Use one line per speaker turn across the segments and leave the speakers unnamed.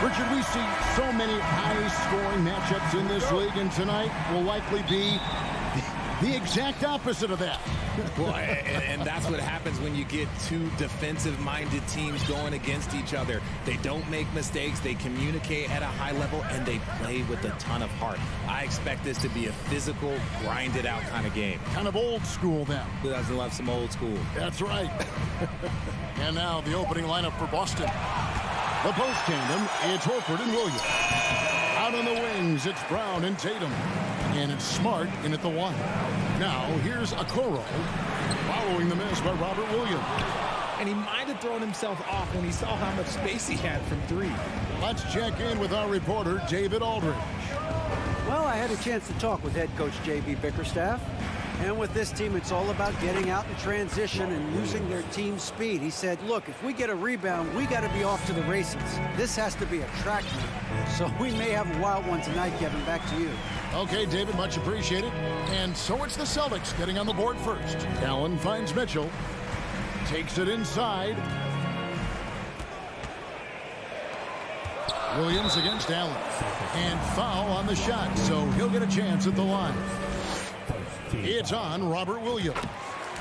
Richard, we see so many high-scoring matchups in this league, and tonight will likely be the exact opposite of that.
Well, and that's what happens when you get two defensive-minded teams going against each other. They don't make mistakes, they communicate at a high level, and they play with a ton of heart. I expect this to be a physical, grinded-out kind of game.
Kind of old school, then.
Who doesn't love some old school?
That's right. And now the opening lineup for Boston. The post tandem, it's Horford and Williams. Out on the wings, it's Brown and Tatum. And it's Smart in at the one. Now, here's Okoro, following the miss by Robert Williams.
And he might have thrown himself off when he saw how much space he had from three.
Let's check in with our reporter, David Aldridge.
Well, I had a chance to talk with head coach J.B. Bickerstaff. And with this team, it's all about getting out in transition and using their team speed. He said, look, if we get a rebound, we got to be off to the races. This has to be a track meet. So we may have a wild one tonight, Kevin. Back to you.
Okay, David, much appreciated. And so it's the Celtics getting on the board first. Allen finds Mitchell. Takes it inside. Williams against Allen. And foul on the shot, so he'll get a chance at the line. It's on Robert Williams.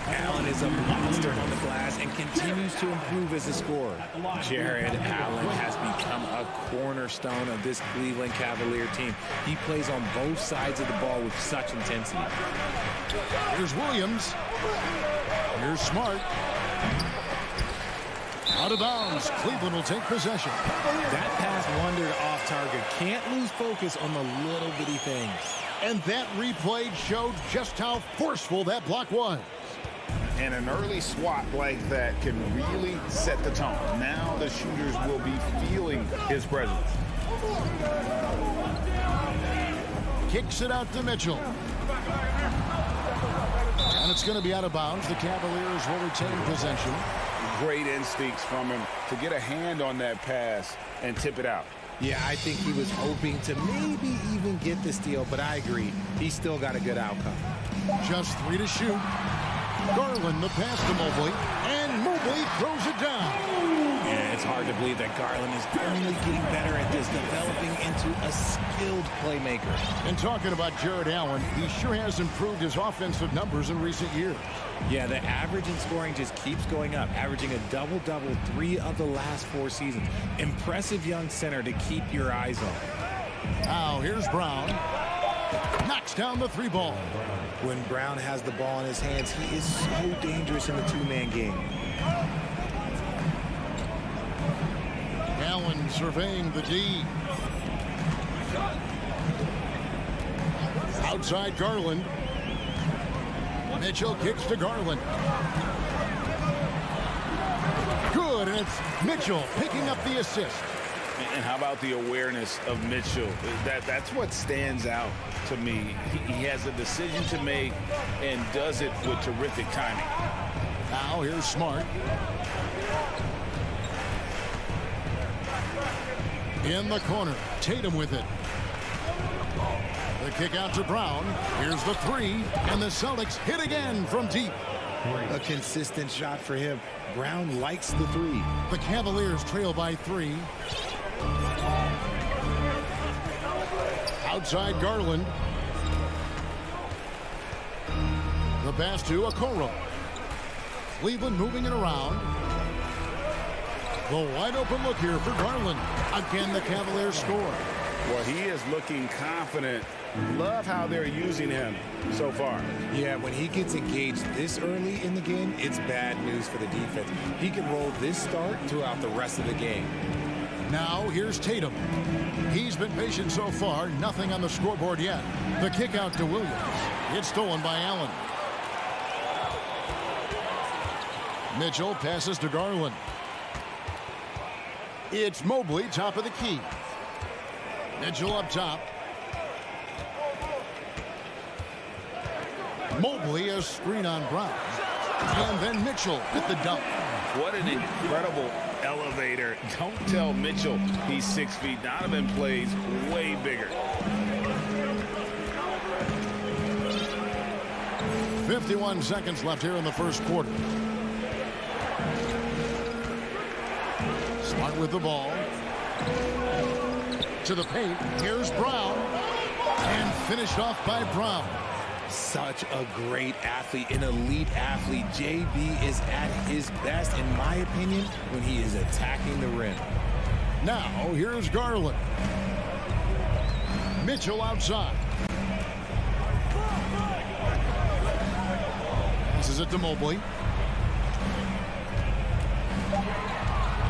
Allen is a monster on the glass and continues to improve as a scorer. Jared Allen has become a cornerstone of this Cleveland Cavalier team. He plays on both sides of the ball with such intensity.
Here's Williams. Here's Smart. Out of bounds. Cleveland will take possession.
That pass wandered off target. Can't lose focus on the little bitty things.
And that replay showed just how forceful that block was.
And an early swat like that can really set the tone. Now the shooters will be feeling his presence.
Kicks it out to Mitchell. And it's going to be out of bounds. The Cavaliers will retain possession.
Great instincts from him to get a hand on that pass and tip it out.
Yeah, I think he was hoping to maybe even get the steal, but I agree. He's still got a good outcome.
Just 3 to shoot. Garland the pass to Mobley, and Mobley throws it down.
Yeah, it's hard to believe that Garland is only getting better at this, developing into a skilled playmaker.
And talking about Jared Allen, he sure has improved his offensive numbers in recent years.
Yeah, the average in scoring just keeps going up, averaging a double-double 3 of the last 4 seasons. Impressive young center to keep your eyes on.
Now, here's Brown. Knocks down the 3 ball.
When Brown has the ball in his hands, he is so dangerous in the 2-man game.
Allen surveying the D. Outside Garland. Mitchell kicks to Garland. Good, and it's Mitchell picking up the assist.
And how about the awareness of Mitchell? That's what stands out to me. He has a decision to make and does it with terrific timing.
Now here's Smart. In the corner, Tatum with it. The kick out to Brown. Here's the 3, and the Celtics hit again from deep.
A consistent shot for him. Brown likes the 3.
The Cavaliers trail by 3. Outside Garland. The pass to Okoro. Cleveland moving it around. The wide open look here for Garland. Again, the Cavaliers score.
Well, he is looking confident. Love how they're using him so far.
Yeah, when he gets engaged this early in the game, it's bad news for the defense. He can roll this start throughout the rest of the game.
Now, here's Tatum. He's been patient so far. Nothing on the scoreboard yet. The kick out to Williams. It's stolen by Allen. Mitchell passes to Garland. It's Mobley, top of the key. Mitchell up top. Mobley a screen on Brown. And then Mitchell with the dunk.
What an incredible elevator. Don't tell Mitchell he's 6 feet. Donovan plays way bigger.
51 seconds left here in the first quarter. Smart with the ball. To the paint. Here's Brown. And finished off by Brown.
Such a great athlete, an elite athlete. JB is at his best, in my opinion, when he is attacking the rim.
Now, here's Garland. Mitchell outside. Passes it to Mobley.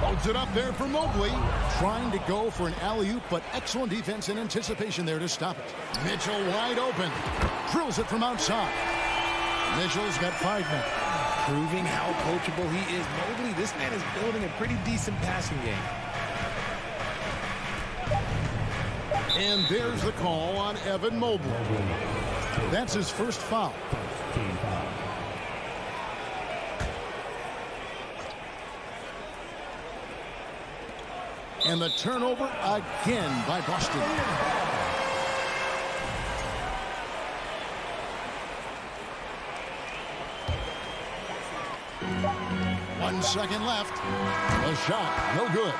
Holds it up there for Mobley. Trying to go for an alley-oop, but excellent defense and anticipation there to stop it. Mitchell wide open. Drills it from outside. Mitchell's got 5 men.
Proving how coachable he is. Mobley, this man is building a pretty decent passing game.
And there's the call on Evan Mobley. That's his first foul. And the turnover again by Boston. 1 second left. A shot, no good.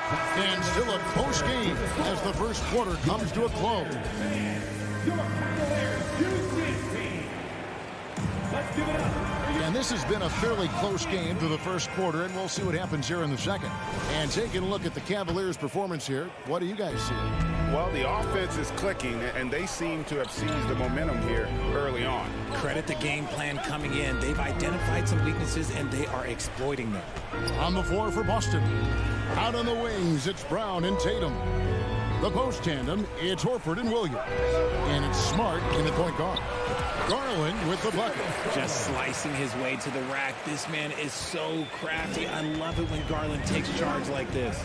And still a close game as the first quarter comes to a close. And this has been a fairly close game to the first quarter, and we'll see what happens here in the second. And taking a look at the Cavaliers' performance here, what do you guys see?
Well, the offense is clicking, and they seem to have seized the momentum here early on.
Credit the game plan coming in. They've identified some weaknesses, and they are exploiting them.
On the floor for Boston. Out on the wings, it's Brown and Tatum. The post tandem, it's Horford and Williams. And it's Smart in the point guard. Garland with the bucket.
Just slicing his way to the rack. This man is so crafty. I love it when Garland takes charge like this.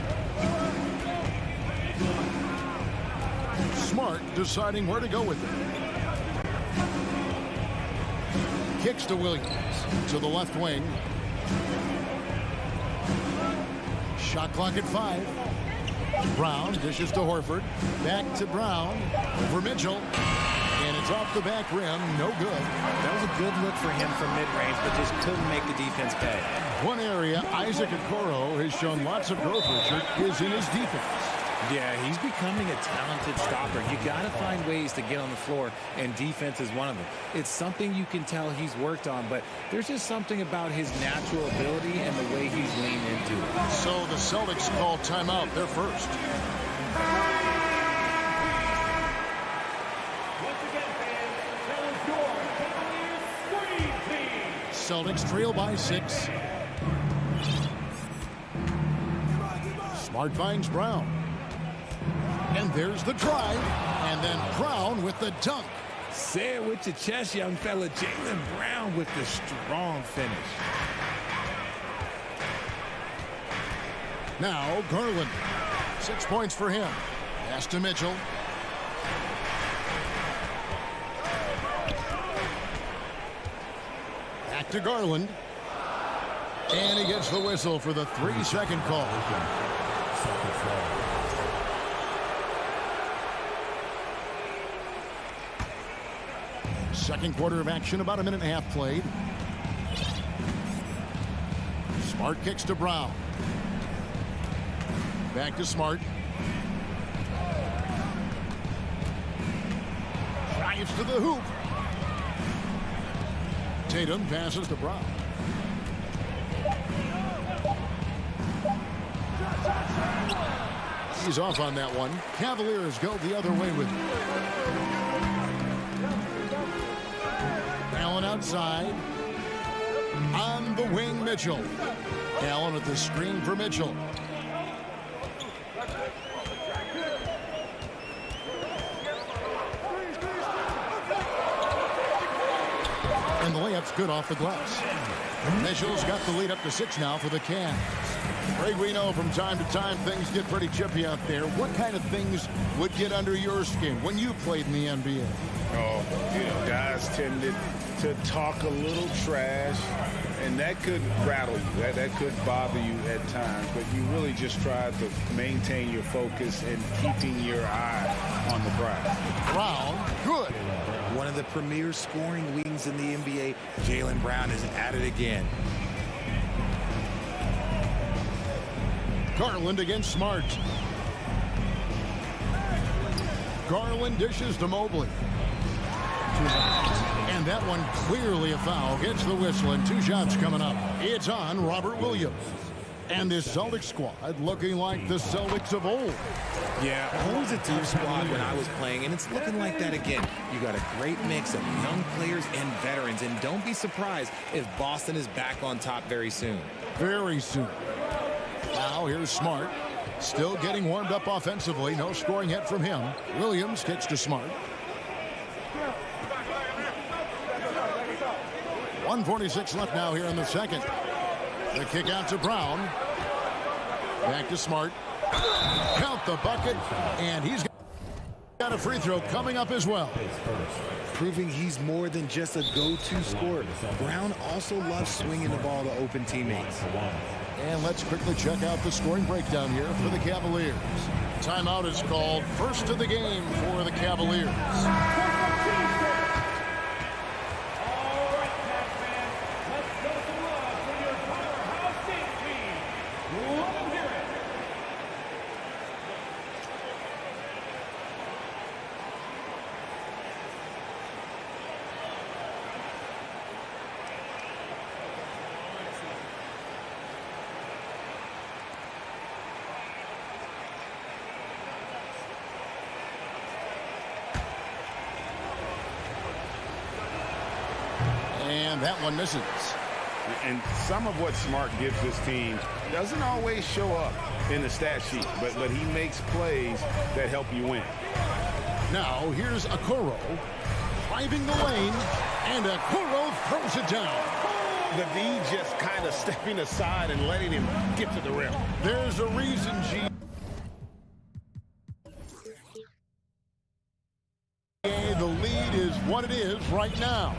Smart deciding where to go with it. Kicks to Williams. To the left wing. Shot clock at 5. Brown dishes to Horford. Back to Brown. Over Mitchell. And it's off the back rim. No good.
That was a good look for him from mid-range, but just couldn't make the defense pay.
One area Isaac Okoro has shown lots of growth, Richard, is in his defense.
Yeah, he's becoming a talented stopper. You got to find ways to get on the floor, and defense is one of them. It's something you can tell he's worked on, but there's just something about his natural ability and the way he's leaned into it.
So the Celtics call timeout. They're first. Celtics trail by 6. Smart finds Brown. And there's the drive. And then Brown with the dunk.
Say it with your chest, young fella. Jaylen Brown with the strong finish.
Now Garland. 6 points for him. Pass to Mitchell. Back to Garland. And he gets the whistle for the 3-second call. Second quarter of action, about a minute and a half played. Smart kicks to Brown. Back to Smart. Drives to the hoop. Tatum passes to Brown. He's off on that one. Cavaliers go the other way with it. Allen outside. On the wing, Mitchell. Allen with the screen for Mitchell. And the layup's good off the glass. Mitchell's got the lead up to 6 now for the Cavs. Greg, we know from time to time things get pretty chippy out there. What kind of things would get under your skin when you played in the NBA?
Oh, you know, guys tended to talk a little trash, and that could rattle you. That could bother you at times, but you really just try to maintain your focus and keeping your eye on the prize.
Brown, good.
One of the premier scoring wings in the NBA, Jaylen Brown is at it again.
Garland against Smart. Garland dishes to Mobley. And that one clearly a foul. Gets the whistle and 2 shots coming up. It's on Robert Williams. And this Celtics squad looking like the Celtics of old.
Yeah, always a tough squad when I was playing, and it's looking like that again. You got a great mix of young players and veterans, and don't be surprised if Boston is back on top very soon.
Very soon. Now here's Smart. Still getting warmed up offensively. No scoring yet from him. Williams kicks to Smart. 1:46 left now here in the second. The kick out to Brown. Back to Smart. Count the bucket. And he's got a free throw coming up as well.
Proving he's more than just a go-to scorer. Brown also loves swinging the ball to open teammates.
And let's quickly check out the scoring breakdown here for the Cavaliers. Timeout is called. First of the game for the Cavaliers. And that one misses.
And some of what Smart gives this team doesn't always show up in the stat sheet, but he makes plays that help you win.
Now here's Okoro driving the lane, and Okoro throws it down.
The D just kind of stepping aside and letting him get to the rim.
There's a reason, G. The lead is what it is right now.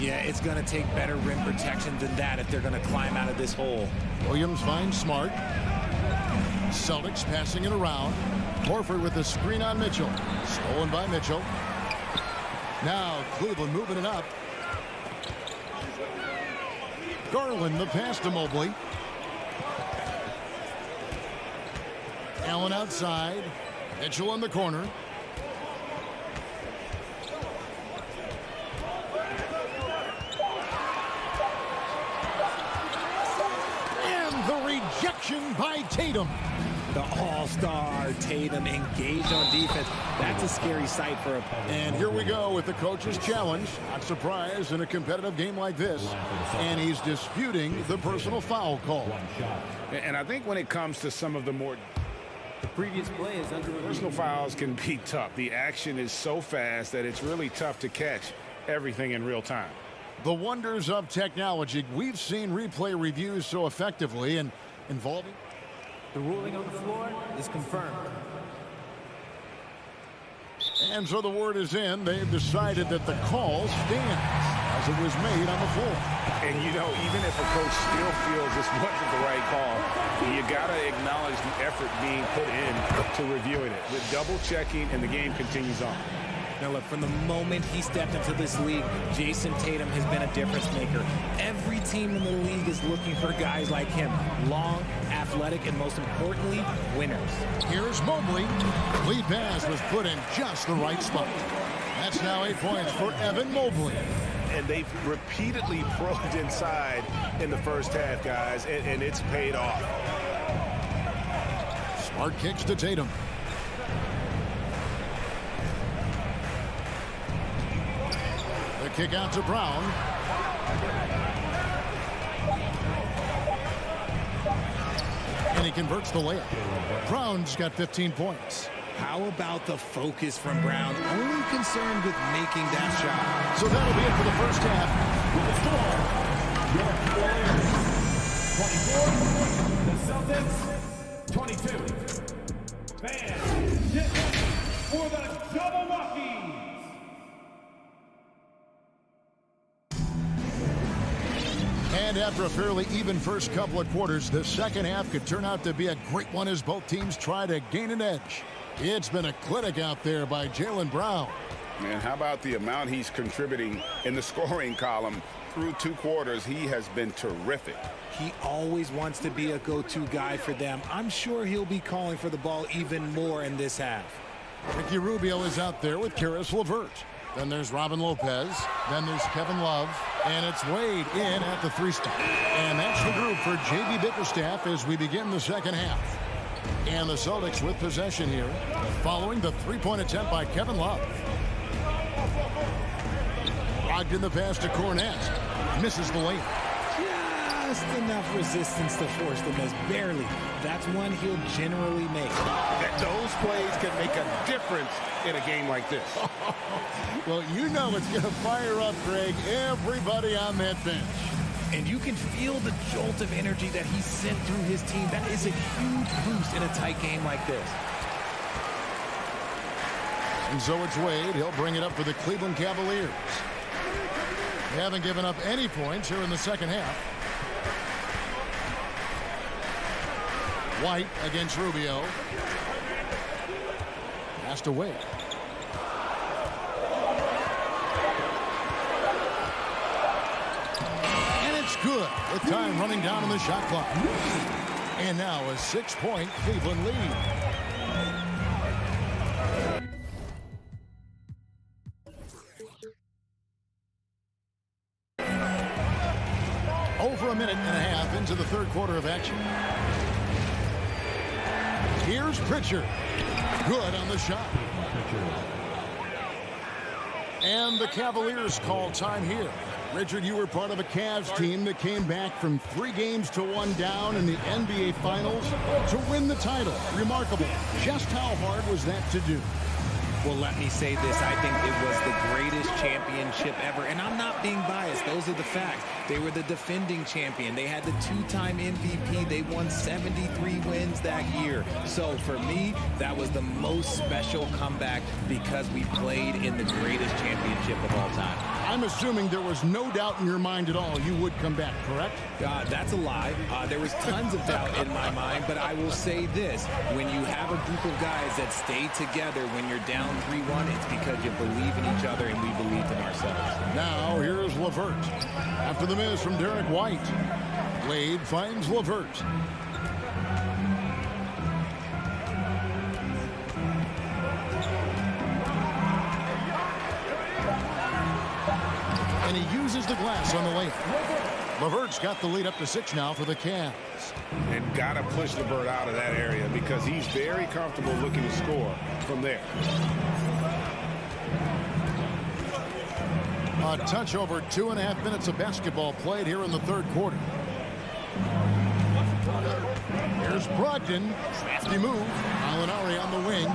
Yeah, it's going to take better rim protection than that if they're going to climb out of this hole.
Williams finds Smart. Celtics passing it around. Horford with the screen on Mitchell. Stolen by Mitchell. Now Cleveland moving it up. Garland the pass to Mobley. Allen outside. Mitchell in the corner. Rejection by Tatum.
The all-star Tatum engaged on defense. That's a scary sight for a player.
And here we go with the coach's challenge. Not surprised in a competitive game like this. And he's disputing the personal foul call.
And I think when it comes to some of the more
Previous play is under
personal fouls can be tough. The action is so fast that it's really tough to catch everything in real time.
The wonders of technology. We've seen replay reviews so effectively and involving.
The ruling on the floor is confirmed.
And so the word is in. They've decided that the call stands as it was made on the floor.
And, you know, even if a coach still feels this wasn't the right call, you got to acknowledge the effort being put in to reviewing it. With double checking, and the game continues on.
Now look, from the moment he stepped into this league, Jason Tatum has been a difference maker. Every team in the league is looking for guys like him. Long, athletic, and most importantly, winners.
Here's Mobley. Lead pass was put in just the right spot. That's now 8 points for Evan Mobley.
And they've repeatedly probed inside in the first half, guys, and it's paid off.
Smart kicks to Tatum. The kick out to Brown. And he converts the layup. Brown's got 15 points.
How about the focus from Brown? Only concerned with making that shot.
So that'll be it for the first half.
With the score, your Cavaliers, the Celtics, 22. Fans, for the double Rockies.
And after a fairly even first couple of quarters, the second half could turn out to be a great one as both teams try to gain an edge. It's been a clinic out there by Jaylen Brown.
Man, how about the amount he's contributing in the scoring column? Through 2 quarters, he has been terrific.
He always wants to be a go-to guy for them. I'm sure he'll be calling for the ball even more in this half.
Ricky Rubio is out there with Karis LeVert. Then there's Robin Lopez. Then there's Kevin Love. And it's Wade in at the 3-spot. And that's the group for J.B. Bickerstaff as we begin the second half. And the Celtics with possession here, following the three-point attempt by Kevin Love. Locked in the pass to Cornet. Misses the layup.
Just enough resistance to force the miss. Barely. That's one he'll generally make.
Those plays can make a difference in a game like this.
Well, you know it's going to fire up, Greg, everybody on that bench.
And you can feel the jolt of energy that he sent through his team. That is a huge boost in a tight game like this.
And so it's Wade. He'll bring it up for the Cleveland Cavaliers. They haven't given up any points here in the second half. White against Rubio. Pass to Wade. Good with time running down on the shot clock. And now a 6-point Cleveland lead. Over a minute and a half into the third quarter of action. Here's Pritchard. Good on the shot. And the Cavaliers call time here. Richard, you were part of a Cavs team that came back from 3 games to 1 down in the NBA Finals to win the title. Remarkable. Just how hard was that to do?
Well, let me say this. I think it was the greatest championship ever. And I'm not being biased. Those are the facts. They were the defending champion. They had the 2-time MVP. They won 73 wins that year. So for me, that was the most special comeback because we played in the greatest championship of all time.
I'm assuming there was no doubt in your mind at all you would come back, correct?
That's a lie. There was tons of doubt in my mind, but I will say this. When you have a group of guys that stay together when you're down 3-1, it's because you believe in each other and we believed in ourselves.
Now here's LeVert. After the miss from Derek White, Wade finds LeVert. And he uses the glass on the layup. LeVert's got the lead up to 6 now for the Cavs.
And got to push LeVert out of that area because he's very comfortable looking to score from there.
A touch over 2.5 minutes of basketball played here in the third quarter. Here's Brogdon. Crafty move. Molinari on the wing.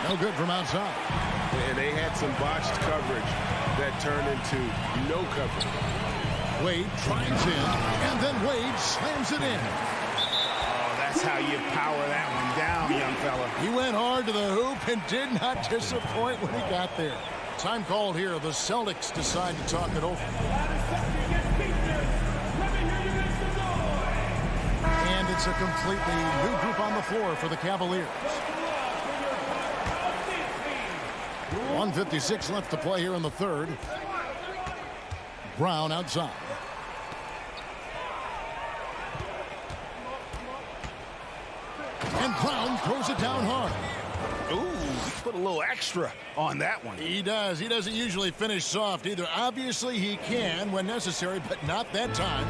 No good from outside.
And they had some botched coverage that turned into no coverage.
Wade drives in, and then Wade slams it in.
Oh, that's how you power that one down, young fella.
He went hard to the hoop and did not disappoint when he got there. Time called here. The Celtics decide to talk it over. And it's a completely new group on the floor for the Cavaliers. 1:56 left to play here in the third. Brown outside. And Brown throws it down hard.
Ooh, he put a little extra on that one.
He does. He doesn't usually finish soft either. Obviously, he can when necessary, but not that time.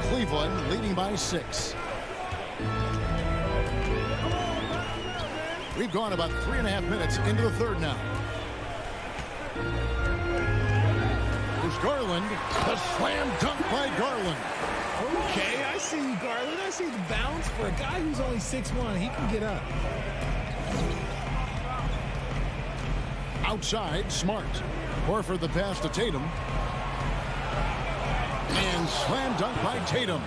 Cleveland leading by 6. We've gone about 3.5 minutes into the third now. There's Garland. The slam dunk by Garland.
Okay, I see you, Garland. I see the bounce for a guy who's only 6'1". He can get up.
Outside, Smart. Horford the pass to Tatum. And slam dunk by Tatum.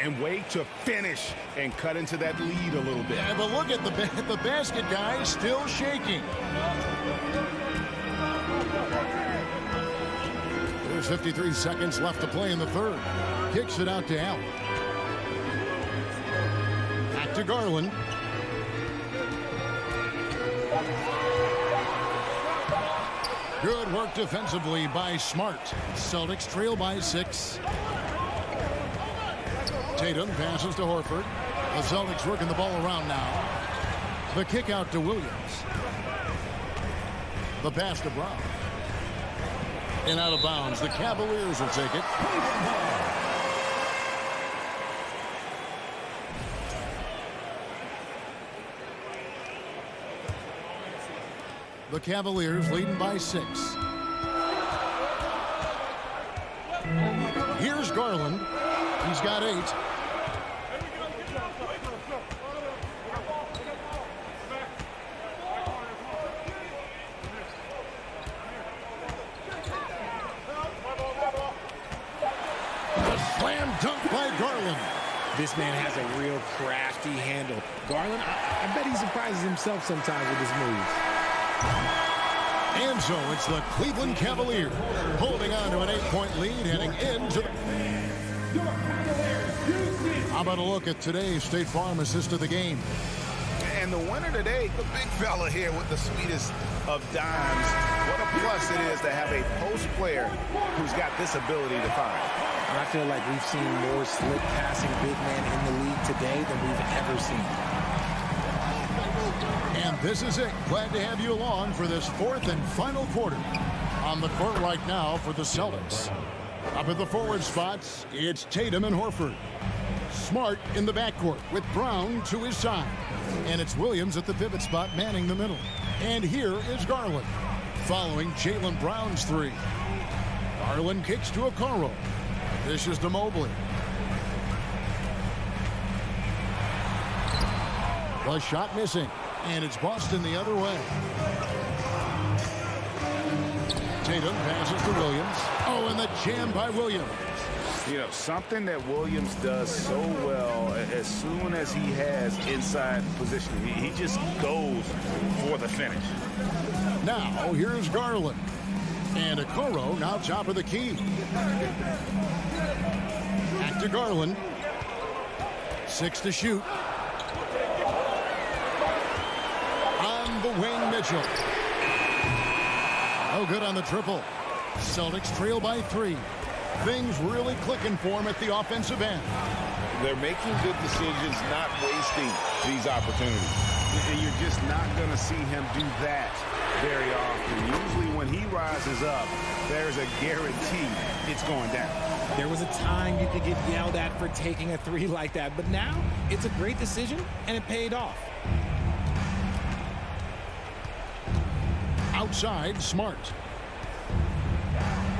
And Wade to finish and cut into that lead a little bit.
Yeah, but look at the basket guy still shaking. There's 53 seconds left to play in the third. Kicks it out to Allen. Back to Garland. Good work defensively by Smart. Celtics trail by 6. Tatum passes to Horford. The Celtics working the ball around now. The kick out to Williams. The pass to Brown. And out of bounds. The Cavaliers will take it. The Cavaliers leading by 6. Here's Garland. He's got 8. Slam dunk by Garland.
This man has a real crafty handle. Garland, I bet he surprises himself sometimes with his moves.
And so it's the Cleveland Cavaliers holding on to an 8-point lead heading into the... How about a look at today's State Farm assist of the game?
And the winner today, the big fella here with the sweetest of dimes. What a plus it is to have a post player who's got this ability to find.
And I feel like we've seen more slick passing big men in the league today than we've ever seen.
And this is it. Glad to have you along for this 4th and final quarter. On the court right now for the Celtics. Up at the forward spots, it's Tatum and Horford. Smart in the backcourt with Brown to his side. And it's Williams at the pivot spot manning the middle. And here is Garland following Jaylen Brown's 3. Garland kicks to Okoro. This is to Mobley. The shot missing. And it's Boston the other way. Tatum passes to Williams. Oh, and the jam by Williams.
You know, something that Williams does so well, as soon as he has inside position, he just goes for the finish.
Now, here's Garland. And Okoro now top of the key. Back to Garland. 6 to shoot. On the wing, Mitchell. Oh, good on the triple. Celtics trail by 3. Things really clicking for him at the offensive end.
They're making good decisions, not wasting these opportunities. And you're just not going to see him do that very often. Usually when he rises up, there's a guarantee it's going down.
There was a time you could get yelled at for taking a 3 like that, but now it's a great decision, and it paid off.
Outside, Smart.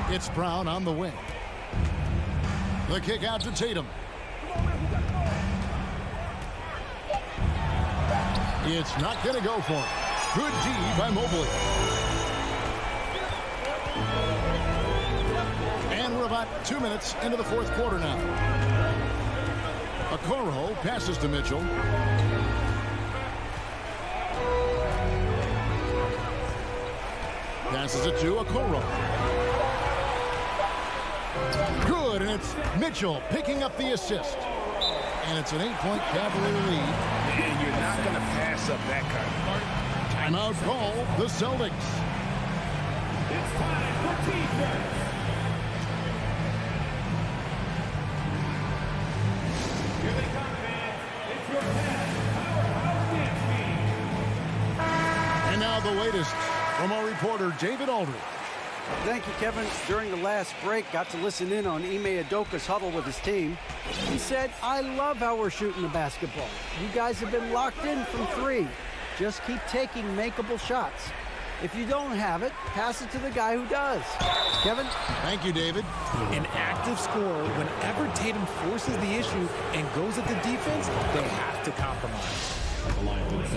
It's Brown on the wing. The kick out to Tatum. It's not going to go for it. Good D by Mobley. And we're about 2 minutes into the 4th quarter now. Okoro passes to Mitchell. Passes it to Okoro. Good, and it's Mitchell picking up the assist. And it's an 8-point Cavalier lead.
And you're not going to pass up that kind of part.
Timeout call, the Celtics.
It's time for defense. Here they come, fans. It's your powerhouse dance team.
And now the latest from our reporter, David Aldridge.
Thank you, Kevin. During the last break, got to listen in on Ime Udoka's huddle with his team. He said, I love how we're shooting the basketball. You guys have been locked in from 3. Just keep taking makeable shots. If you don't have it, pass it to the guy who does. Kevin?
Thank you, David.
An active scorer, whenever Tatum forces the issue and goes at the defense, they have to compromise.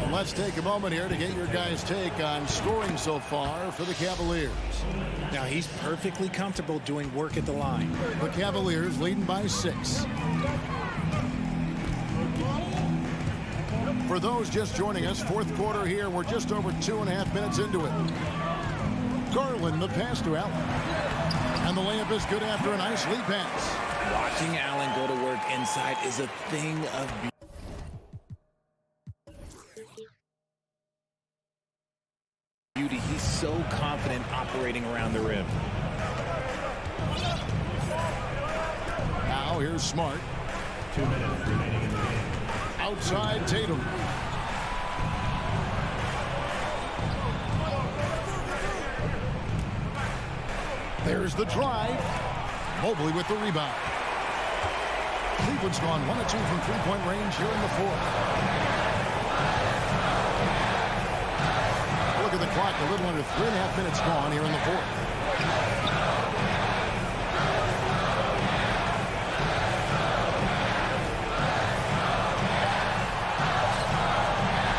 And let's take a moment here to get your guys' take on scoring so far for the Cavaliers.
Now, he's perfectly comfortable doing work at the line.
The Cavaliers leading by 6. For those just joining us, 4th quarter here. We're just over 2.5 minutes into it. Garland, the pass to Allen. And the layup is good after a nice lead pass.
Watching Allen go to work inside is a thing of beauty. He's so confident operating around the rim.
Now here's Smart.
2 minutes remaining in the game.
Outside Tatum. There's the drive. Mobley with the rebound. Cleveland's gone 1 of 2 from three-point range here in the fourth. Look at the clock. A little under 3.5 minutes gone here in the fourth.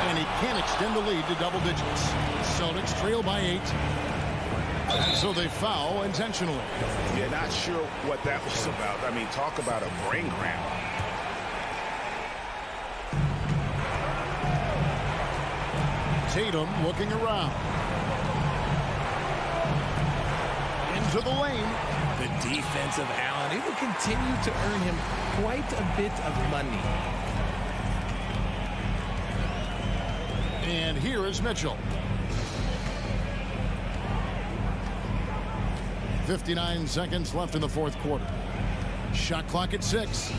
And he can't extend the lead to double digits. Celtics trail by 8. And so they foul intentionally.
Yeah, not sure what that was about. I mean, talk about a brain cramp.
Tatum looking around. Into the lane.
The defense of Allen, it will continue to earn him quite a bit of money.
And here is Mitchell. 59 seconds left in the fourth quarter. Shot clock at 6.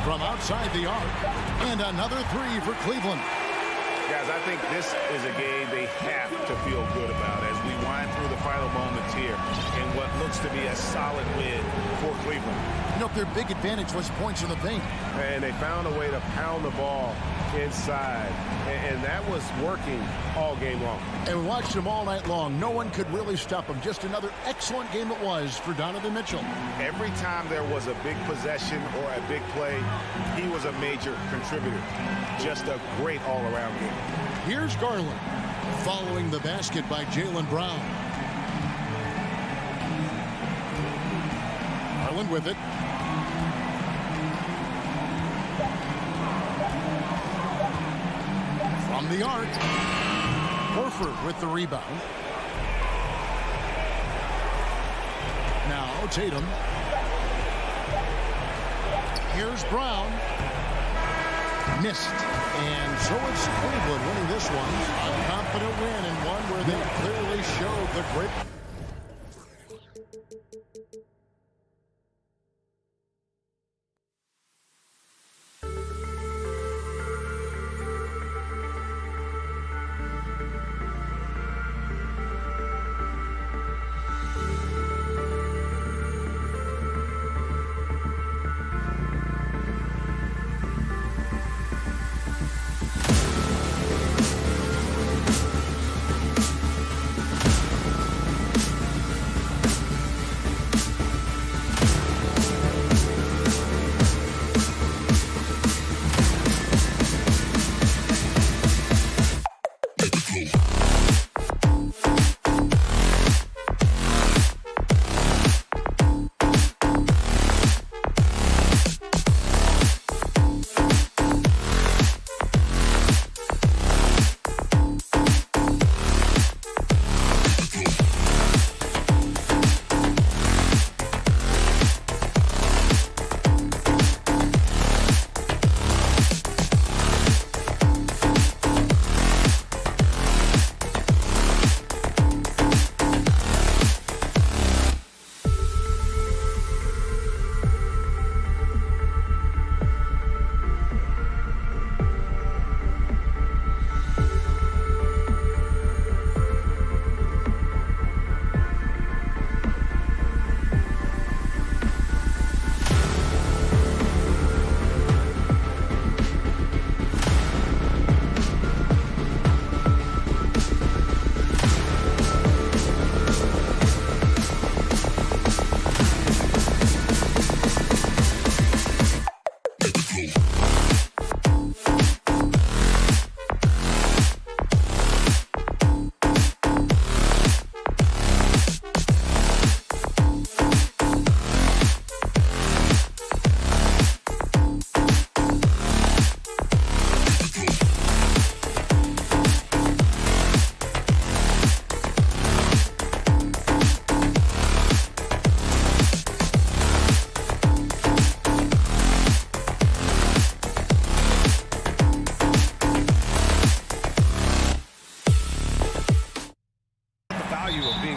From outside the arc. And another 3 for Cleveland.
Guys, I think this is a game they have to feel good about as we wind through the final moments here in what looks to be a solid win for Cleveland.
You know, their big advantage was points in the paint.
And they found a way to pound the ball inside. And that was working all game long.
And we watched them all night long. No one could really stop them. Just another excellent game it was for Donovan Mitchell.
Every time there was a big possession or a big play, he was a major contributor. Just a great all-around game.
Here's Garland following the basket by Jaylen Brown. Garland with it. From the arc. Horford with the rebound. Now Tatum. Here's Brown. Missed. And so it's Cleveland winning this one. A confident win and one where they clearly showed the great.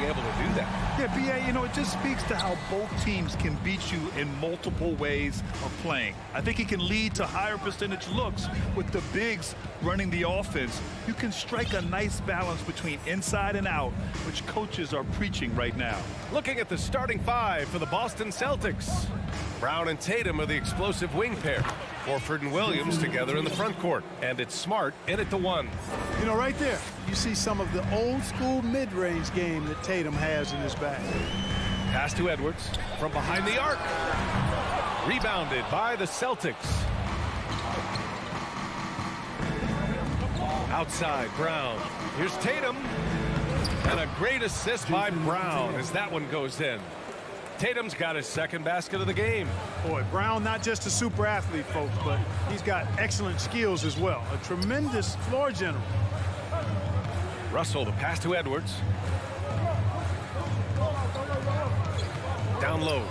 able to do that.
Yeah, B.A., you know, it just speaks to how both teams can beat you in multiple ways of playing. I think he can lead to higher percentage looks with the bigs running the offense. You can strike a nice balance between inside and out, which coaches are preaching right now.
Looking at the starting five for the Boston Celtics. Brown and Tatum are the explosive wing pair. Horford and Williams together in the front court. And it's Smart in at the one.
You know, right there, you see some of the old-school mid-range game that Tatum has in his bag.
Pass to Edwards from behind the arc. Rebounded by the Celtics. Outside, Brown. Here's Tatum. And a great assist by Brown as that one goes in. Tatum's got his second basket of the game.
Boy, Brown not just a super athlete, folks, but he's got excellent skills as well. A tremendous floor general.
Russell, the pass to Edwards. Down low.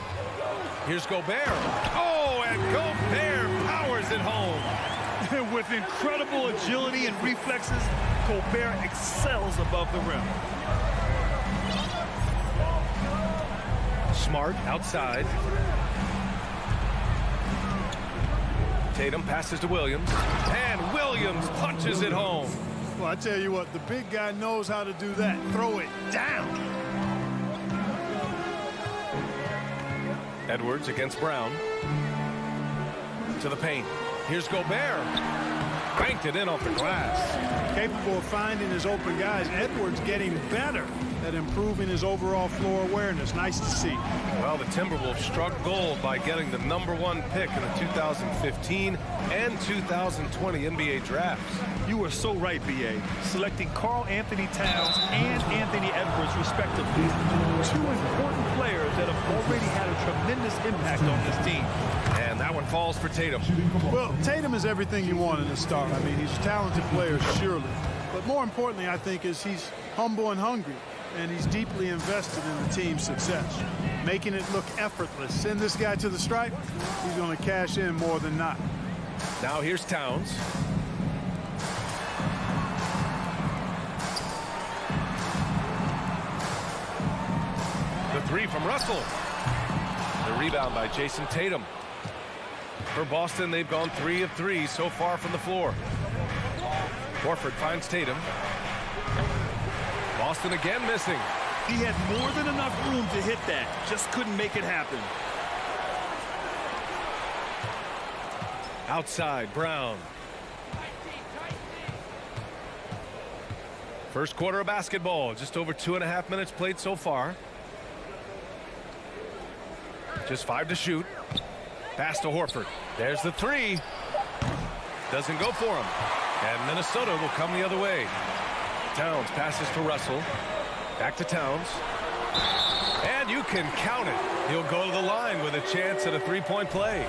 Here's Gobert. Oh, and Gobert powers it home.
With incredible agility and reflexes, Gobert excels above the rim.
Smart outside. Tatum passes to Williams. And Williams punches it home.
Well, I tell you what, the big guy knows how to do that. Throw it down.
Edwards against Brown. To the paint. Here's Gobert. Banked it in off the glass.
Capable of finding his open guys. Edwards getting better at improving his overall floor awareness. Nice to see.
Well, the Timberwolves struck gold by getting the #1 pick in the 2015 and 2020 NBA drafts.
You are so right, B.A. Selecting Karl Anthony Towns and Anthony Edwards, respectively. Two important players that have already had a tremendous impact on this team.
And that one falls for Tatum.
Well, Tatum is everything you want in a star. I mean, he's a talented player, surely. But more importantly, I think, is he's humble and hungry. And he's deeply invested in the team's success, making it look effortless. Send this guy to the stripe, he's going to cash in more than not.
Now here's Towns. The three from Russell. The rebound by Jason Tatum. For Boston, they've gone 3 of 3 so far from the floor. Horford finds Tatum. Boston again missing.
He had more than enough room to hit that. Just couldn't make it happen.
Outside, Brown. First quarter of basketball. Just over 2.5 minutes played so far. Just 5 to shoot. Pass to Horford. There's the three. Doesn't go for him. And Minnesota will come the other way. Towns passes to Russell. Back to Towns. And you can count it. He'll go to the line with a chance at a three-point play.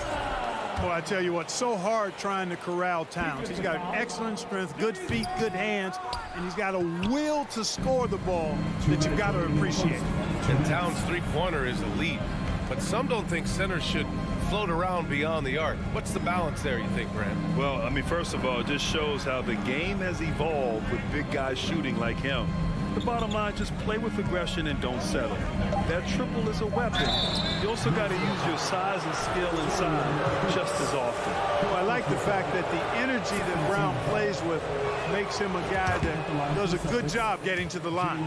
Well, I tell you what, so hard trying to corral Towns. He's got excellent strength, good feet, good hands, and he's got a will to score the ball that you've got to appreciate.
And Towns' three-pointer is elite. But some don't think centers should float around beyond the arc. What's the balance there, you think, Grant?
Well, I mean, first of all, it just shows how the game has evolved with big guys shooting like him. The bottom line, just play with aggression and don't settle. That triple is a weapon. You also got to use your size and skill inside just as often.
Well, I like the fact that the energy that Brown plays with makes him a guy that does a good job getting to the line.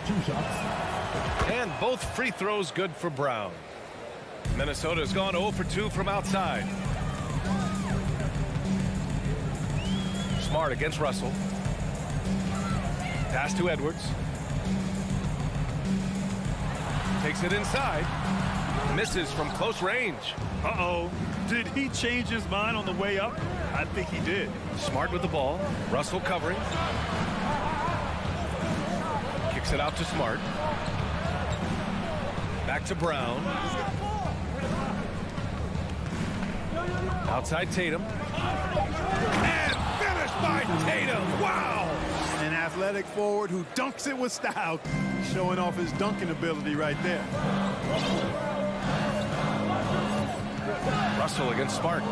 2 shots.
And both free throws good for Brown. Minnesota's gone 0 for 2 from outside. Smart against Russell. Pass to Edwards. Takes it inside. Misses from close range.
Uh-oh. Did he change his mind on the way up? I think he did.
Smart with the ball. Russell covering. Kicks it out to Smart. Back to Brown. Outside Tatum. And finished by Tatum. Wow.
An athletic forward who dunks it with style. Showing off his dunking ability right there.
Russell against Smart.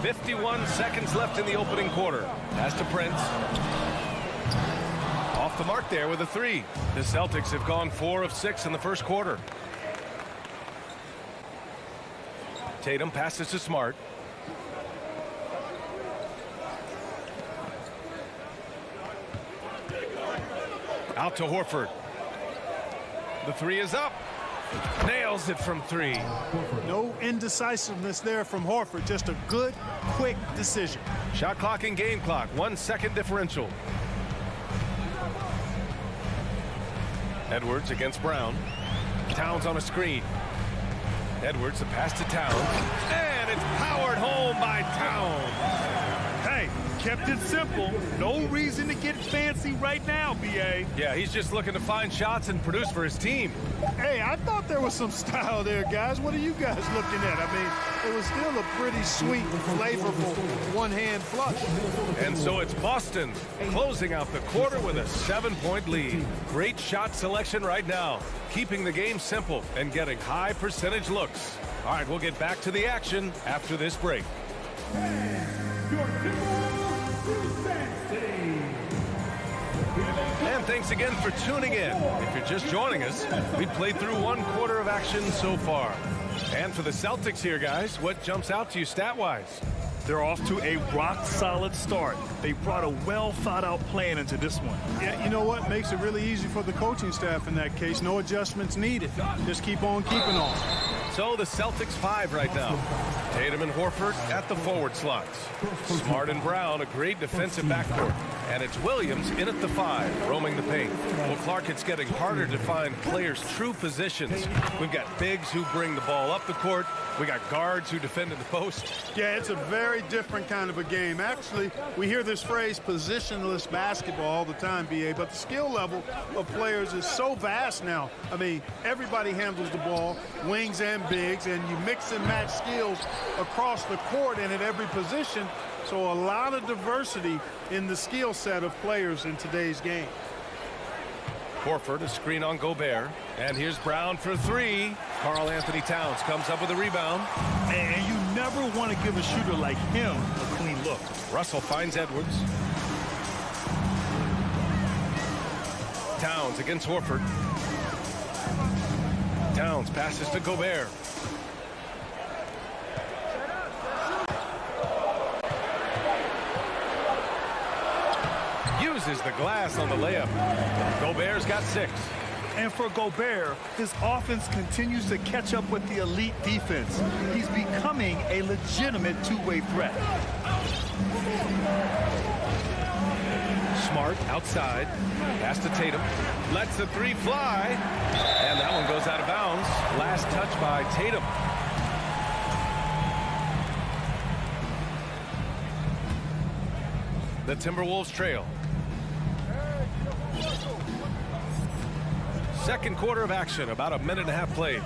51 seconds left in the opening quarter. Pass to Prince. Off the mark there with a three. The Celtics have gone 4 of 6 in the first quarter. Tatum passes to Smart. Out to Horford. The three is up. Nails it from 3.
No indecisiveness there from Horford. Just a good, quick decision.
Shot clock and game clock. 1 second differential. Edwards against Brown. Towns on a screen. Edwards, the pass to Towns. And it's powered home by Towns.
Hey, kept it simple. No reason to get fancy right now, B.A.
Yeah, he's just looking to find shots and produce for his team.
Hey, I thought there was some style there, guys. What are you guys looking at? I mean, it was still a pretty sweet, flavorful one-hand flush.
And so it's Boston closing out the quarter with a 7-point lead. Great shot selection right now, keeping the game simple and getting high percentage looks. All right, we'll get back to the action after this break.
Your Timberwolves
And thanks again for tuning in. If you're just joining us, we've played through 1 quarter of action so far. And for the Celtics here, guys, what jumps out to you stat-wise?
They're off to a rock-solid start. They brought a well-thought-out plan into this one.
Yeah, you know what? Makes it really easy for the coaching staff in that case. No adjustments needed. Just keep on keeping on.
So the Celtics 5 right now. Tatum and Horford at the forward slots. Smart and Brown, a great defensive backcourt. And it's Williams in at the 5, roaming the paint. Well, Clark, it's getting harder to find players' true positions. We've got bigs who bring the ball up the court. We got guards who defend in the post.
Yeah, it's a very different kind of a game. Actually, we hear this phrase positionless basketball all the time, B.A., but the skill level of players is so vast now. I mean, everybody handles the ball, wings and bigs, and you mix and match skills across the court and at every position. So a lot of diversity in the skill set of players in today's game.
Horford, a screen on Gobert. And here's Brown for 3. Karl Anthony Towns comes up with a rebound.
And you never want to give a shooter like him a clean look.
Russell finds Edwards. Towns against Horford. Towns passes to Gobert. Uses the glass on the layup. Gobert's got 6.
And for Gobert, his offense continues to catch up with the elite defense. He's becoming a legitimate two-way threat.
Smart outside. Pass to Tatum. Lets the 3 fly. And that one goes out of bounds. Last touch by Tatum. The Timberwolves trail. Second quarter of action, about a minute and a half played.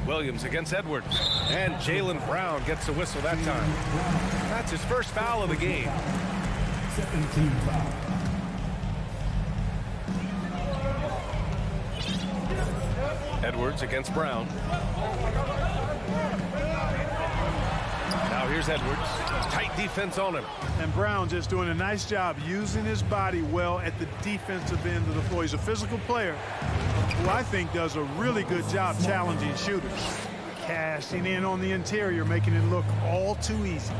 Williams against Edwards. And Jaylen Brown gets the whistle that time. That's his first foul of the game.
17 foul.
Edwards against Brown. Now here's Edwards. Tight defense on him.
And Brown just doing a nice job using his body well at the defensive end of the floor. He's a physical player who I think does a really good job challenging shooters. Cashing in on the interior, making it look all too easy.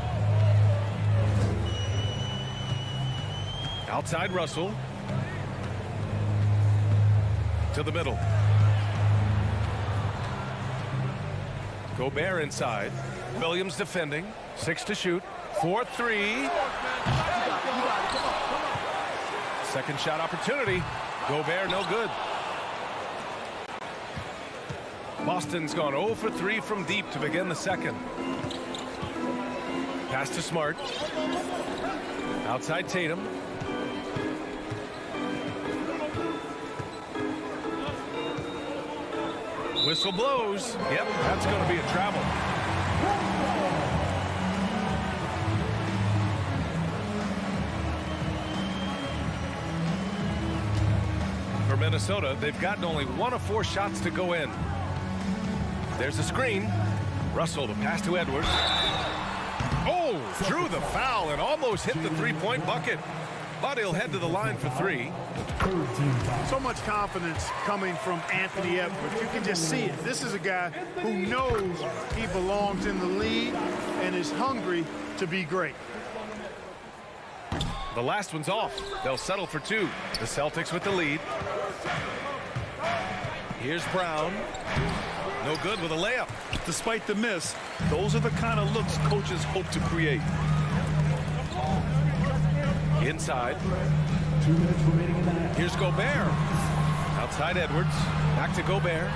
Outside Russell. To the middle. Gobert inside. Williams defending. 6 to shoot. 4-3. Second shot opportunity. Gobert no good. Boston's gone 0 for 3 from deep to begin the second. Pass to Smart. Outside Tatum. Whistle blows. Yep, that's going to be a travel. For Minnesota, they've gotten only 1 of 4 shots to go in. There's a screen. Russell, the pass to Edwards. Oh, drew the foul and almost hit the three-point bucket. But he'll head to the line for three.
So much confidence coming from Anthony Edwards. You can just see it. This is a guy who knows he belongs in the league and is hungry to be great.
The last one's off. They'll settle for two. The Celtics with the lead. Here's Brown. No good with a layup.
Despite the miss, those are the kind of looks coaches hope to create.
Inside. Here's Gobert. Outside Edwards. Back to Gobert.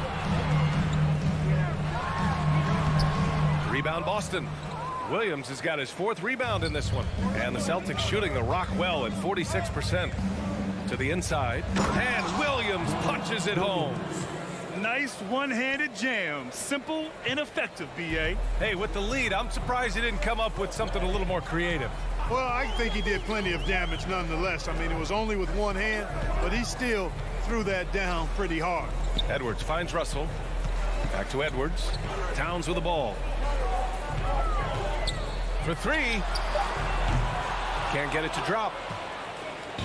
Rebound Boston. Williams has got his fourth rebound in this one. And the Celtics shooting the rock well at 46%. To the inside. And Williams punches it home.
Nice one-handed jam. Simple and effective, B.A.
Hey, with the lead, I'm surprised he didn't come up with something a little more creative.
Well, I think he did plenty of damage nonetheless. I mean, it was only with one hand, but he still threw that down pretty hard.
Edwards finds Russell. Back to Edwards. Towns with the ball. For three. Can't get it to drop.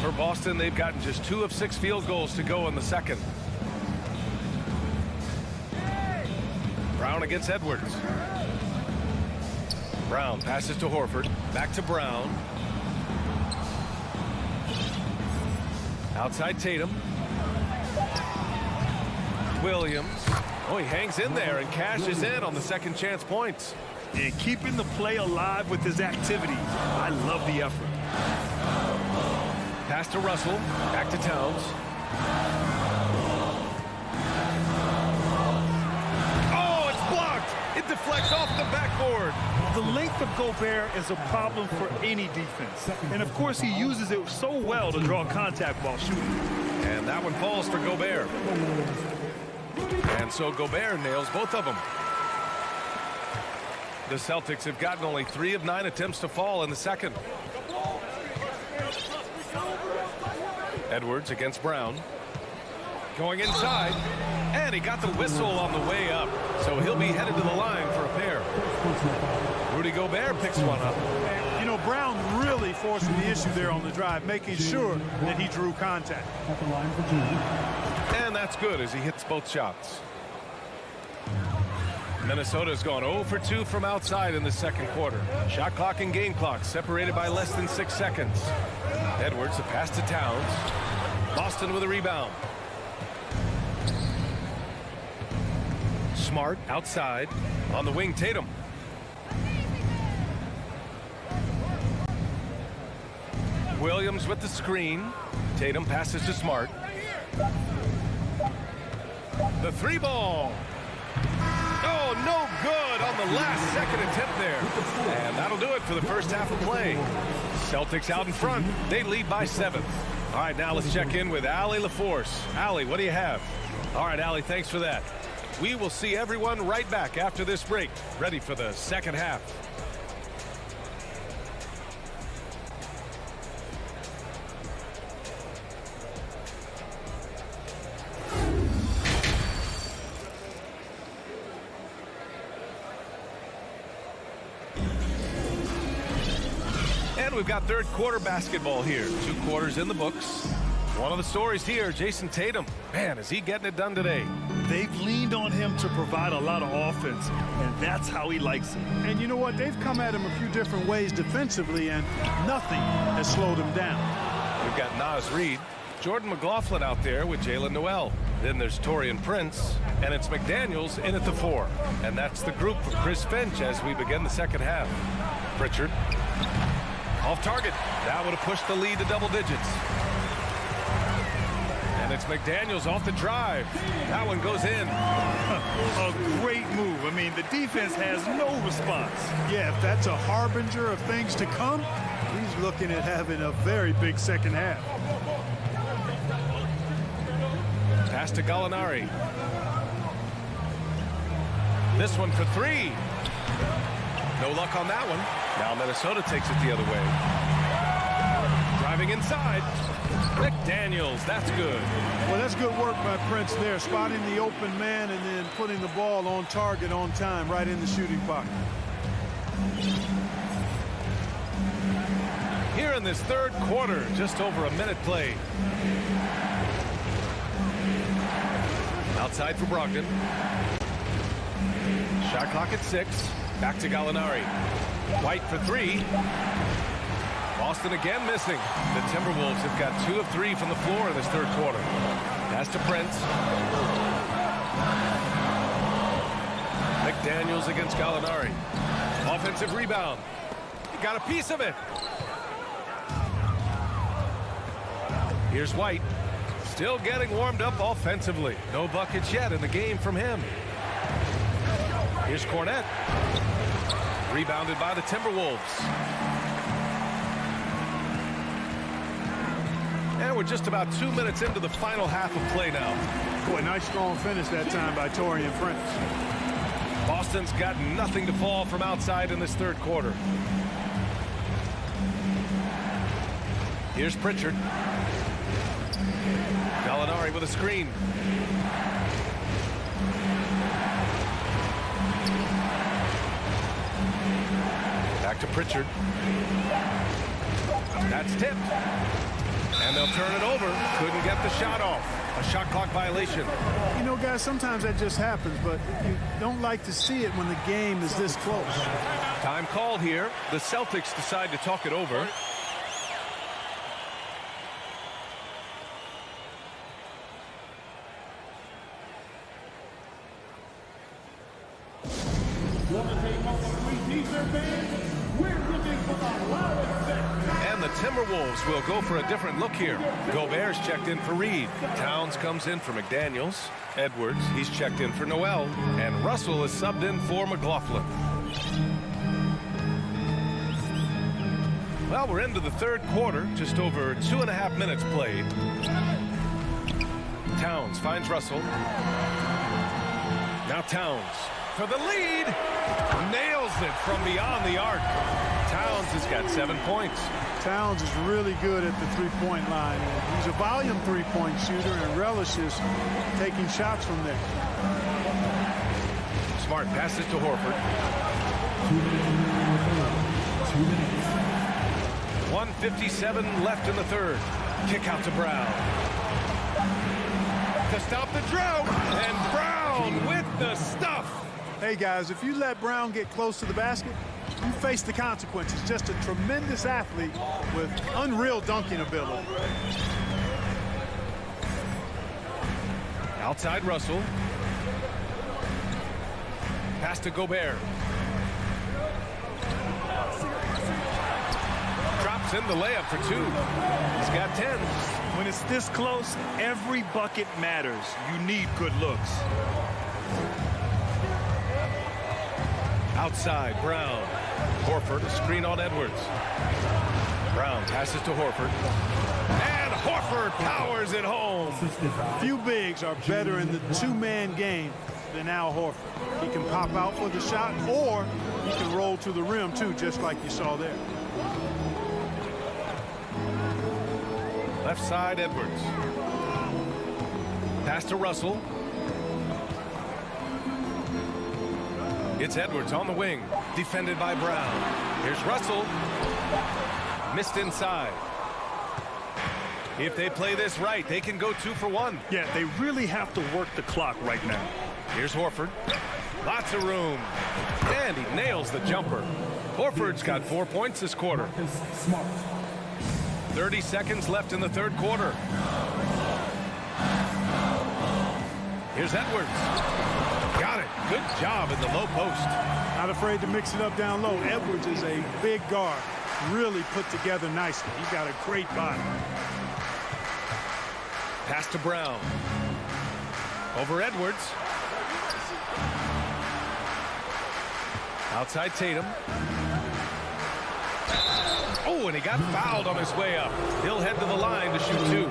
For Boston, they've gotten just 2 of 6 field goals to go in the second. Brown against Edwards. Brown passes to Horford. Back to Brown. Outside Tatum. Williams. Oh, he hangs in there and cashes in on the second chance points.
And keeping the play alive with his activity. I love the effort.
Pass to Russell. Back to Towns. Oh, it's blocked. It deflects off the backboard.
The length of Gobert is a problem for any defense. And, of course, he uses it so well to draw contact while shooting.
And that one falls for Gobert. And so Gobert nails both of them. The Celtics have gotten only 3 of 9 attempts to fall in the second. Edwards against Brown. Going inside. And he got the whistle on the way up. So he'll be headed to the line for a pair. Rudy Gobert picks one up.
You know, Brown really forcing the issue there on the drive, making sure that he drew contact.
And that's good as he hits both shots. Minnesota's gone 0 for 2 from outside in the second quarter. Shot clock and game clock separated by less than 6 seconds. Edwards, a pass to Towns. Boston with a rebound. Smart outside. On the wing, Tatum. Williams with the screen. Tatum passes to Smart. The 3-ball. Oh, no good on the last second attempt there. And that'll do it for the first half of play. Celtics out in front. They lead by 7. All right, now let's check in with Allie LaForce. Allie, what do you have? All right, Allie, thanks for that. We will see everyone right back after this break, ready for the second half. And we've got third quarter basketball here. 2 quarters in the books. One of the stories here, Jason Tatum. Man, is he getting it done today?
They've leaned on him to provide a lot of offense, and that's how he likes it.
And you know what? They've come at him a few different ways defensively, and nothing has slowed him down.
We've got Naz Reid, Jordan McLaughlin out there with Jalen Noel. Then there's Taurean Prince, and it's McDaniels in at the 4. And that's the group for Chris Finch as we begin the second half. Pritchard. Off target. That would have pushed the lead to double digits. And it's McDaniels off the drive. That one goes in.
A great move. I mean, the defense has no response.
Yeah, if that's a harbinger of things to come, he's looking at having a very big second half.
Pass to Gallinari. This one for 3. No luck on that one. Now Minnesota takes it the other way. Driving inside. McDaniels, that's good.
Well, that's good work by Prince there, spotting the open man and then putting the ball on target on time right in the shooting pocket.
Here in this third quarter, just over a minute played. Outside for Brogdon. Shot clock at 6. Back to Gallinari. White for 3. Boston again missing. The Timberwolves have got 2 of 3 from the floor in this third quarter. Pass to Prince. McDaniels against Gallinari. Offensive rebound. He got a piece of it. Here's White. Still getting warmed up offensively. No buckets yet in the game from him. Here's Cornette. Rebounded by the Timberwolves. And we're just about 2 minutes into the final half of play now.
Boy, nice strong finish that time by Taurean Prince.
Boston's got nothing to fall from outside in this third quarter. Here's Pritchard. Gallinari with a screen. Back to Pritchard. That's tipped. And they'll turn it over. Couldn't get the shot off. A shot clock violation.
You know, guys, sometimes that just happens, but you don't like to see it when the game is this close.
Time called here. The Celtics decide to talk it over. And the Timberwolves will go for a different look here. Gobert's checked in for Reed. Towns comes in for McDaniels. Edwards, he's checked in for Noel. And Russell is subbed in for McLaughlin. Well, we're into the third quarter. Just over 2.5 minutes played. Towns finds Russell. Now Towns for the lead. Nails it from beyond the arc. Towns has got 7 points.
Towns is really good at the three-point line. He's a volume three-point shooter and relishes taking shots from there.
Smart passes to Horford. 1:57 left in the third. Kick out to Brown. To stop the drought. And Brown with the stuff.
Hey, guys, if you let Brown get close to the basket, you face the consequences. Just a tremendous athlete with unreal dunking ability.
Outside Russell. Pass to Gobert. Drops in the layup for 2. He's got 10.
When it's this close, every bucket matters. You need good looks.
Outside, Brown. Horford, a screen on Edwards. Brown passes to Horford. And Horford powers it home.
Few bigs are better in the two-man game than Al Horford. He can pop out for the shot, or he can roll to the rim, too, just like you saw there.
Left side, Edwards. Pass to Russell. It's Edwards on the wing, defended by Brown. Here's Russell. Missed inside. If they play this right, they can go 2 for 1.
Yeah, they really have to work the clock right now.
Here's Horford. Lots of room. And he nails the jumper. Horford's got 4 points this quarter. 30 seconds left in the third quarter. Here's Edwards. Got it. Good job in the low post.
Not afraid to mix it up down low. Edwards is a big guard. Really put together nicely. He's got a great body.
Pass to Brown. Over Edwards. Outside Tatum. Oh, and he got fouled on his way up. He'll head to the line to shoot 2.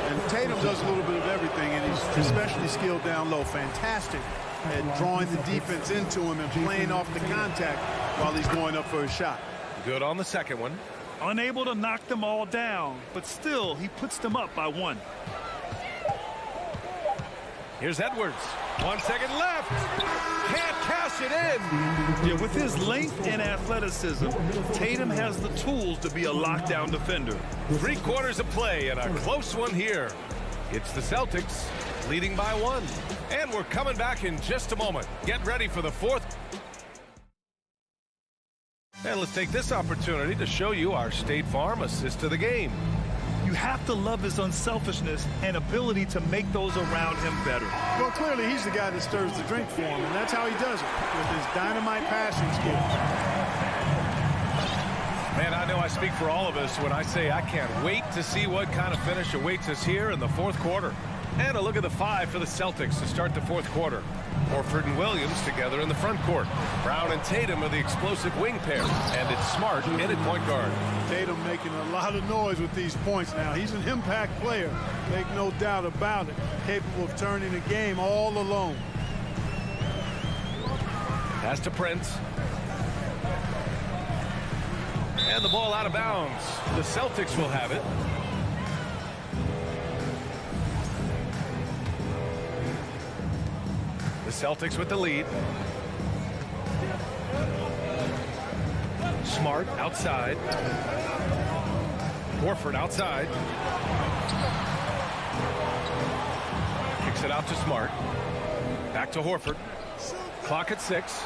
And Tatum does a little bit of everything, and he's especially skilled down low. Fantastic at drawing the defense into him and playing off the contact while he's going up for a shot.
Good on the second one.
Unable to knock them all down, but still, he puts them up by 1.
Here's Edwards. 1 second left. Can't cash it in.
Yeah, with his length and athleticism, Tatum has the tools to be a lockdown defender.
3 quarters of play and a close one here. It's the Celtics leading by 1. And we're coming back in just a moment. Get ready for the 4th. And let's take this opportunity to show you our State Farm assist to the game.
You have to love his unselfishness and ability to make those around him better.
Well, clearly he's the guy that stirs the drink for him, and that's how he does it, with his dynamite passing skills.
Man, I know I speak for all of us when I say I can't wait to see what kind of finish awaits us here in the 4th quarter. And a look at the 5 for the Celtics to start the 4th quarter. Horford and Williams together in the front court. Brown and Tatum are the explosive wing pair. And it's Smart in at point guard.
Tatum making a lot of noise with these points now. He's an impact player, make no doubt about it. Capable of turning the game all alone.
Pass to Prince. And the ball out of bounds. The Celtics will have it. The Celtics with the lead. Smart outside. Horford outside. Kicks it out to Smart. Back to Horford. Clock at 6.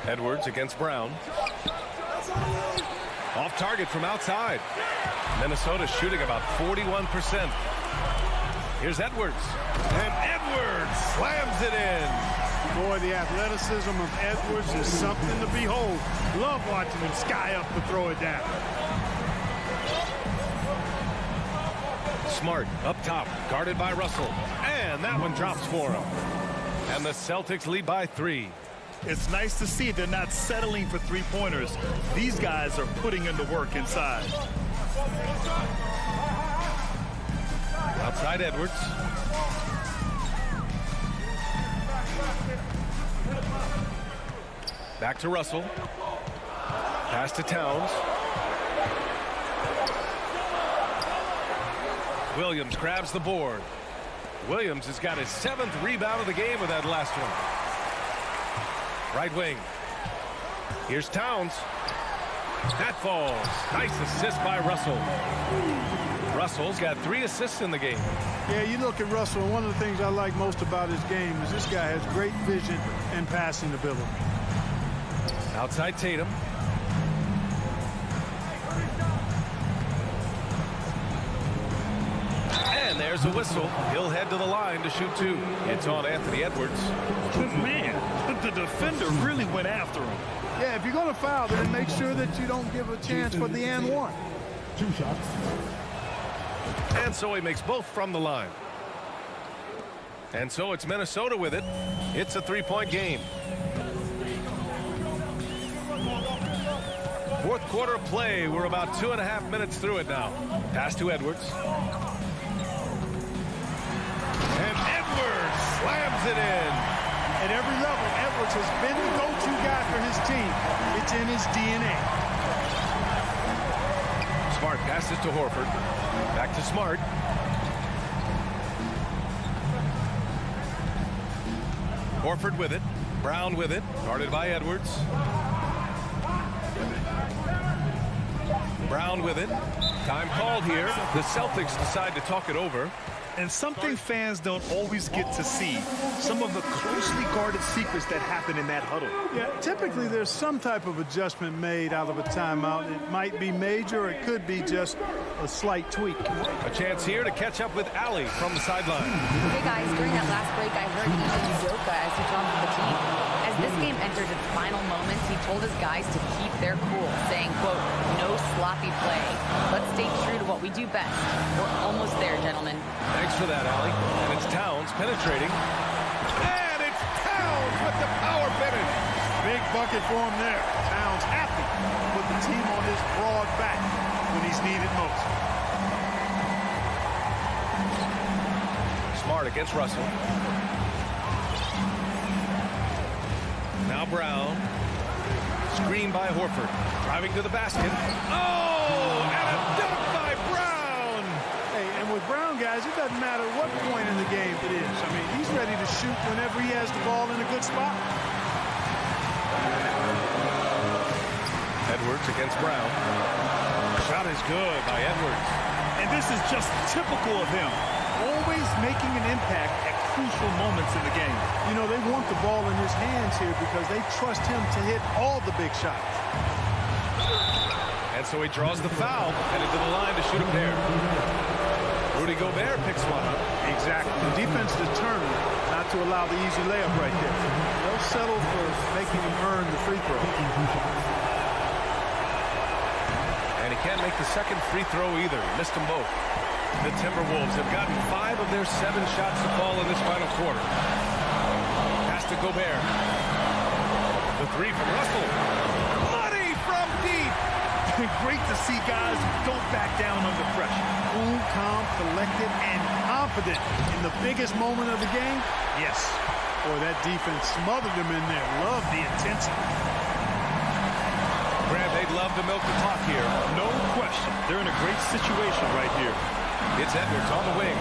Edwards against Brown. Off target from outside. Minnesota shooting about 41%. Here's Edwards. And Edwards slams it in.
Boy, the athleticism of Edwards is something to behold. Love watching him sky up to throw it down.
Smart up top, guarded by Russell. And that one drops for him. And the Celtics lead by 3.
It's nice to see they're not settling for 3-pointers. These guys are putting in the work inside.
Outside Edwards. Back to Russell. Pass to Towns. Williams grabs the board. Williams has got his 7th rebound of the game with that last one. Right wing. Here's Towns. That falls. Nice assist by Russell. Russell's got 3 assists in the game.
Yeah, you look at Russell, and one of the things I like most about his game is this guy has great vision and passing ability.
Outside Tatum. And there's a whistle. He'll head to the line to shoot 2. It's on Anthony Edwards.
Man, the defender really went after him.
Yeah, if you're going to foul, then make sure that you don't give a chance for the and 1.
2 shots.
And so he makes both from the line. And so it's Minnesota with it. It's a 3-point game. 4th quarter of play. We're about 2.5 minutes through it now. Pass to Edwards. And Edwards slams it in.
At every level, Edwards has been the go-to guy for his team. It's in his DNA.
Smart passes to Horford. Back to Smart. Horford with it. Brown with it. Guarded by Edwards. Brown with it. Time called here. The Celtics decide to talk it over.
And something fans don't always get to see, some of the closely guarded secrets that happen in that huddle.
Yeah, typically there's some type of adjustment made out of a timeout. It might be major, or it could be just a slight tweak.
A chance here to catch up with Ali from the sideline.
Hey guys, during that last break, I heard Ime Udoka as he talked to the team. As this game entered its final moments, he told his guys to keep their cool, saying, quote, no sloppy play. Let's stay true to what we do best. We're almost there, gentlemen.
Thanks for that, Ali. And it's Towns penetrating. And it's Towns with the power finish.
Big bucket for him there. Towns happy to put the team on his broad back when he's needed most.
Smart against Russell. Now Brown. Screen by Horford. Driving to the basket. Oh, and a dunk by Brown.
Hey, and with Brown, guys, it doesn't matter what point in the game it is. I mean, he's ready to shoot whenever he has the ball in a good spot.
Edwards against Brown. Shot is good by Edwards.
And this is just typical of him. Always making an impact at crucial moments in the game.
You know, they want the ball in his hands here because they trust him to hit all the big shots.
And so he draws the foul, headed to the line to shoot a pair. Rudy Gobert picks one up.
Exactly. The defense determined not to allow the easy layup right there. They'll settle for making him earn the free throw.
And he can't make the second free throw either. He missed them both. The Timberwolves have gotten 5 of their 7 shots to fall in this final quarter. Pass to Gobert. The 3 from Russell. Money from deep.
Great to see guys who don't back down under pressure.
Cool, calm, collected, and confident in the biggest moment of the game. Yes. Boy, that defense smothered him in there. Love the intensity.
Grant, they'd love to milk the clock here.
No question. They're in a great situation right here.
It's Edwards on the wing.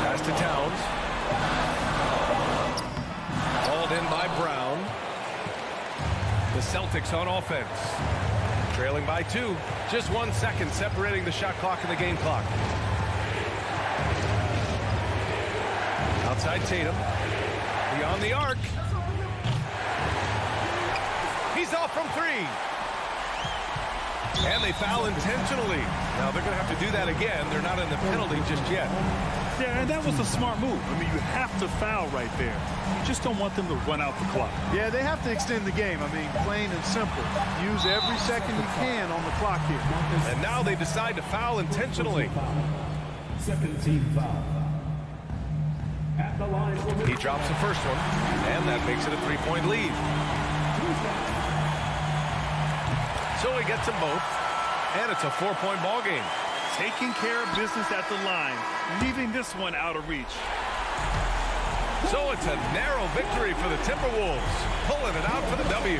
Pass to Towns. Hauled in by Brown. The Celtics on offense. Trailing by 2. Just 1 second separating the shot clock and the game clock. Outside Tatum. Beyond the arc. He's off from 3. And they foul intentionally. Now they're going to have to do that again. They're not in the penalty just yet.
Yeah, and that was a smart move. I mean, you have to foul right there. You just don't want them to run out the clock.
Yeah, they have to extend the game. I mean, plain and simple. Use every second you can on the clock here.
And now they decide to foul intentionally.
Second team foul. At the line.
He drops the first one, and that makes it a 3-point lead. So he gets them both, and it's a 4-point ball game.
Taking care of business at the line, leaving this one out of reach.
So it's a narrow victory for the Timberwolves, pulling it out for the W.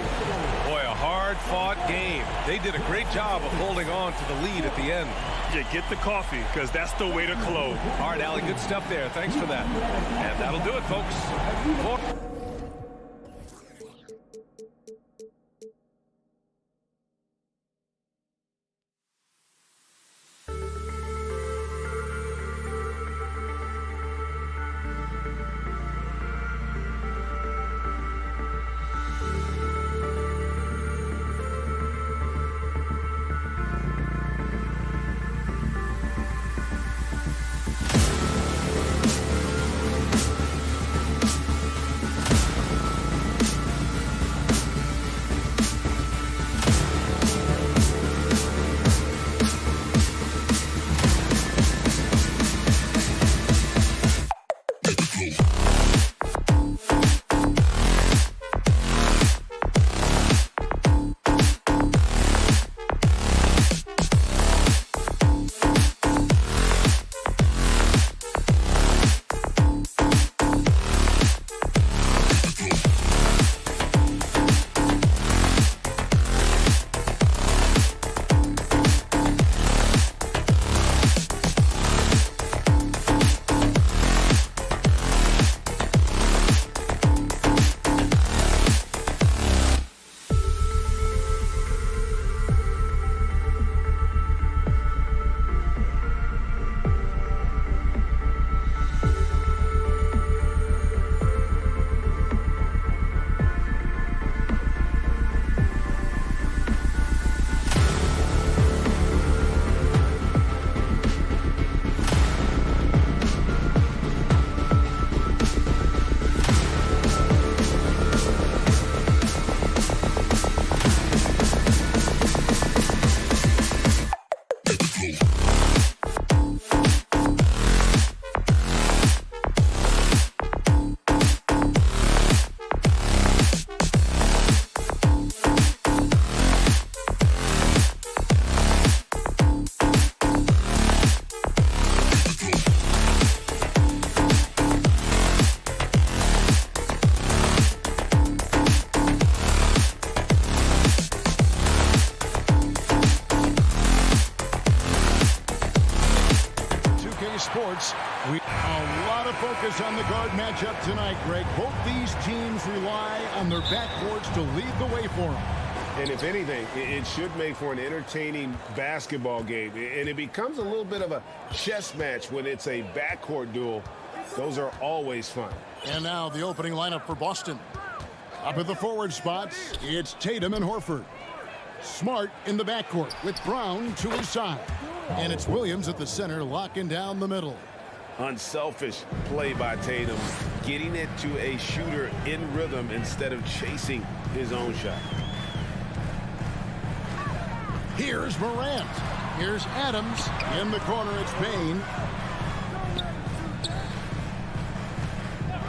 Boy, a hard-fought game. They did a great job of holding on to the lead at the end.
Yeah, get the coffee, because that's the way to close.
All right, Allie, good stuff there. Thanks for that. And that'll do it, folks.
focus on the guard matchup tonight, Greg. Both these teams rely on their backcourts to lead the way for them.
And if anything, it should make for an entertaining basketball game. And it becomes a little bit of a chess match when it's a backcourt duel. Those are always fun.
And now the opening lineup for Boston. Up at the forward spots, it's Tatum and Horford. Smart in the backcourt with Brown to his side. And it's Williams at the center locking down the middle.
Unselfish play by Tatum, getting it to a shooter in rhythm instead of chasing his own shot.
Here's Morant. Here's Adams. In the corner, it's Bane.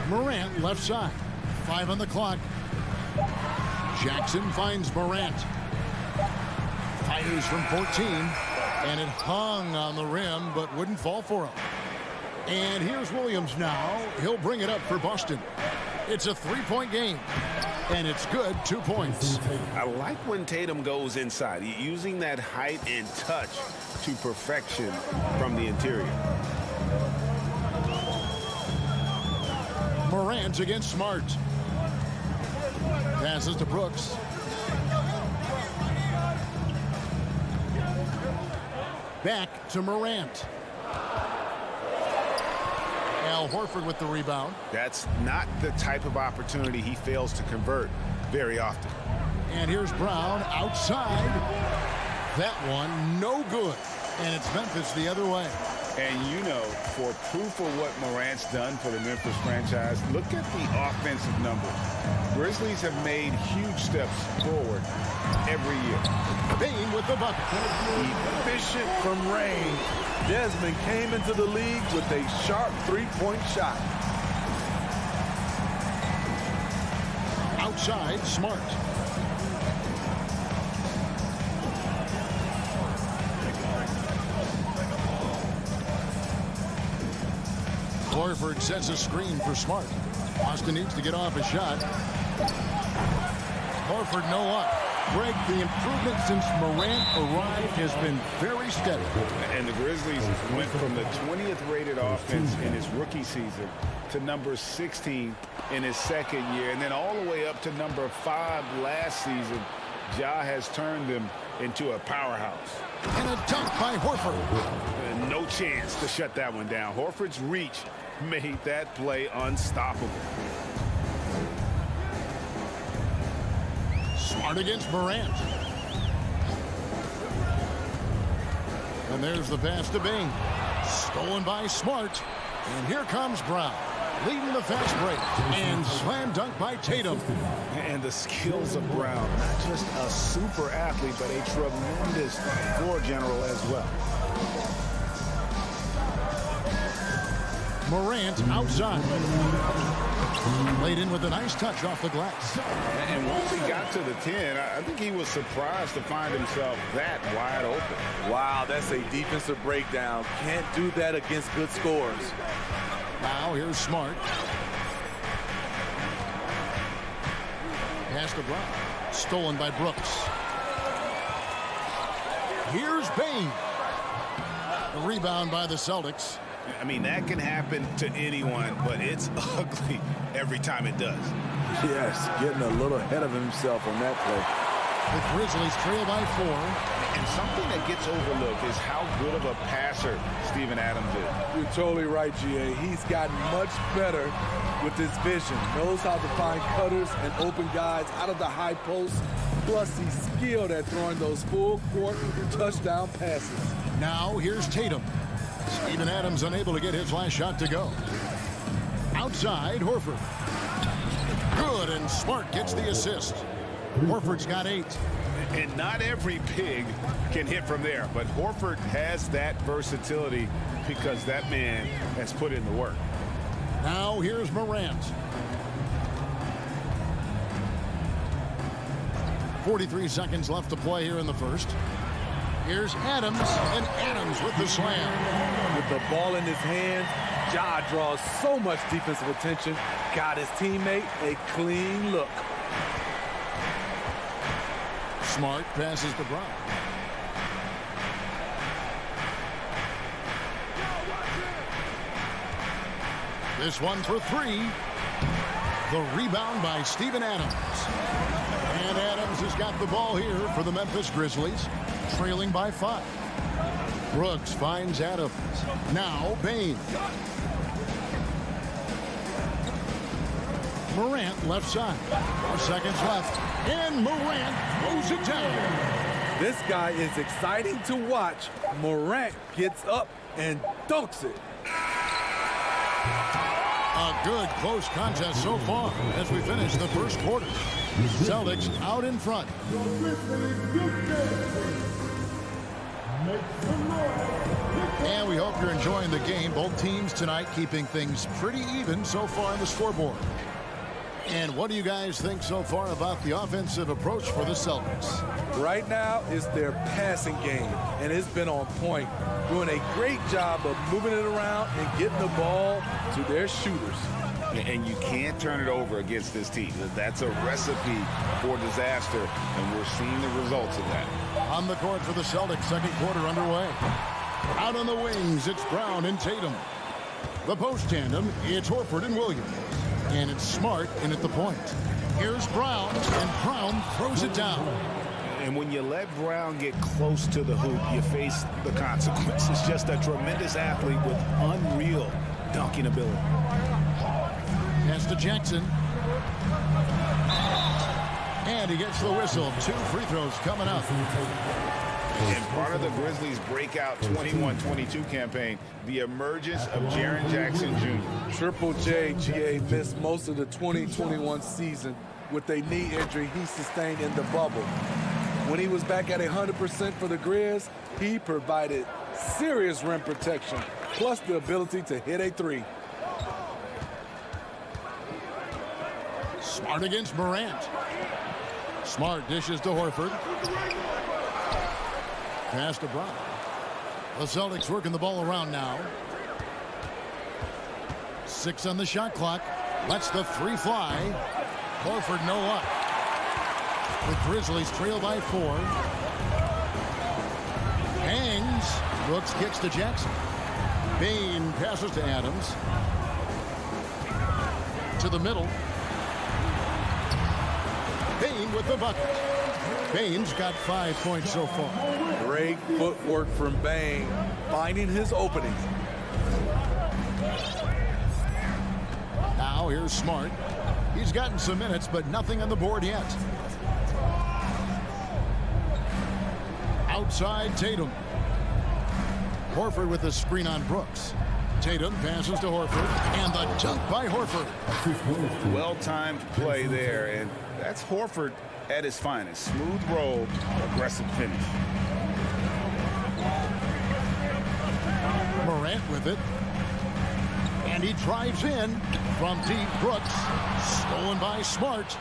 Morant left side. 5 on the clock. Jackson finds Morant. Fires from 14. And it hung on the rim, but wouldn't fall for him. And here's Williams now. He'll bring it up for Boston. It's a 3-point game. And it's good, 2 points.
I like when Tatum goes inside, using that height and touch to perfection from the interior.
Morant against Smart. Passes to Brooks. Back to Morant. Al Horford with the rebound.
That's not the type of opportunity he fails to convert very often.
And here's Brown outside. That one no good. And it's Memphis the other way.
And you know, for proof of what Morant's done for the Memphis franchise, look at the offensive numbers. Grizzlies have made huge steps forward every year.
Bane with the bucket.
Efficient from range. Desmond came into the league with a sharp three-point shot.
Outside, Smart. Horford sets a screen for Smart. Boston needs to get off a shot. Horford no luck. Greg, the improvement since Morant arrived has been very steady.
And the Grizzlies went from the 20th rated offense in his rookie season to number 16 in his second year, and then all the way up to number 5 last season. Ja has turned them into a powerhouse.
And a dunk by Horford.
No chance to shut that one down. Horford's reach made that play unstoppable.
Smart against Morant. And there's the pass to Bing. Stolen by Smart. And here comes Brown. Leading the fast break. And slam dunk by Tatum.
And the skills of Brown. Not just a super athlete, but a tremendous floor general as well.
Morant outside. Laid in with a nice touch off the glass.
And once he got to the 10, I think he was surprised to find himself that wide open.
Wow, that's a defensive breakdown. Can't do that against good scores.
Now here's Smart. Pass to Brown. Stolen by Brooks. Here's Bane. The rebound by the Celtics.
I mean, that can happen to anyone, but it's ugly every time it does.
Yes, getting a little ahead of himself on that play.
The Grizzlies trail by 4.
And something that gets overlooked is how good of a passer Steven Adams is.
You're totally right, GA. He's gotten much better with his vision. Knows how to find cutters and open guys out of the high post. Plus, he's skilled at throwing those full-court touchdown passes.
Now here's Tatum. Steven Adams unable to get his last shot to go. Outside, Horford. Good, and Smart gets the assist. Horford's got 8.
And not every pig can hit from there, but Horford has that versatility because that man has put in the work.
Now here's Morant. 43 seconds left to play here in the first. Here's Adams, and Adams with the slam.
With the ball in his hands, Ja draws so much defensive attention. Got his teammate a clean look.
Smart passes to Brown. This one for three. The rebound by Steven Adams. And Adams has got the ball here for the Memphis Grizzlies, trailing by 5. Brooks finds Adams. Now Bain. Morant left side. 4 seconds left. And Morant throws it down.
This guy is exciting to watch. Morant gets up and dunks it.
A good close contest so far as we finish the first quarter. Celtics out in front. And we hope you're enjoying the game. Both teams tonight keeping things pretty even so far on the scoreboard. And what do you guys think so far about the offensive approach for the Celtics?
Right now, it's their passing game, and it's been on point. Doing a great job of moving it around and getting the ball to their shooters.
And you can't turn it over against this team. That's a recipe for disaster, and we're seeing the results of that.
On the court for the Celtics, second quarter underway. Out on the wings, it's Brown and Tatum. The post tandem, it's Horford and Williams. And it's Smart in at the point. Here's Brown, and Brown throws it down.
And when you let Brown get close to the hoop, you face the consequences. Just a tremendous athlete with unreal dunking ability.
Pass to Jackson. And he gets the whistle. 2 free throws coming up.
And part of the Grizzlies' breakout 21-22 campaign, the emergence of Jaren Jackson Jr.
Triple J, GA, missed most of the 2021 season with a knee injury he sustained in the bubble. When he was back at 100% for the Grizz, he provided serious rim protection, plus the ability to hit a 3.
Smart against Morant. Smart dishes to Horford. Pass to Brown. The Celtics working the ball around now. 6 on the shot clock. Lets the 3 fly. Horford no luck. The Grizzlies trail by 4. Hangs. Brooks kicks to Jackson. Bain passes to Adams. To the middle. Bain with the bucket. Bain's got 5 points so far.
Great footwork from Bain, finding his opening.
Now here's Smart. He's gotten some minutes, but nothing on the board yet. Outside Tatum. Horford with the screen on Brooks. Tatum passes to Horford, and the dunk by Horford.
Well-timed play there, and that's Horford at his finest. Smooth roll, aggressive finish.
Morant with it. And he drives in from deep. Brooks. Stolen by Smart.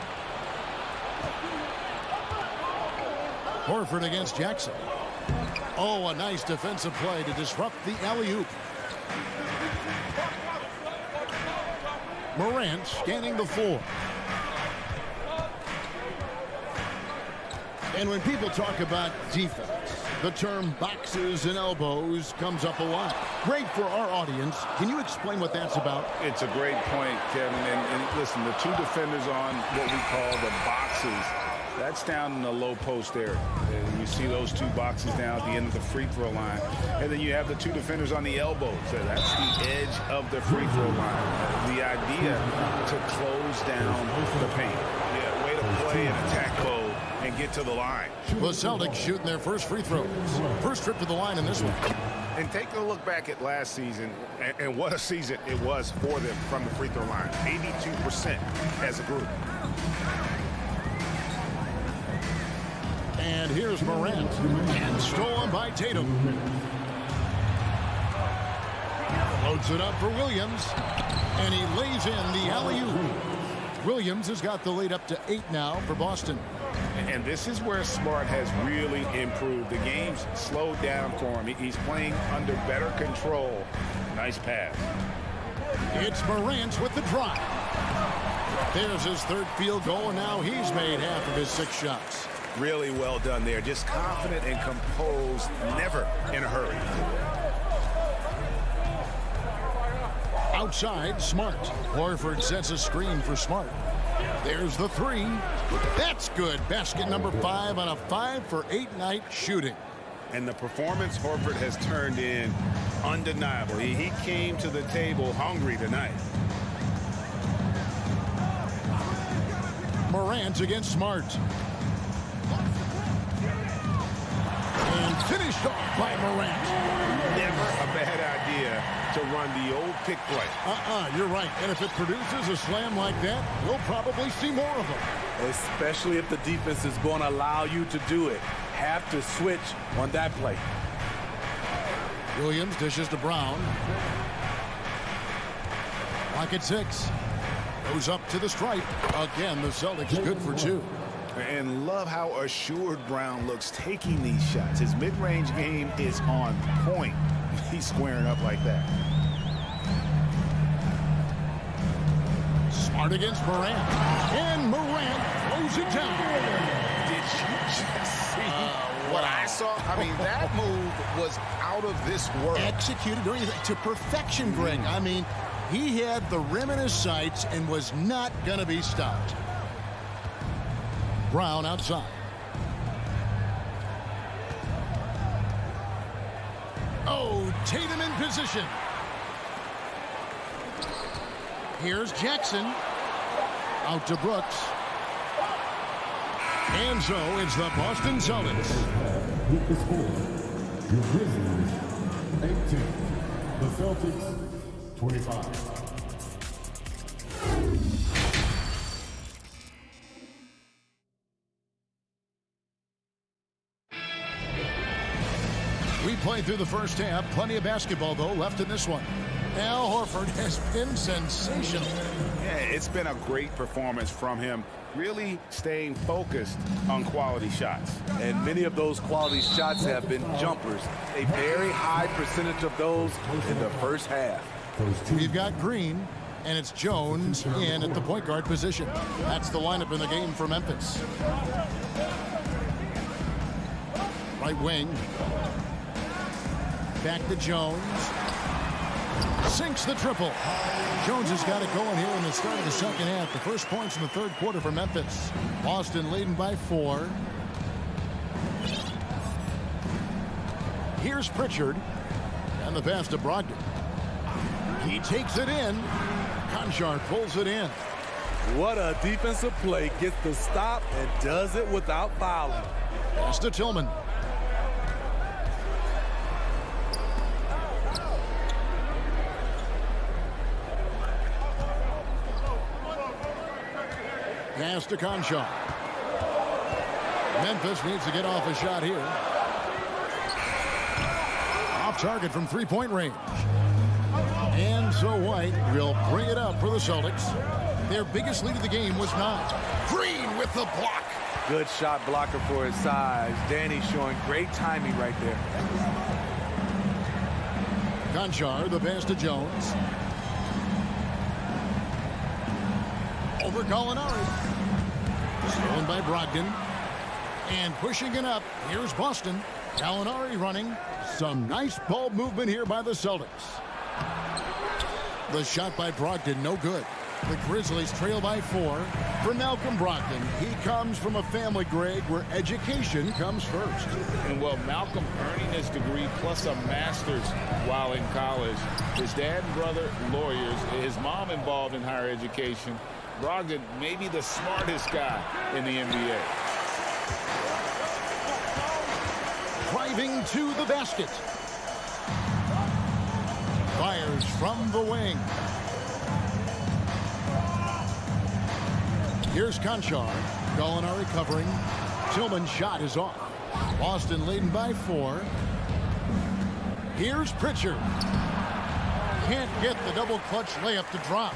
Horford against Jackson. Oh, a nice defensive play to disrupt the alley-oop. Morant scanning the floor. And when people talk about defense, the term boxes and elbows comes up a lot. Great for our audience. Can you explain what that's about?
It's a great point, Kevin. And listen, the 2 defenders on what we call the boxes, that's down in the low post area. And you see those 2 boxes down at the end of the free throw line. And then you have the 2 defenders on the elbows. So that's the edge of the free throw line. The idea to close down the paint. Yeah, way to play an attack code and get to the line.
The Celtics shooting their first free throws. First trip to the line in this one.
And take a look back at last season, and what a season it was for them from the free throw line. 82% as a group.
And here's Morant. And stolen by Tatum. Loads it up for Williams. And he lays in the alley-oop. Williams has got the lead up to 8 now for Boston.
And this is where Smart has really improved. The game's slowed down for him. He's playing under better control. Nice pass.
It's Morant with the drive. There's his 3rd field goal, and now he's made half of his 6 shots.
Really well done there. Just confident and composed, never in a hurry.
Outside, Smart. Horford sets a screen for Smart. There's the three. That's good. Basket number 5 on a 5-for-8 night shooting.
And the performance Horford has turned in undeniable. He came to the table hungry tonight.
Morant against Smart. And finished off by Morant.
Never a bad idea to run the old pick play.
You're right. And if it produces a slam like that, we'll probably see more of them.
Especially if the defense is going to allow you to do it. Have to switch on that play.
Williams dishes to Brown. Clock at 6. Goes up to the stripe. Again, the Celtics good for 2.
And love how assured Brown looks taking these shots. His mid-range game is on point. He's squaring up like that.
Smart against Morant. And Morant throws it down.
Did you just see what I saw? I mean, that move was out of this world.
Executed to perfection, Greg. I mean, he had the rim in his sights and was not going to be stopped. Brown outside. Oh, Tatum in position. Here's Jackson. Out to Brooks. And so it's the Boston Celtics.
With the score, your Grizzlies 18, the Celtics 25.
We played through the first half. Plenty of basketball, though, left in this one. Al Horford has been sensational.
Yeah, it's been a great performance from him. Really staying focused on quality shots.
And many of those quality shots have been jumpers. A very high percentage of those in the first half.
We've got Green, and it's Jones in at the point guard position. That's the lineup in the game for Memphis. Right wing. Back to Jones. Sinks the triple. Jones has got it going here in the start of the second half. The first points in the third quarter for Memphis. Boston leading by 4. Here's Pritchard. And the pass to Brogdon. He takes it in. Conchar pulls it in.
What a defensive play. Gets the stop and does it without fouling.
Pass to Tillman. Pass to Conchar. Memphis needs to get off a shot here. Off target from three-point range. And so White will bring it up for the Celtics. Their biggest lead of the game was 9. Green with the block.
Good shot blocker for his size. Danny showing great timing right there.
Conchar, the pass to Jones. Over Gallinari. Stolen by Brogdon. And pushing it up. Here's Boston. Gallinari running. Some nice ball movement here by the Celtics. The shot by Brogdon, no good. The Grizzlies trail by 4. For Malcolm Brogdon, he comes from a family, Greg, where education comes first.
And well, Malcolm earning his degree plus a master's while in college. His dad and brother, lawyers. His mom involved in higher education. Brogdon may be the smartest guy in the NBA.
Driving to the basket. Fires from the wing. Here's Conchar. Gallinari covering. Tillman's shot is off. Boston leading by 4. Here's Pritchard. Can't get the double clutch layup to drop.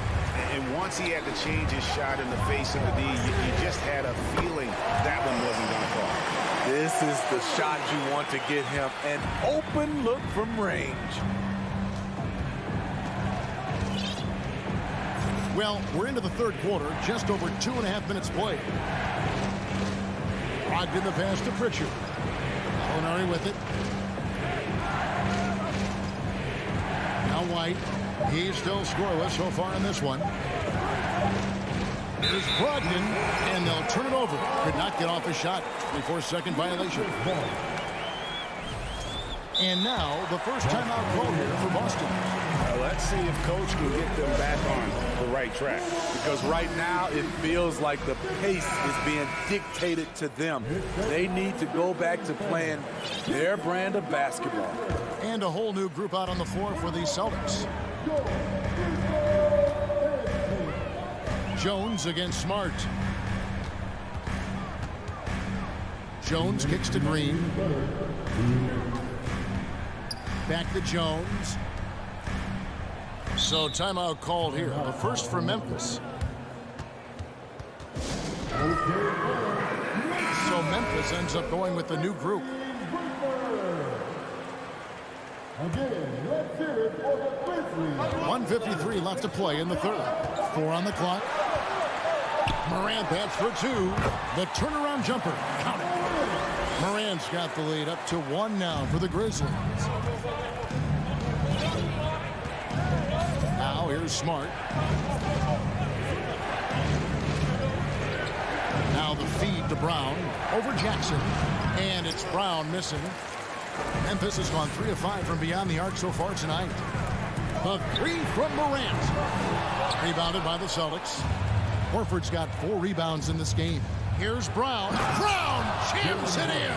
And once he had to change his shot in the face of the D, you just had a feeling that one wasn't going to fall.
This is the shot you want to get him. An open look from range.
Well, we're into the third quarter, just over 2.5 minutes played. Brogdon the pass to Pritchard. Gallinari with it. Now White. He's still scoreless so far in this one. Is Brogdon, and they'll turn it over. Could not get off a shot. 24-second violation. And now the first timeout call here for Boston.
Let's see if Coach can get them back on the right track.
Because right now it feels like the pace is being dictated to them. They need to go back to playing their brand of basketball.
And a whole new group out on the floor for the Celtics. Jones against Smart. Jones kicks to Green. Back to Jones. So timeout called here. The first for Memphis. So Memphis ends up going with the new group.
Again, let's hear it for the Grizzlies.
1:53 left to play in the third. 4 on the clock. Morant bats for 2. The turnaround jumper. Count it. Morant's got the lead up to 1 now for the Grizzlies. Now here's Smart. Now the feed to Brown. Over Jackson. And it's Brown missing. Memphis has gone 3 of 5 from beyond the arc so far tonight. The 3 from Morant. Rebounded by the Celtics. Horford's got 4 rebounds in this game. Here's Brown. Brown jams it in.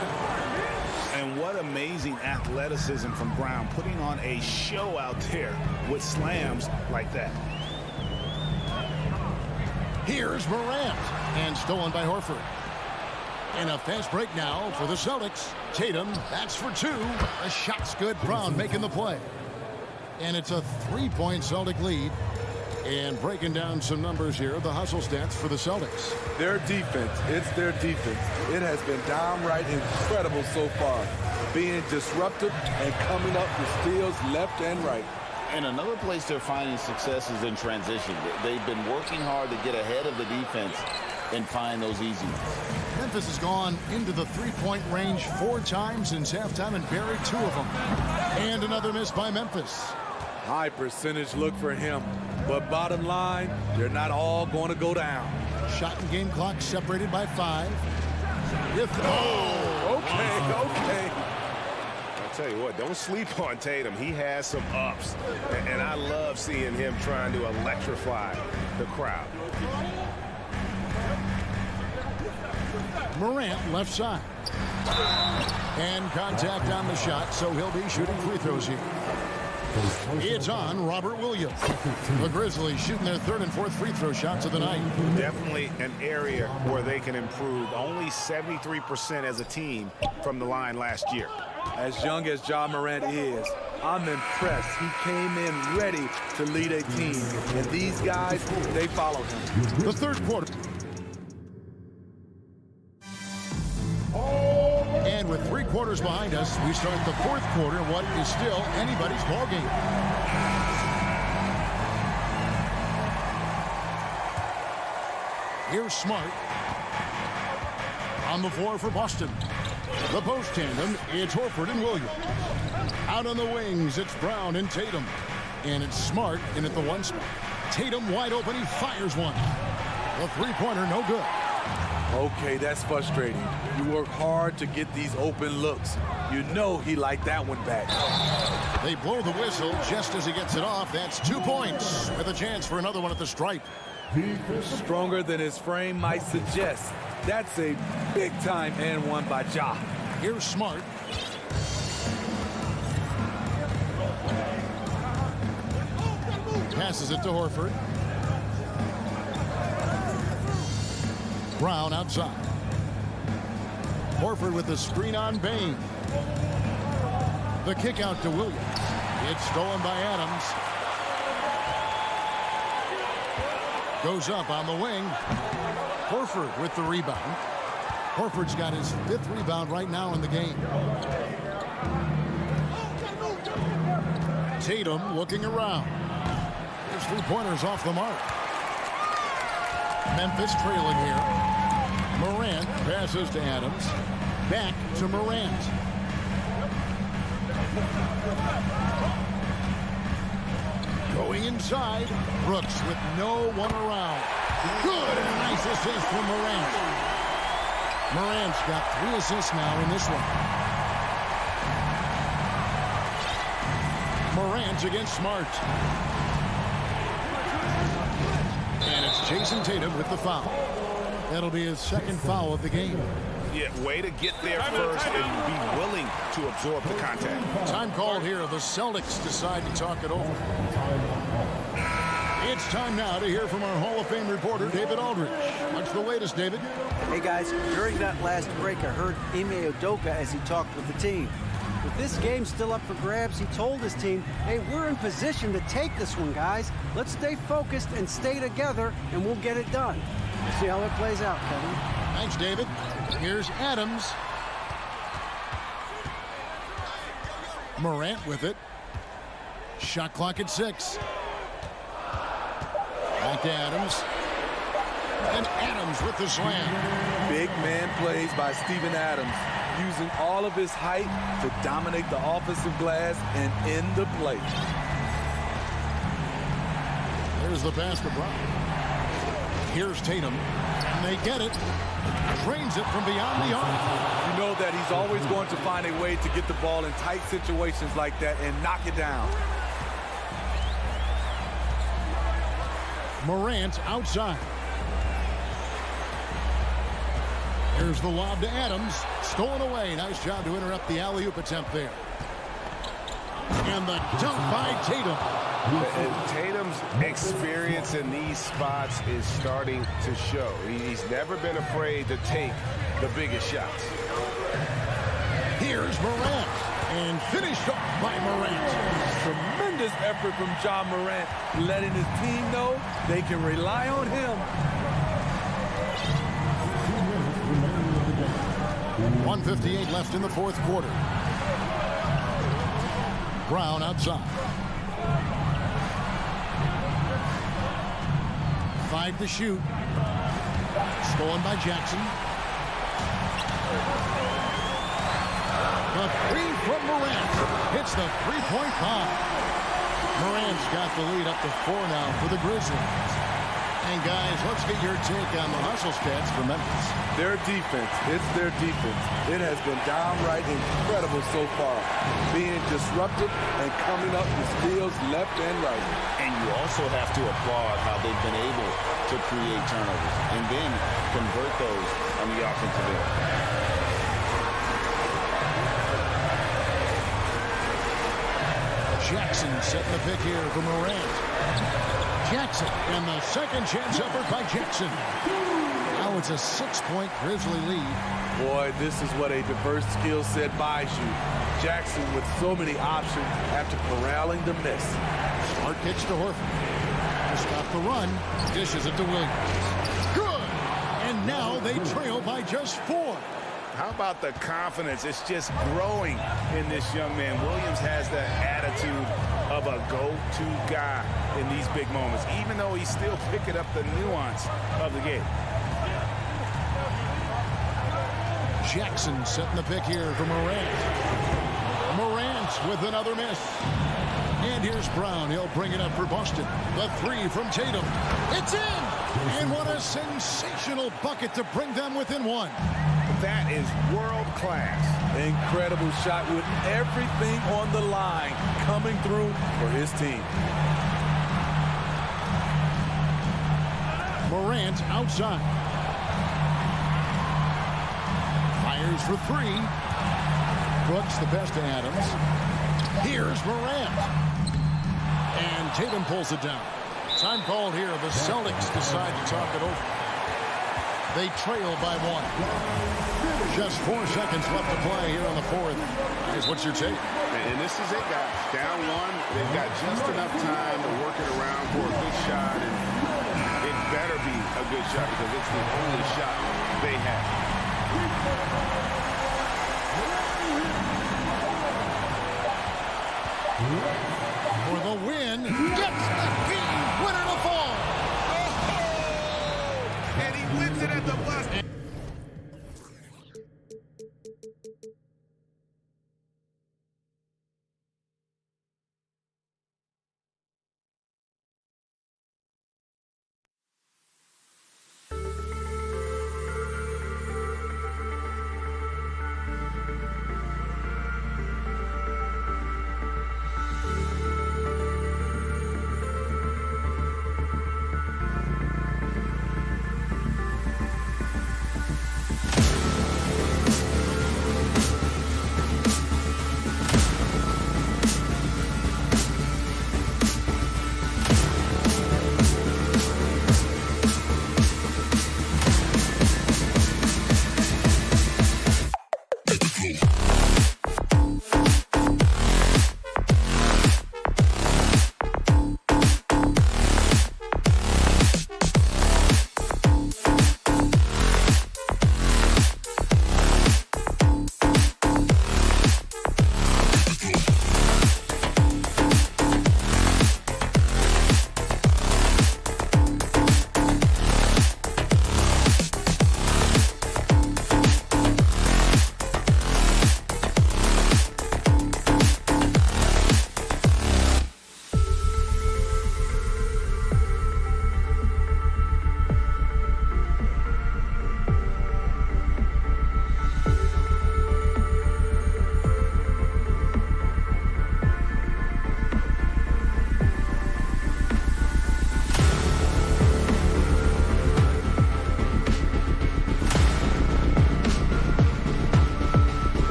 And what amazing athleticism from Brown, putting on a show out there with slams like that.
Here's Morant. And stolen by Horford. And a fast break now for the Celtics. Tatum, that's for 2. The shot's good. Brown making the play. And it's a 3-point Celtic lead. And breaking down some numbers here, the hustle stats for the Celtics.
Their defense, it's their defense. It has been downright incredible so far. Being disruptive and coming up with steals left and right.
And another place they're finding success is in transition. They've been working hard to get ahead of the defense and find those easy ones.
Memphis has gone into the 3-point range 4 times since halftime and buried 2 of them. And another miss by Memphis.
High percentage look for him. But bottom line, they're not all going to go down.
Shot and game clock separated by 5.
Okay. I'll tell you what, don't sleep on Tatum. He has some ups. And I love seeing him trying to electrify the crowd.
Morant left side. And contact on the shot, so he'll be shooting free throws here. It's on Robert Williams. The Grizzlies shooting their 3rd and 4th free throw shots of the night.
Definitely an area where they can improve. Only 73% as a team from the line last year.
As young as Ja Morant is, I'm impressed. He came in ready to lead a team. And these guys, they follow him.
The third quarter. And with 3 quarters behind us, we start the 4th quarter in what is still anybody's ballgame. Here's Smart. On the floor for Boston. The post tandem, it's Horford and Williams. Out on the wings, it's Brown and Tatum. And it's Smart in at the 1 spot. Tatum wide open, he fires one. The 3-pointer, no good.
Okay, that's frustrating. You work hard to get these open looks. You know he liked that one back.
They blow the whistle just as he gets it off. That's 2 points with a chance for another one at the stripe.
Stronger than his frame might suggest. That's a big-time and one by Ja.
Here's Smart. Passes it to Horford. Brown outside. Horford with the screen on Bain. The kick out to Williams. It's stolen by Adams. Goes up on the wing. Horford with the rebound. Horford's got his 5th rebound right now in the game. Tatum looking around. His 3-pointers off the mark. Memphis trailing here. Morant passes to Adams. Back to Morant. Going inside. Brooks with no one around. Good, and a nice assist from Morant. Morant's got 3 assists now in this one. Morant against Smart. And it's Jason Tatum with the foul. That'll be his 2nd foul of the game.
Yeah, way to get there first and be willing to absorb the contact.
Time called here. The Celtics decide to talk it over. It's time now to hear from our Hall of Fame reporter, David Aldridge. What's the latest, David?
Hey, guys, during that last break, I heard Ime Udoka as he talked with the team. With this game still up for grabs, he told his team, hey, we're in position to take this one, guys. Let's stay focused and stay together, and we'll get it done. We'll see how it plays out, Kevin.
Thanks, David. Here's Adams. Morant with it. Shot clock at 6. Back to Adams. And Adams with the slam.
Big man plays by Steven Adams, using all of his height to dominate the offensive glass and end the play.
There's the pass to Brown. Here's Tatum. And they get it. Drains it from beyond the arc.
You know that he's always going to find a way to get the ball in tight situations like that and knock it down.
Morant outside. Here's the lob to Adams. Stolen away. Nice job to interrupt the alley-oop attempt there. And the dunk by Tatum.
And Tatum's experience in these spots is starting to show. He's never been afraid to take the biggest shots.
Here's Morant. And finished off by Morant.
Tremendous effort from Ja Morant, letting his team know they can rely on him.
1:58 left in the 4th quarter. Brown outside. 5 to shoot. Stolen by Jackson. The 3 from Morant. Hits the three-point bomb. Morant's got the lead up to 4 now for the Grizzlies. And guys, let's get your take on the hustle stats for Memphis.
Their defense, it's their defense. It has been downright incredible so far, being disruptive and coming up with steals left and right.
And you also have to applaud how they've been able to create turnovers and then convert those on the offensive end.
Jackson setting the pick here for Morant. Jackson, and the second chance effort by Jackson. Now it's a 6-point Grizzly lead.
Boy, this is what a diverse skill set buys you. Jackson with so many options after corralling the miss.
Smart pitch to Horford. To stop the run, dishes it to Williams. Good! And now they trail by just 4.
How about the confidence? It's just growing in this young man. Williams has the attitude of a go-to guy in these big moments, even though he's still picking up the nuance of the game.
Jackson setting the pick here for Morant. Morant with another miss. And here's Brown. He'll bring it up for Boston. The 3 from Tatum. It's in! And what a sensational bucket to bring them within 1.
That is world class.
Incredible shot with everything on the line coming through for his team.
Morant outside. Fires for 3. Brooks the best to Adams. Here's Morant. And Tatum pulls it down. Time called here. The Celtics decide to talk it over. They trail by 1. Just 4 seconds left to play here on the 4th. Guys, what's your take?
And this is it, guys. Down 1. They've got just enough time to work it around for a good shot. And it better be a good shot because it's the only shot they have.
For the win, gets the game winner to fall.
And he wins it at the buzzer.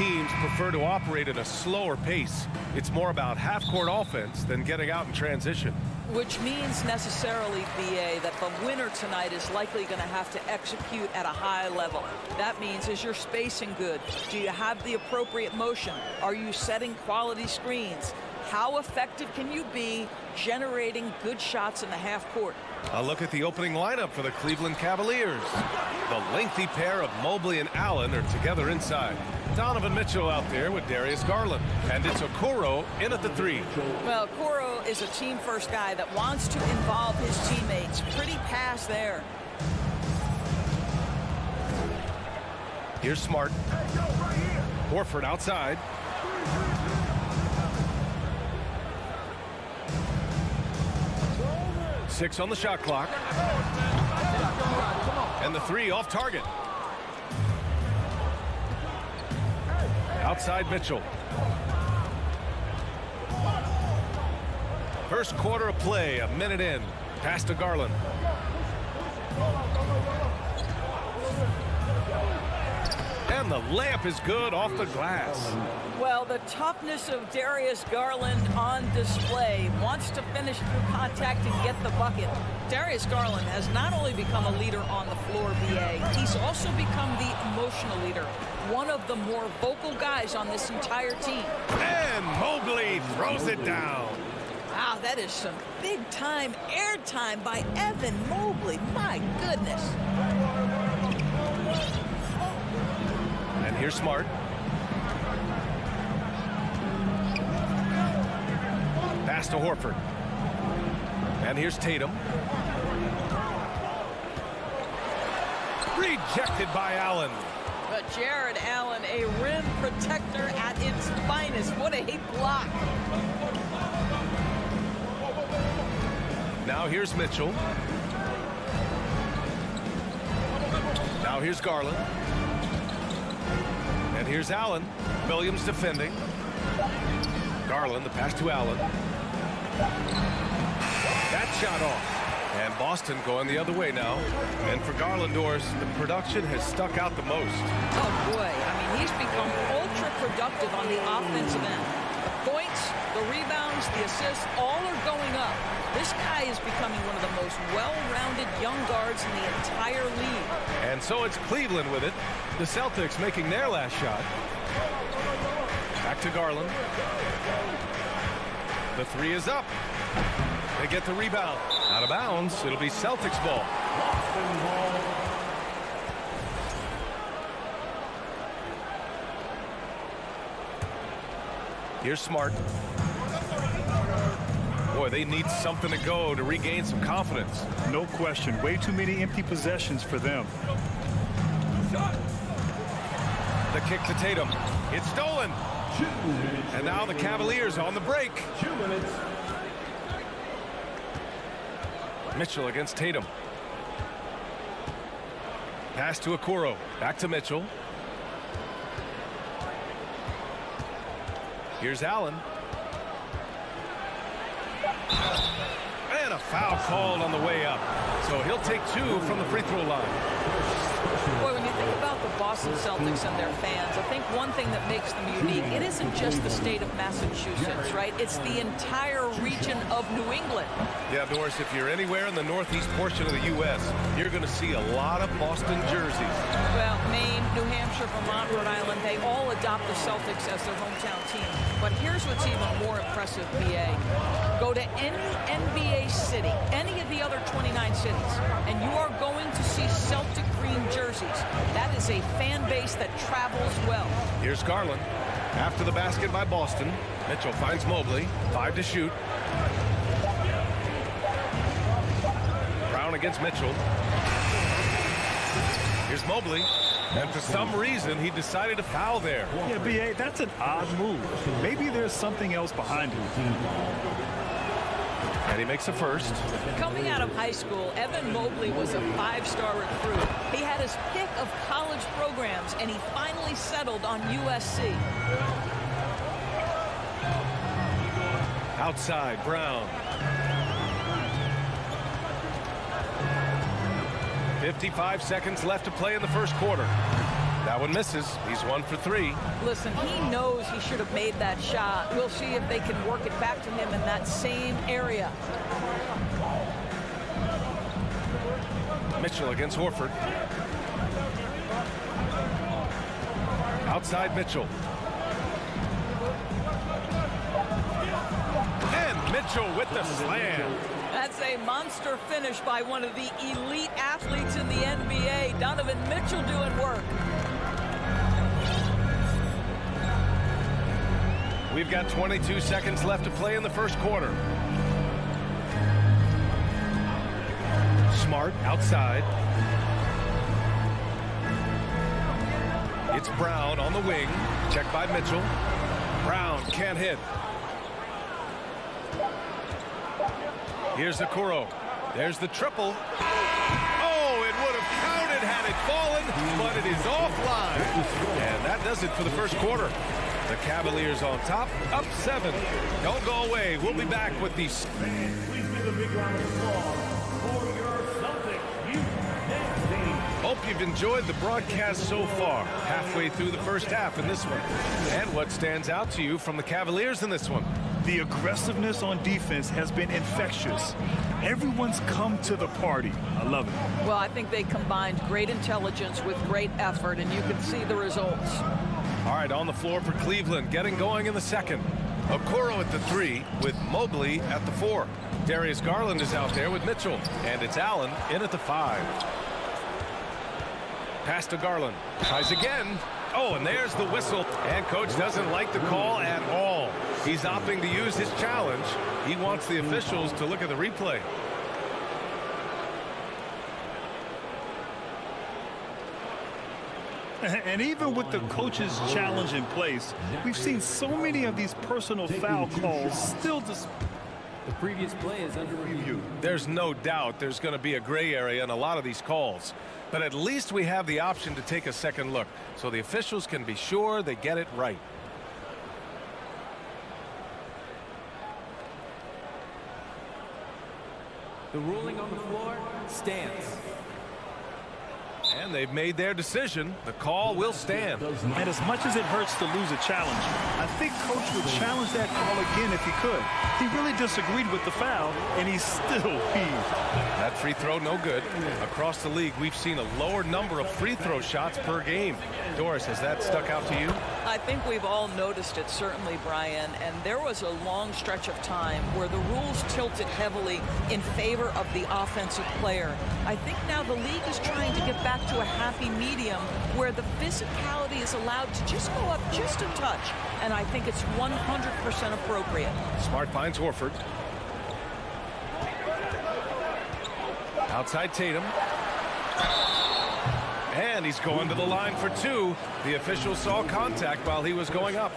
teams prefer to operate at a slower pace. It's more about half-court offense than getting out in transition.
Which means necessarily, BA, that the winner tonight is likely going to have to execute at a high level. That means, is your spacing good? Do you have the appropriate motion? Are you setting quality screens? How effective can you be generating good shots in the half court?
A look at the opening lineup for the Cleveland Cavaliers. The lengthy pair of Mobley and Allen are together inside. Donovan Mitchell out there with Darius Garland. And it's Okoro in at the 3.
Well, Okoro is a team-first guy that wants to involve his teammates. Pretty pass there.
Here's Smart. Horford outside. Six on the shot clock. And the 3 off target. Outside Mitchell. First quarter of play, a minute in. Pass to Garland. And the layup is good off the glass.
Well, the toughness of Darius Garland on display. Wants to finish through contact and get the bucket. Darius Garland has not only become a leader on the floor, BA, he's also become the emotional leader. One of the more vocal guys on this entire team.
And Mobley throws it down.
Wow, that is some big-time airtime by Evan Mobley. My goodness.
And here's Smart. Pass to Horford. And here's Tatum. Rejected by Allen.
But Jared Allen, a rim protector at its finest. What a block.
Now here's Mitchell. Now here's Garland. And here's Allen. Williams defending. Garland, the pass to Allen. That shot off. And Boston going the other way now. And for Garland, Doris, the production has stuck out the most.
Oh, boy. I mean, he's become ultra-productive on the offensive end. The points, the rebounds, the assists, all are going up. This guy is becoming one of the most well-rounded young guards in the entire league.
And so it's Cleveland with it. The Celtics making their last shot. Back to Garland. The 3 is up. They get the rebound. Out of bounds. It'll be Celtics ball. Here's Smart. Boy, they need something to go to regain some confidence.
No question. Way too many empty possessions for them.
The kick to Tatum. It's stolen. And now the Cavaliers on the break.
2 minutes.
Mitchell against Tatum. Pass to Okoro. Back to Mitchell. Here's Allen. And a foul called on the way up. So he'll take 2 from the free throw line.
Boy, when you think about the Boston Celtics and their fans, I think one thing that makes them unique, it isn't just the state of Massachusetts, right? It's the entire region of New England.
Yeah, Doris, if you're anywhere in the northeast portion of the U.S., you're going to see a lot of Boston jerseys.
Well, Maine, New Hampshire, Vermont, Rhode Island, they all adopt the Celtics as their hometown team. But here's what's even more impressive, BA. Go to any NBA city, any of the other 29 cities, and you are going to see Celtic green jerseys. That is a fan base that travels well.
Here's Garland. After the basket by Boston, Mitchell finds Mobley. 5 to shoot. Brown against Mitchell. Here's Mobley. And for some reason, he decided to foul there.
Yeah, B.A., that's an odd move. Maybe there's something else behind it.
And he makes a first.
Coming out of high school, Evan Mobley was a 5-star recruit. He had his pick of college programs, and he finally settled on USC.
Outside, Brown. 55 seconds left to play in the first quarter. That one misses. He's 1 for 3.
Listen, he knows he should have made that shot. We'll see if they can work it back to him in that same area.
Mitchell against Horford. Outside Mitchell. And Mitchell with the slam.
That's a monster finish by one of the elite athletes in the NBA. Donovan Mitchell doing work.
We've got 22 seconds left to play in the first quarter. Smart outside. It's Brown on the wing. Checked by Mitchell. Brown can't hit. Here's Okoro. There's the triple. Oh, it would have counted had it fallen, but it is offline. And that does it for the first quarter. The Cavaliers on top, up 7. Don't go away. We'll be back with these.
Please give a big round of applause for your Celtics youth team.
Hope you've enjoyed the broadcast so far. Halfway through the first half in this one. And what stands out to you from the Cavaliers in this one?
The aggressiveness on defense has been infectious. Everyone's come to the party. I love it.
Well, I think they combined great intelligence with great effort, and you can see the results.
All right, on the floor for Cleveland, getting going in the second. Okoro at the 3 with Mobley at the 4. Darius Garland is out there with Mitchell, and it's Allen in at the 5. Pass to Garland. Tries again. Oh, and there's the whistle. And coach doesn't like the call at all. He's opting to use his challenge. He wants the officials to look at the replay.
And even with the coach's challenge in place, we've seen so many of these personal foul calls still just.
The previous play is under review.
There's no doubt there's going to be a gray area in a lot of these calls. But at least we have the option to take a second look, so the officials can be sure they get it right.
The ruling on the floor stands.
And they've made their decision. The call will stand.
And as much as it hurts to lose a challenge, I think coach would challenge that call again if he could. He really disagreed with the foul, and he's still peeved.
That free throw, no good. Across the league, we've seen a lower number of free throw shots per game. Doris, has that stuck out to you?
I think we've all noticed it, certainly, Brian. And there was a long stretch of time where the rules tilted heavily in favor of the offensive player. I think now the league is trying to get back to a happy medium where the physicality is allowed to just go up just a touch. And I think it's 100% appropriate.
Smart finds Horford. Outside Tatum. And he's going to the line for 2. The official saw contact while he was going up.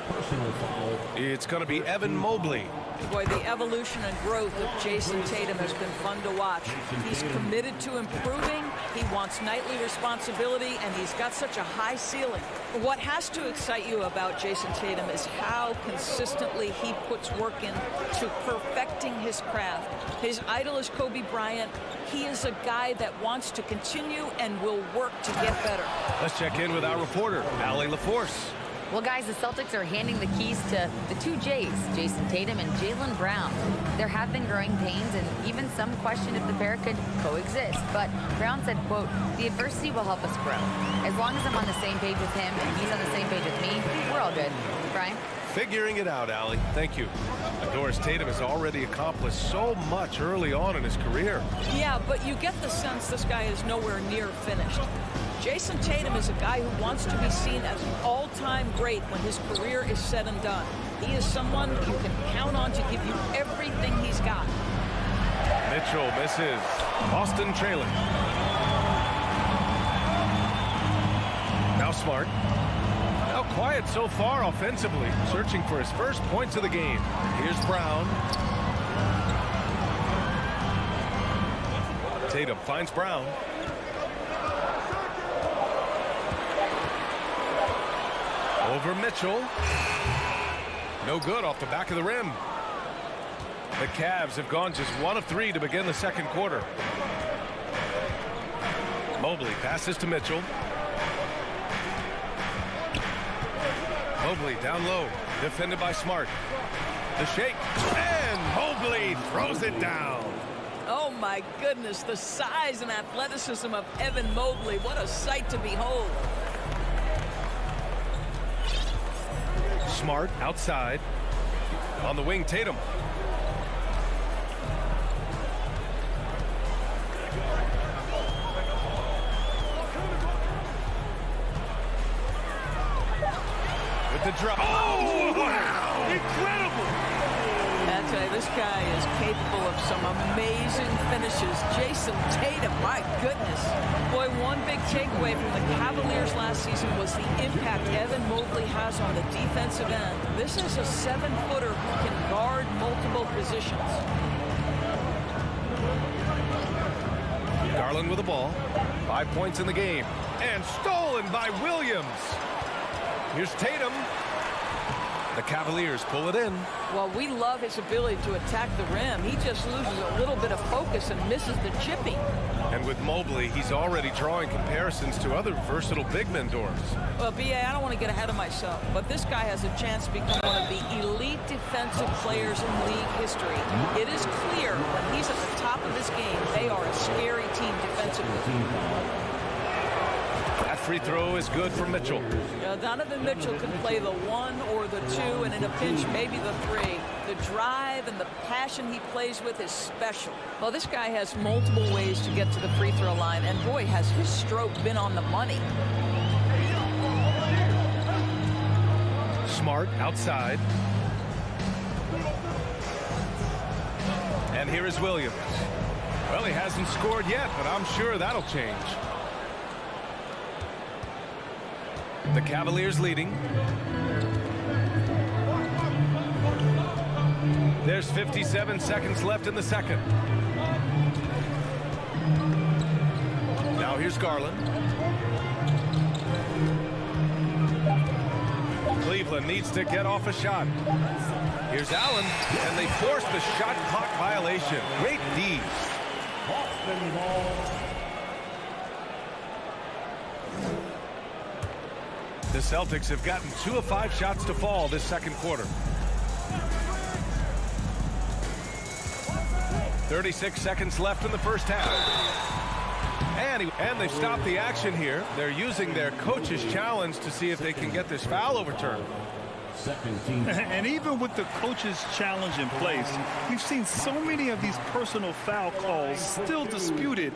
It's going to be Evan Mobley.
Boy, the evolution and growth of Jason Tatum has been fun to watch. He's committed to improving. He wants nightly responsibility, and he's got such a high ceiling. What has to excite you about Jason Tatum is how consistently he puts work into perfecting his craft. His idol is Kobe Bryant. He is a guy that wants to continue and will work to get better.
Let's check in with our reporter, Allie LaForce.
Well, guys, the Celtics are handing the keys to the 2 J's, Jason Tatum and Jaylen Brown. There have been growing pains and even some question if the pair could coexist. But Brown said, quote, "The adversity will help us grow. As long as I'm on the same page with him and he's on the same page with me, we're all good." Brian?
Figuring it out, Allie. Thank you. Doris, Tatum has already accomplished so much early on in his career.
Yeah, but you get the sense this guy is nowhere near finished. Jason Tatum is a guy who wants to be seen as an all-time great when his career is said and done. He is someone you can count on to give you everything he's got.
Mitchell misses. Boston trailing. Now Smart. Now quiet so far offensively, searching for his first points of the game. Here's Brown. Tatum finds Brown. Over Mitchell. No good off the back of the rim. The Cavs have gone just 1 of 3 to begin the second quarter. Mobley passes to Mitchell. Mobley down low, defended by Smart. The shake, and Mobley throws it down.
Oh, my goodness, the size and athleticism of Evan Mobley. What a sight to behold.
Smart outside. On the wing, Tatum. With the drop. Oh, wow! Incredible!
I tell you, this guy is capable of some amazing finishes. Jason Tatum, my goodness. Boy, one big takeaway from the Cavaliers last season was the impact Evan Mobley has on the defensive end. This is a 7-footer who can guard multiple positions.
Garland with the ball. 5 points in the game. And stolen by Williams. Here's Tatum. The Cavaliers pull it in.
Well, we love his ability to attack the rim. He just loses a little bit of focus and misses the chipping.
And with Mobley, he's already drawing comparisons to other versatile big men doors.
Well, B.A., I don't want to get ahead of myself, but this guy has a chance to become one of the elite defensive players in league history. It is clear when he's at the top of his game, they are a scary team defensively.
That free throw is good for Mitchell.
Donovan Mitchell can play the 1 or the 2, and in a pinch, maybe the 3. The drive and the passion he plays with is special. Well, this guy has multiple ways to get to the free throw line, and boy, has his stroke been on the money.
Smart outside. And here is Williams. Well, he hasn't scored yet, but I'm sure that'll change. The Cavaliers leading. There's 57 seconds left in the second. Now here's Garland. Cleveland needs to get off a shot. Here's Allen, and they force the shot clock violation. Great D. The Celtics have gotten 2 of 5 shots to fall this second quarter. 36 seconds left in the first half. And they've stopped the action here. They're using their coach's challenge to see if they can get this foul overturned.
And even with the coach's challenge in place, we've seen so many of these personal foul calls still disputed.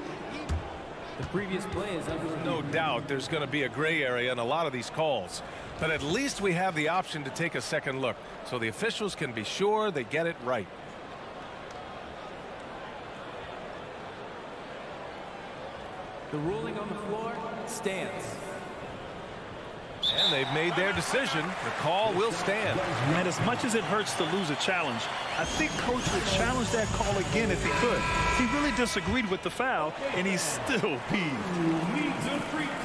The previous play is under review.
No doubt there's going to be a gray area in a lot of these calls. But at least we have the option to take a second look, so the officials can be sure they get it right.
The ruling on the floor stands.
And they've made their decision. The call will stand.
And as much as it hurts to lose a challenge, I think Coach would challenge that call again if he could. He really disagreed with the foul, and he's still peeved.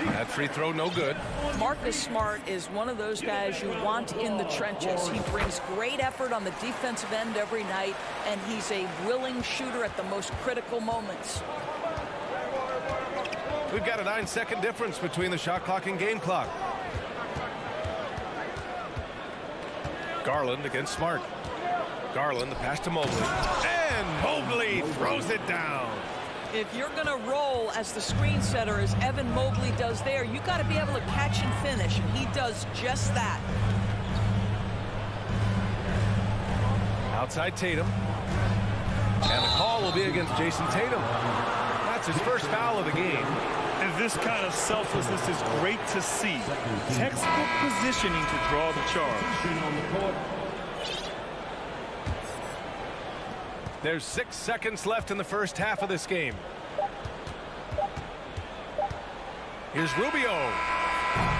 That free throw no good.
Marcus Smart is one of those guys you want in the trenches. He brings great effort on the defensive end every night, and he's a willing shooter at the most critical moments.
We've got a 9-second difference between the shot clock and game clock. Garland against Smart. Garland, the pass to Mobley. And Mobley throws it down.
If you're going to roll as the screen setter as Evan Mobley does there, you got to be able to catch and finish, and he does just that.
Outside Tatum. And the call will be against Jason Tatum. That's his first foul of the game.
And this kind of selflessness is great to see. Textbook positioning to draw the charge.
There's 6 seconds left in the first half of this game. Here's Rubio.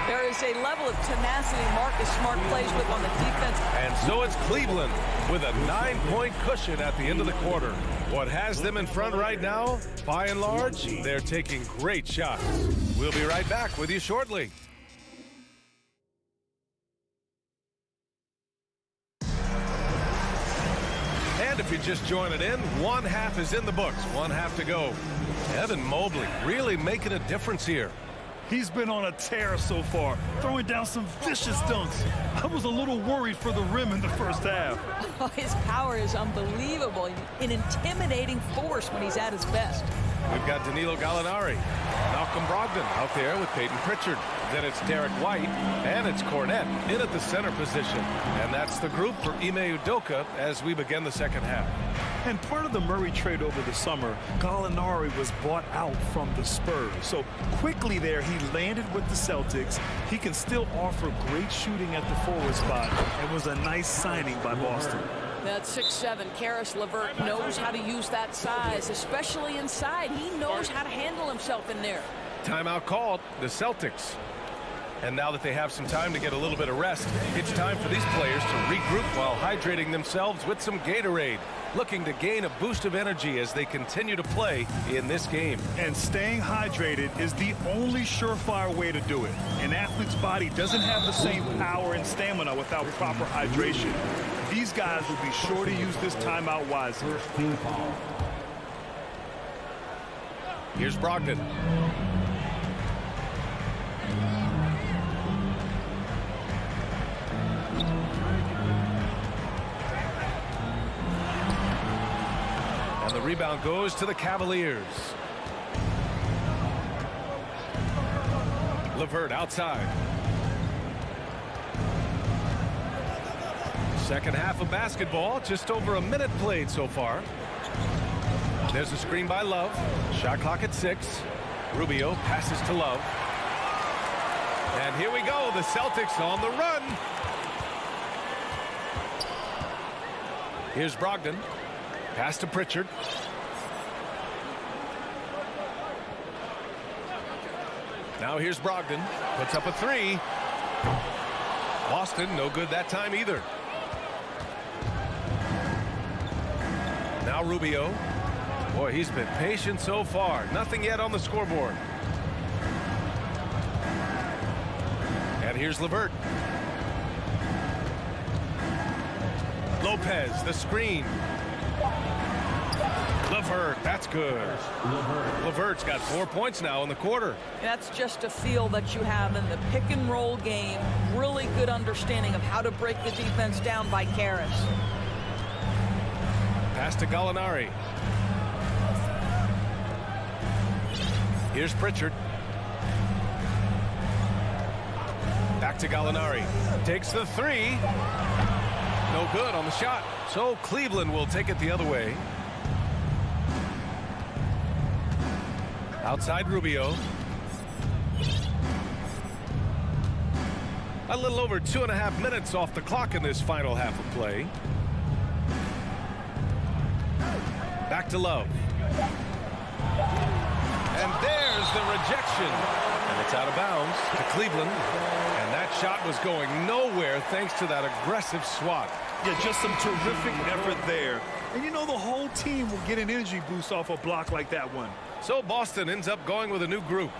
There is a level of tenacity Marcus Smart plays with on the defense.
And so it's Cleveland with a 9-point cushion at the end of the quarter. What has them in front right now, by and large, they're taking great shots. We'll be right back with you shortly. And if you're just joining in, one half is in the books, one half to go. Evan Mobley really making a difference here.
He's been on a tear so far, throwing down some vicious dunks. I was a little worried for the rim in the first half.
Oh, his power is unbelievable. An intimidating force when he's at his best.
We've got Danilo Gallinari, Malcolm Brogdon out there with Peyton Pritchard. Then it's Derek White, and it's Cornette in at the center position. And that's the group for Ime Udoka as we begin the second half.
And part of the Murray trade over the summer, Gallinari was bought out from the Spurs. So quickly there, he landed with the Celtics. He can still offer great shooting at the forward spot and was a nice signing by Boston.
That 6'7", Karis LeVert knows how to use that size, especially inside. He knows how to handle himself in there.
Timeout called, the Celtics. And now that they have some time to get a little bit of rest, it's time for these players to regroup while hydrating themselves with some Gatorade, looking to gain a boost of energy as they continue to play in this game.
And staying hydrated is the only surefire way to do it. An athlete's body doesn't have the same power and stamina without proper hydration. These guys will be sure to use this timeout wisely.
Here's Brogdon. And the rebound goes to the Cavaliers. LeVert outside. Second half of basketball, just over a minute played so far. There's a screen by Love. Shot clock at 6. Rubio passes to Love. And here we go, the Celtics on the run. Here's Brogdon. Pass to Pritchard. Now here's Brogdon. Puts up a 3. Boston, no good that time either. Now Rubio. Boy, he's been patient so far. Nothing yet on the scoreboard. And here's LeVert. Lopez, the screen. LeVert, that's good. LeVert's got 4 points now in the quarter.
That's just a feel that you have in the pick and roll game. Really good understanding of how to break the defense down by Karis.
Pass to Gallinari. Here's Pritchard. Back to Gallinari. Takes the 3. No good on the shot. So Cleveland will take it the other way. Outside Rubio. A little over 2.5 minutes off the clock in this final half of play. Back to Love. And there's the rejection. And it's out of bounds to Cleveland. And that shot was going nowhere thanks to that aggressive swat.
Yeah, just some terrific effort there. And you know the whole team will get an energy boost off a block like that one.
So Boston ends up going with a new group.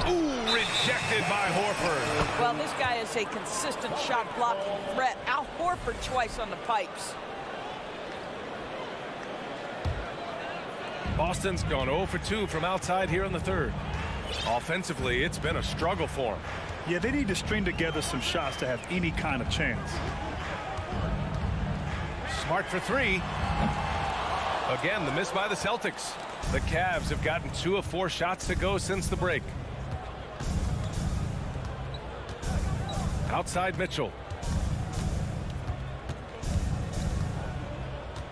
Ooh, rejected by Horford.
Well, this guy is a consistent shot blocking threat. Al Horford twice on the pipes.
Boston's gone 0 for 2 from outside here in the third. Offensively, it's been a struggle for them.
Yeah, they need to string together some shots to have any kind of chance.
Smart for 3. Again, the miss by the Celtics. The Cavs have gotten 2 of 4 shots to go since the break. Outside Mitchell.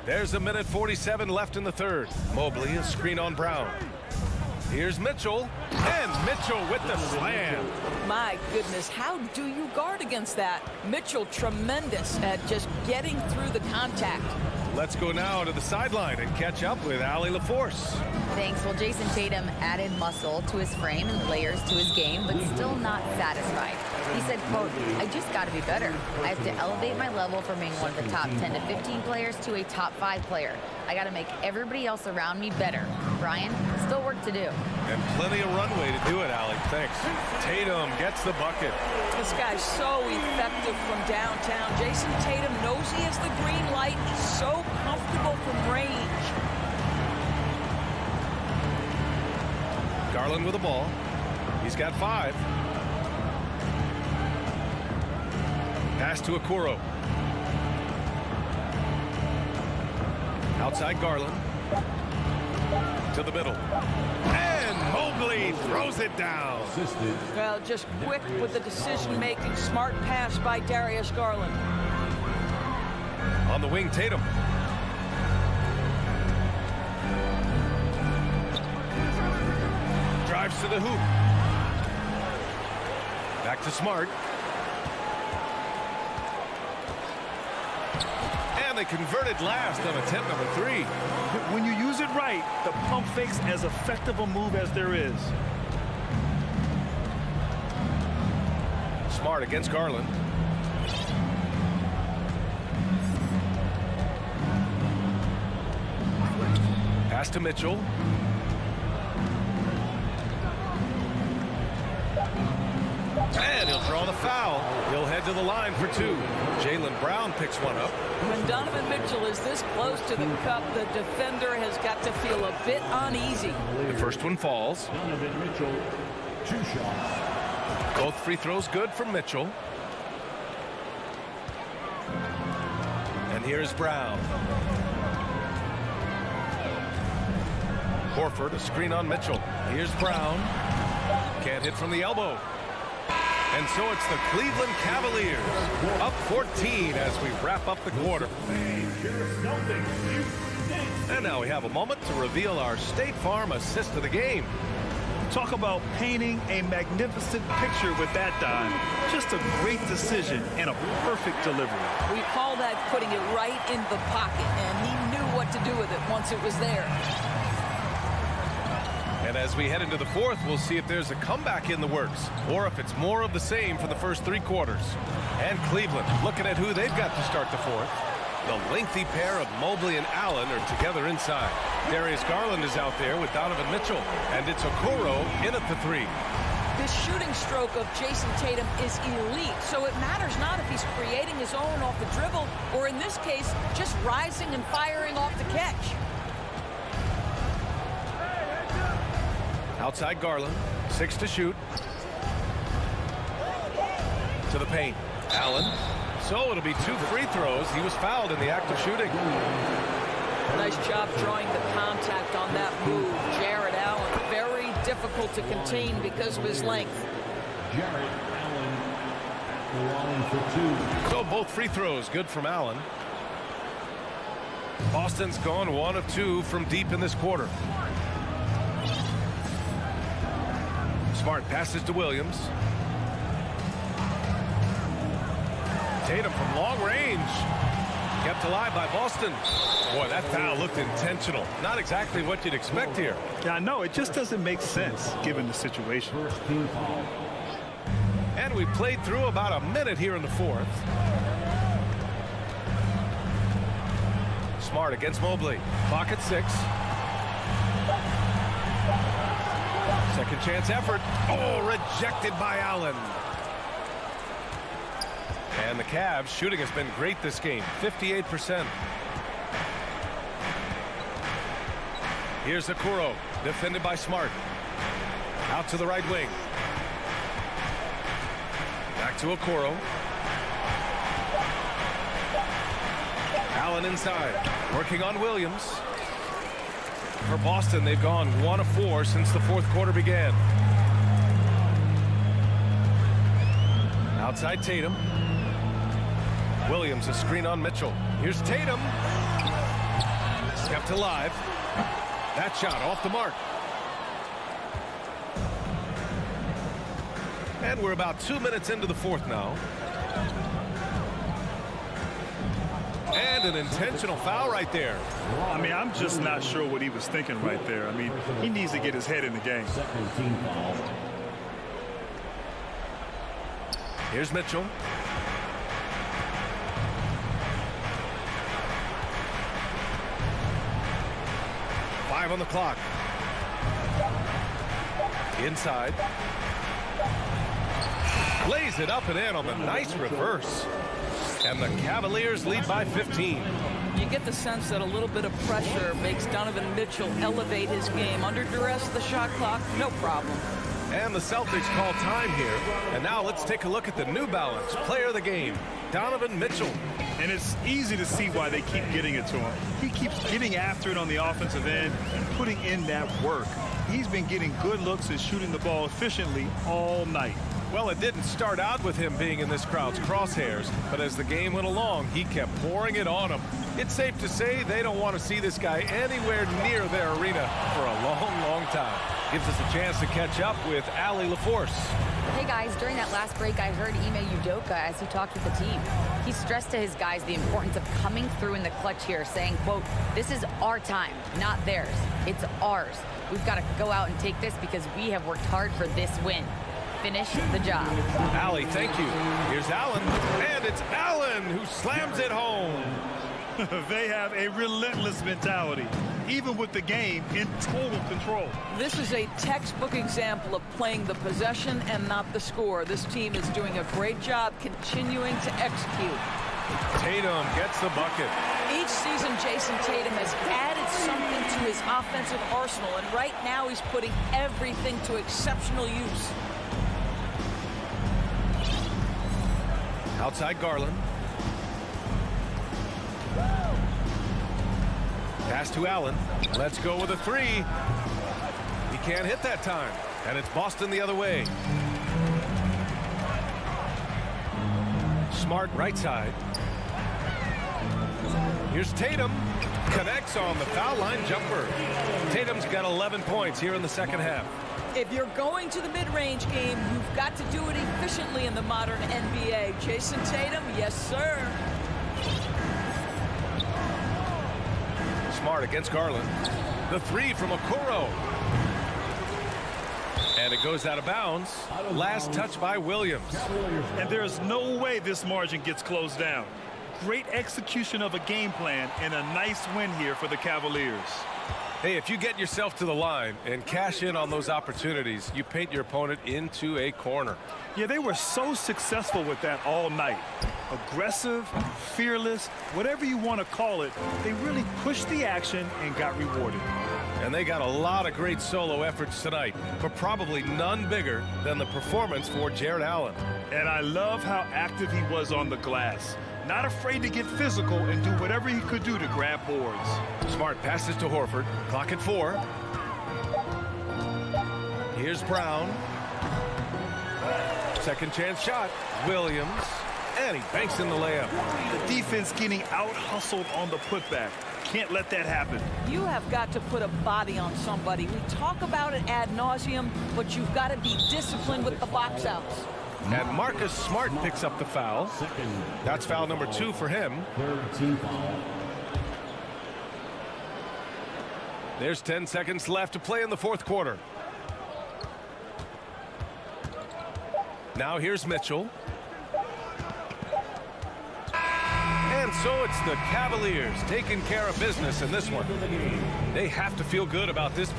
There's a minute 47 left in the third. Mobley, a screen on Brown. Here's Mitchell, and Mitchell with the slam.
My goodness, how do you guard against that? Mitchell tremendous at just getting through the contact.
Let's go now to the sideline and catch up with Allie LaForce.
Thanks. Well, Jason Tatum added muscle to his frame and layers to his game, but still not satisfied. He said, quote, I just got to be better. I have to elevate my level from being one of the top 10 to 15 players to a top 5 player. I got to make everybody else around me better. Brian, still work to do.
And plenty of runway to do it, Allie. Thanks. Tatum gets the bucket.
This guy's so effective from downtown. Jason Tatum knows he has the green light. He's so comfortable from range.
Garland with the ball. He's got 5. Pass to Okoro. Outside Garland. To the middle. And Mobley throws it down.
Well, just quick with the decision-making. Smart pass by Darius Garland.
On the wing, Tatum. Drives to the hoop. Back to Smart. And they converted last on attempt number 3.
When you use it right, the pump fake's as effective a move as there is.
Smart against Garland. Pass to Mitchell. And he'll draw the foul. He'll head to the line for 2. Jaylen Brown picks one up.
When Donovan Mitchell is this close to the cup, the defender has got to feel a bit uneasy.
The first one falls.
Donovan Mitchell, 2 shots.
Both free throws good from Mitchell. And here's Brown. Horford, a screen on Mitchell. Here's Brown. Can't hit from the elbow. And so it's the Cleveland Cavaliers up 14 as we wrap up the quarter. And now we have a moment to reveal our State Farm assist of the game.
Talk about painting a magnificent picture with that dime. Just a great decision and a perfect delivery.
We call that putting it right in the pocket, and he knew what to do with it once it was there.
And as we head into the fourth, we'll see if there's a comeback in the works or if it's more of the same for the first 3 quarters. And Cleveland looking at who they've got to start the fourth. The lengthy pair of Mobley and Allen are together inside. Darius Garland is out there with Donovan Mitchell, and it's Okoro in at the 3.
This shooting stroke of Jason Tatum is elite, so it matters not if he's creating his own off the dribble or, in this case, just rising and firing off the catch.
Outside Garland, 6 to shoot. To the paint, Allen. So it'll be 2 free throws. He was fouled in the act of shooting.
Nice job drawing the contact on that move. Jarrett Allen, very difficult to contain because of his length.
Jarrett Allen, the line for 2.
So both free throws good from Allen. Boston's gone 1 of 2 from deep in this quarter. Smart passes to Williams. Tatum from long range. Kept alive by Boston. Boy, that foul looked intentional. Not exactly what you'd expect here.
Yeah, I know. It just doesn't make sense given the situation.
And we played through about a minute here in the fourth. Smart against Mobley. Clock at 6. Second chance effort. Oh, rejected by Allen. And the Cavs shooting has been great this game. 58%. Here's Okoro. Defended by Smart. Out to the right wing. Back to Okoro. Allen inside. Working on Williams. For Boston, they've gone 1 of 4 since the fourth quarter began. Outside Tatum. Williams, a screen on Mitchell. Here's Tatum. Kept alive. That shot off the mark. And we're about 2 minutes into the fourth now. And an intentional foul right there.
I mean, I'm just not sure what he was thinking right there. I mean, he needs to get his head in the game.
Here's Mitchell. Five on the clock. Inside. Lays it up and in on the nice reverse. And the Cavaliers lead by 15.
You get the sense that a little bit of pressure makes Donovan Mitchell elevate his game. Under duress, the shot clock, no problem.
And the Celtics call time here. And now let's take a look at the New Balance player of the game, Donovan Mitchell.
And it's easy to see why they keep getting it to him. He keeps getting after it on the offensive end and putting in that work. He's been getting good looks and shooting the ball efficiently all night.
Well, it didn't start out with him being in this crowd's crosshairs, but as the game went along, he kept pouring it on him. It's safe to say they don't want to see this guy anywhere near their arena for a long, long time. Gives us a chance to catch up with Allie LaForce.
Hey guys, during that last break, I heard Ime Udoka as he talked with the team. He stressed to his guys the importance of coming through in the clutch here, saying, quote, "This is our time, not theirs. It's ours. We've got to go out and take this because we have worked hard for this win. Finish the job."
Allie, thank you. Here's Allen, and it's Allen who slams it home.
They have a relentless mentality, even with the game in total control.
This is a textbook example of playing the possession and not the score. This team is doing a great job continuing to execute.
Tatum gets the bucket.
Each season, Jason Tatum has added something to his offensive arsenal, and right now he's putting everything to exceptional use.
Outside Garland. Pass to Allen. Let's go with a three. He can't hit that time. And it's Boston the other way. Smart right side. Here's Tatum. Connects on the foul line jumper. Tatum's got 11 points here in the second half.
If you're going to the mid-range game, you've got to do it efficiently in the modern NBA. Jason Tatum, yes, sir.
Smart against Garland. The three from Okoro. And it goes out of bounds. Last touch by Williams.
And there's no way this margin gets closed down. Great execution of a game plan and a nice win here for the Cavaliers.
Hey, if you get yourself to the line and cash in on those opportunities, you paint your opponent into a corner.
Yeah, they were so successful with that all night. Aggressive, fearless, whatever you want to call it, they really pushed the action and got rewarded.
And they got a lot of great solo efforts tonight, but probably none bigger than the performance for Jared Allen.
And I love how active he was on the glass. Not afraid to get physical and do whatever he could do to grab boards.
Smart passes to Horford. Clock at 4. Here's Brown. Second chance shot. Williams. And he banks in the layup.
The defense getting out-hustled on the putback. Can't let that happen.
You have got to put a body on somebody. We talk about it ad nauseum, but you've got to be disciplined with the box outs.
And Marcus Smart picks up the foul. That's foul number 2 for him. There's 10 seconds left to play in the fourth quarter. Now here's Mitchell. And so it's the Cavaliers taking care of business in this one. They have to feel good about this.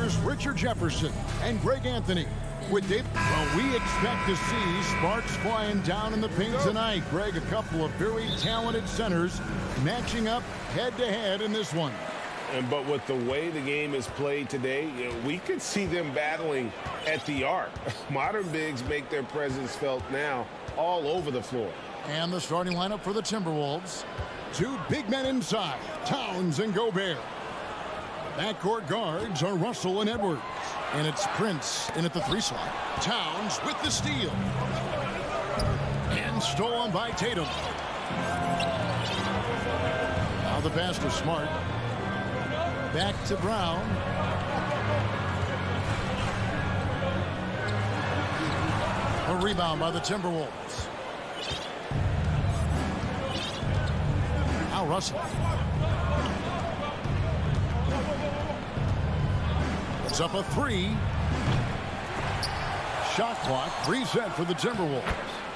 here's Richard Jefferson and Greg Anthony with Dave. Well, we expect to see sparks flying down in the paint tonight. Greg, a couple of very talented centers matching up head-to-head in this one.
But with the way the game is played today, we could see them battling at the arc. Modern bigs make their presence felt now all over the floor.
And the starting lineup for the Timberwolves. Two big men inside, Towns and Gobert. Backcourt guards are Russell and Edwards. And it's Prince in at the 3 slot. Towns with the steal. And stolen by Tatum. Now the pass to Smart. Back to Brown. A rebound by the Timberwolves. Now Russell. It's up a 3. Shot clock reset for the Timberwolves.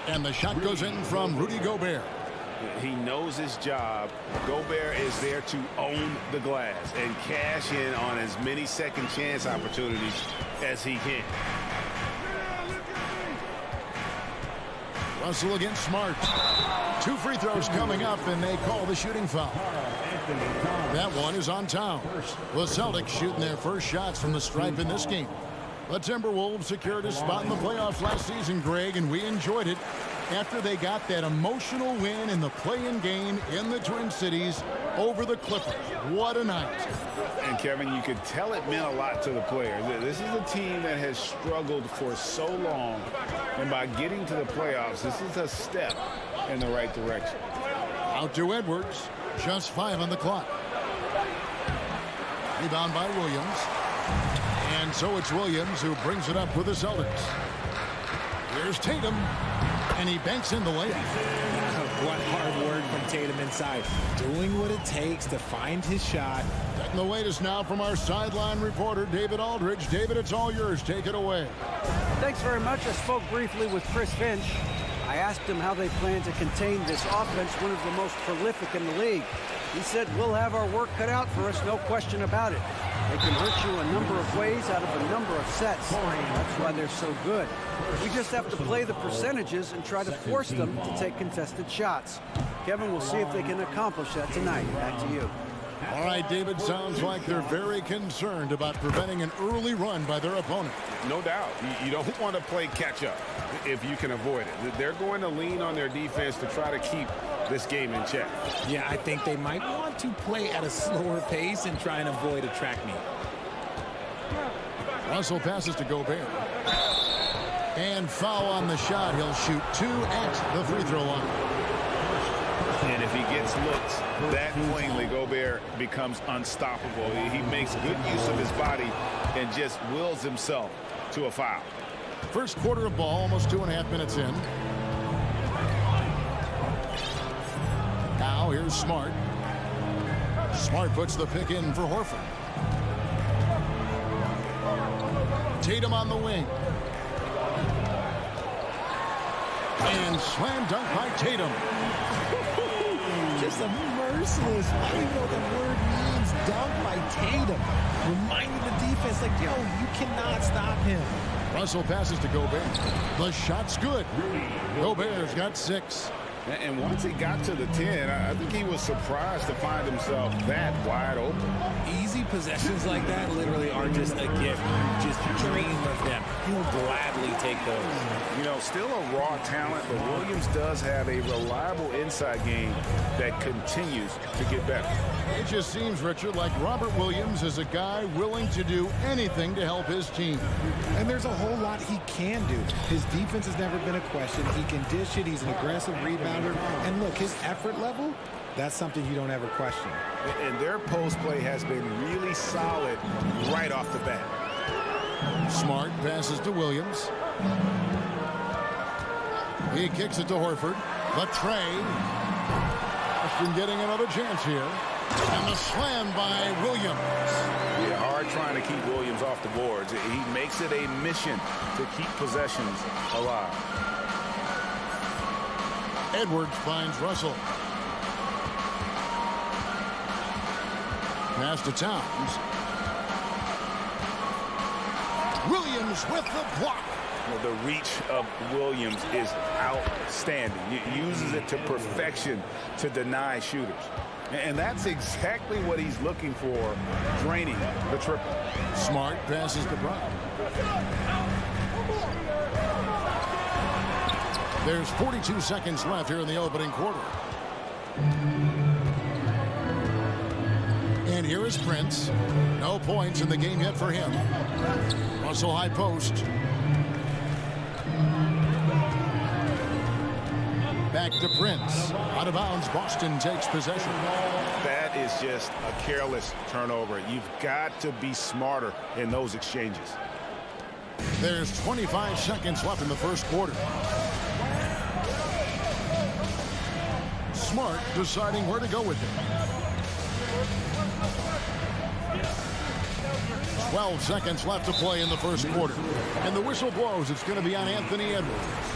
And the shot goes in from Rudy Gobert.
He knows his job. Gobert is there to own the glass and cash in on as many second chance opportunities as he can.
Russell against Smart. 2 free throws coming up, and they call the shooting foul. That one is on Towns. The Celtics shooting their first shots from the stripe in this game. The Timberwolves secured a spot in the playoffs last season, Greg, and we enjoyed it after they got that emotional win in the play-in game in the Twin Cities over the Clippers. What a night.
And Kevin, you could tell it meant a lot to the players. This is a team that has struggled for so long, and by getting to the playoffs, this is a step in the right direction.
Out to Edwards. Just 5 on the clock. Rebound by Williams. And so it's Williams who brings it up with the Celtics. Here's Tatum. And he banks in the layup.
What hard work from Tatum inside. Doing what it takes to find his shot.
Taking the latest now from our sideline reporter, David Aldridge. David, it's all yours. Take it away.
Thanks very much. I spoke briefly with Chris Finch. I asked him how they plan to contain this offense, one of the most prolific in the league. He said, we'll have our work cut out for us, no question about it. They can hurt you a number of ways out of a number of sets. That's why they're so good. We just have to play the percentages and try to force them to take contested shots. Kevin, we'll see if they can accomplish that tonight. Back to you.
All right, David, sounds like they're very concerned about preventing an early run by their opponent.
No doubt. You don't want to play catch-up if you can avoid it. They're going to lean on their defense to try to keep this game in check.
Yeah, I think they might want to play at a slower pace and try and avoid a track meet.
Russell passes to Gobert. And foul on the shot. He'll shoot 2 at the free throw line.
And if he gets looks that plainly, Gobert becomes unstoppable. He makes good use of his body and just wills himself to a foul.
First quarter of ball, almost 2.5 minutes in. Now here's Smart. Smart puts the pick in for Horford. Tatum on the wing. And slam dunk by Tatum.
Just a merciless, I don't even know what the word means, dunk by Tatum. Reminding the defense, like, yo, you cannot stop him.
Russell passes to Gobert. The shot's good. Gobert's got 6.
And once he got to the 10, I think he was surprised to find himself that wide open.
Easy possessions like that literally are just a gift. You just dream of them. He'll gladly take those.
You know, still a raw talent, but Williams does have a reliable inside game that continues to get better.
It just seems, Richard, like Robert Williams is a guy willing to do anything to help his team.
And there's a whole lot he can do. His defense has never been a question. He can dish it. He's an aggressive rebounder. And look, his effort level, that's something you don't ever question.
And their post play has been really solid right off the bat.
Smart passes to Williams. He kicks it to Horford. The trade. Boston getting another chance here. And the slam by Williams.
Yeah, hard trying to keep Williams off the boards. He makes it a mission to keep possessions alive.
Edwards finds Russell. Pass to Towns. Williams with the block.
The reach of Williams is outstanding. He uses it to perfection to deny shooters. And that's exactly what he's looking for, draining the triple.
Smart passes to Brown. There's 42 seconds left here in the opening quarter. And here is Prince. No points in the game yet for him. Russell high post. Back to Prince. Out of bounds, Boston takes possession.
That is just a careless turnover. You've got to be smarter in those exchanges.
There's 25 seconds left in the first quarter. Smart deciding where to go with it. 12 seconds left to play in the first quarter. And the whistle blows. It's going to be on Anthony Edwards.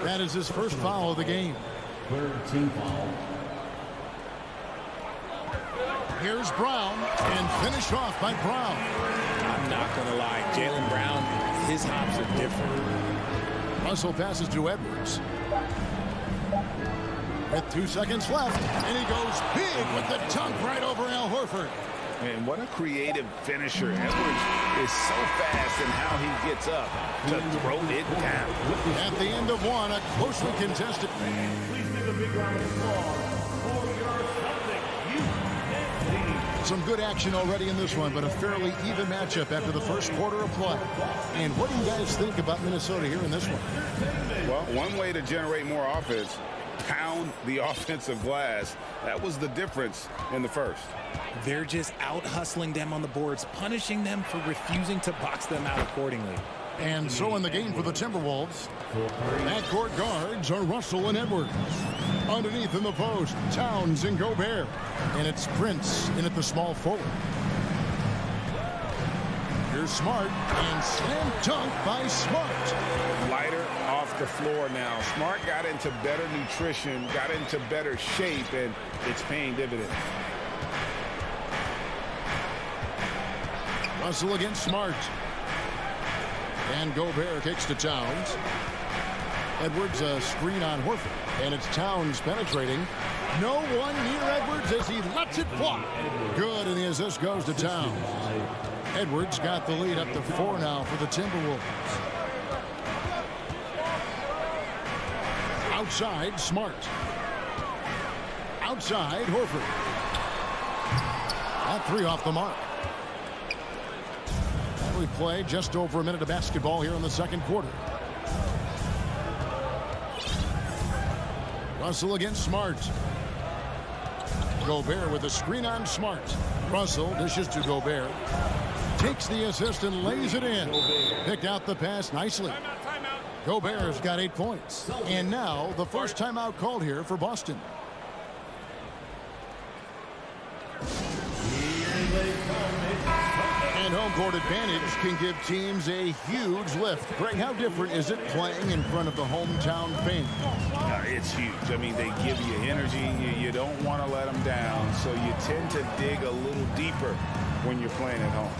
That is his first foul of the game.
Third team foul.
Here's Brown, and finished off by Brown.
I'm not going to lie. Jaylen Brown, his hops are different.
Russell passes to Edwards. With 2 seconds left, and he goes big with the dunk right over Al Horford.
And what a creative finisher. Edwards is so fast in how he gets up to throw it down.
At the end of one, a closely contested.
Please give a big round of applause for your Celtics.
Some good action already in this one, but a fairly even matchup after the first quarter of play. And what do you guys think about Minnesota here in this one?
Well, one way to generate more offense, pound the offensive glass. That was the difference in the first.
They're just out hustling them on the boards, punishing them for refusing to box them out accordingly.
And so in the game for the Timberwolves, backcourt guards are Russell and Edwards. Underneath in the post, Towns and Gobert. And it's Prince in at the small forward. Here's Smart, and slam dunk by Smart.
Lighter off the floor now. Smart got into better nutrition, got into better shape, and it's paying dividends.
Russell against Smart. And Gobert kicks to Towns. Edwards a screen on Horford. And it's Towns penetrating. No one near Edwards as he lets it fly. Good, and the assist goes to Towns. Edwards got the lead up to 4 now for the Timberwolves. Outside, Smart. Outside, Horford. That 3 off the mark. We play just over a minute of basketball here in the second quarter. Russell against Smart. Gobert with a screen on Smart. Russell dishes to Gobert. Takes the assist and lays it in. Picked out the pass nicely. Gobert's got 8 points. And now the first timeout called here for Boston. And home court advantage can give teams a huge lift. Greg, how different is it playing in front of the hometown fans?
It's huge. I mean, they give you energy. You don't want to let them down, so you tend to dig a little deeper when you're playing at home.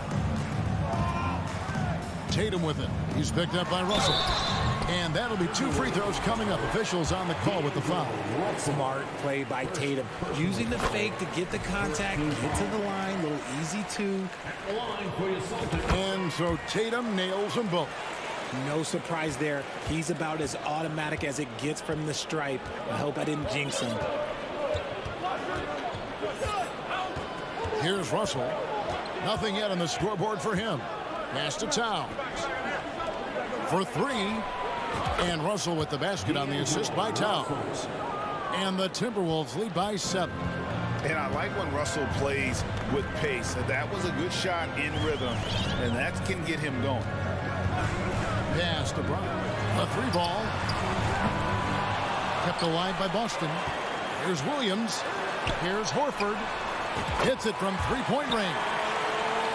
Tatum with it. He's picked up by Russell. And that'll be 2 free throws coming up. Officials on the call with the foul.
Smart play by Tatum. Using the fake to get the contact, get to the line, little easy 2.
And so Tatum nails them both.
No surprise there. He's about as automatic as it gets from the stripe. I hope I didn't jinx him.
Here's Russell. Nothing yet on the scoreboard for him. Pass to Towns. For 3. And Russell with the basket on the assist by Towns. And the Timberwolves lead by 7.
And I like when Russell plays with pace. That was a good shot in rhythm, and that can get him going.
Pass to Brown. A 3 ball. Kept alive by Boston. Here's Williams. Here's Horford. Hits it from 3-point range.